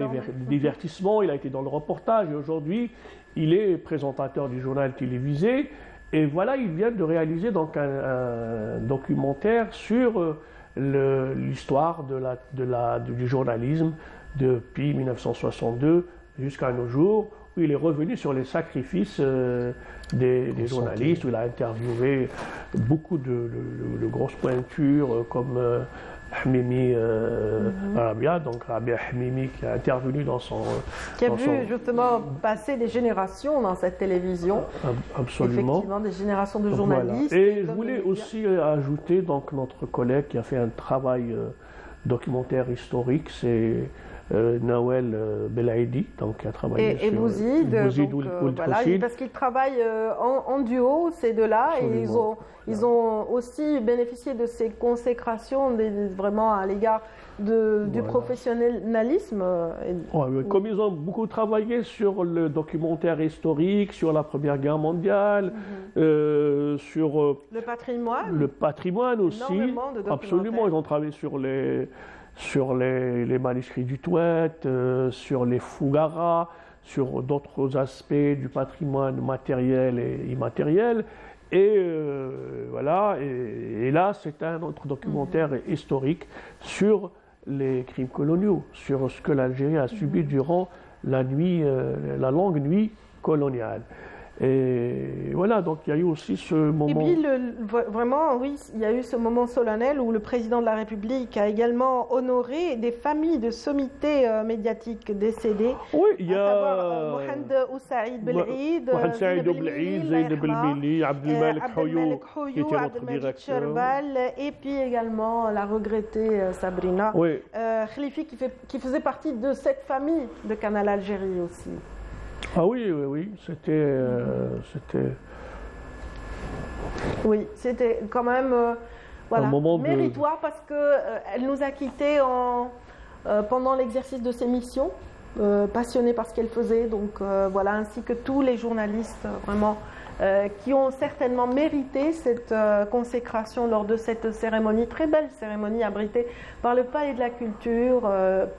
divertissement, il a été dans le reportage et aujourd'hui il est présentateur du journal télévisé et voilà, il vient de réaliser donc un documentaire sur l'histoire du journalisme depuis 1962 jusqu'à nos jours, où il est revenu sur les sacrifices des journalistes, où il a interviewé beaucoup de grosses pointures comme Hamimi Rabia, donc Rabia Hamimi qui a intervenu dans son... Qui a vu justement passer des générations dans cette télévision. Absolument. Effectivement, des générations de journalistes. Voilà. Et je voulais aussi ajouter donc notre collègue qui a fait un travail documentaire historique, c'est Nawel Belaïdi, donc qui a travaillé et Bouzid, voilà, parce qu'ils travaillent en duo, ces deux-là, et ils ont aussi bénéficié de ces consécrations vraiment à l'égard du professionnalisme. Comme ils ont beaucoup travaillé sur le documentaire historique, sur la Première Guerre mondiale, sur le patrimoine. Le patrimoine aussi, absolument, ils ont travaillé sur les manuscrits du Touet, sur les Fougara, sur d'autres aspects du patrimoine matériel et immatériel. Et voilà, et là, c'est un autre documentaire historique sur les crimes coloniaux, sur ce que l'Algérie a subi durant la longue nuit coloniale. Et voilà, donc il y a eu aussi ce moment... Et puis, vraiment, oui, il y a eu ce moment solennel où le président de la République a également honoré des familles de sommités médiatiques décédées. Oui, il y a... À savoir Mohamed Oussaïd Bel'Eid, Zayd Belmili, Abdelmalek Hoyou, qui était notre directeur. Et puis également la regrettée Sabrina Khalifi, qui faisait partie de cette famille de Canal Algérie aussi. Ah oui, c'était... Oui, c'était quand même voilà, méritoire parce qu'elle nous a quittés pendant l'exercice de ses missions, passionnée par ce qu'elle faisait, donc voilà, ainsi que tous les journalistes vraiment qui ont certainement mérité cette consécration lors de cette cérémonie, très belle cérémonie abritée par le Palais de la Culture,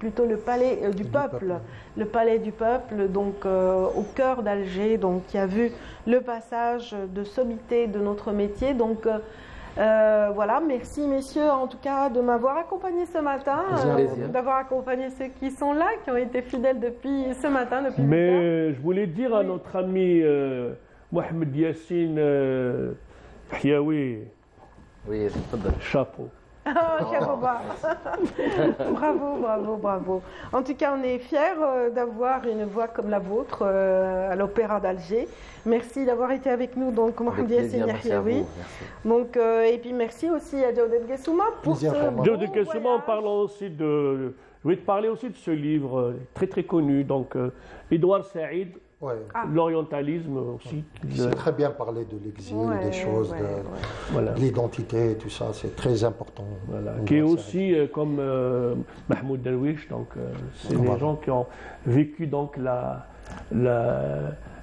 plutôt le Palais du Peuple. Le Palais du Peuple, donc au cœur d'Alger, donc qui a vu le passage de sommité de notre métier. Donc voilà, merci messieurs en tout cas de m'avoir accompagné ce matin, d'avoir accompagné ceux qui sont là, qui ont été fidèles depuis ce matin. Mais je voulais dire à notre ami Mohamed Yassine Hiaoui, chapeau. Bravo. En tout cas, on est fiers d'avoir une voix comme la vôtre à l'Opéra d'Alger. Merci d'avoir été avec nous, donc Mohamed Yassine Hiaoui. Donc, et puis merci aussi à Djaoudet Gessouma pour ce Djaoudet Gessouma, parlant aussi de... Je vais te parler aussi de ce livre très très connu, donc Edouard Saïd. L'orientalisme aussi. C'est très bien parler de l'exil, des choses, de l'identité et tout ça, c'est très important. Voilà. Qui est aussi comme Mahmoud Darwish, donc c'est des gens qui ont vécu donc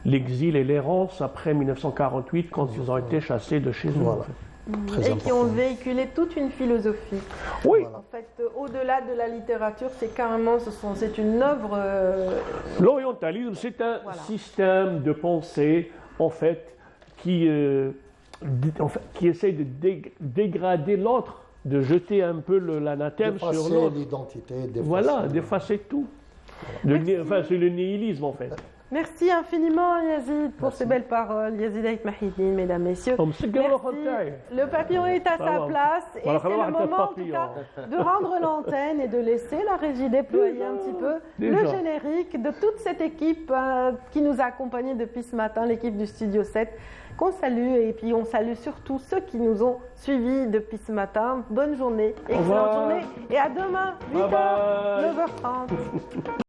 l'exil et l'errance après 1948 quand ils ont été chassés de chez eux. Voilà. Et qui ont véhiculé toute une philosophie. Oui. En fait, au-delà de la littérature, c'est une œuvre. L'orientalisme, c'est un système de pensée, en fait, qui essaie de dégrader l'autre, de jeter un peu l'anathème sur l'autre. L'identité, d'effacer tout. C'est le nihilisme, en fait. Merci infiniment Yazid pour ces belles paroles. Yazid Ait Mahidine, mesdames, messieurs. Merci. Le papillon est à sa place et c'est le moment en tout cas de rendre l'antenne et de laisser la régie déployer un petit peu le générique de toute cette équipe qui nous a accompagnés depuis ce matin, l'équipe du Studio 7 qu'on salue et puis on salue surtout ceux qui nous ont suivis depuis ce matin. Bonne journée, excellente journée et à demain 8h, 9h30.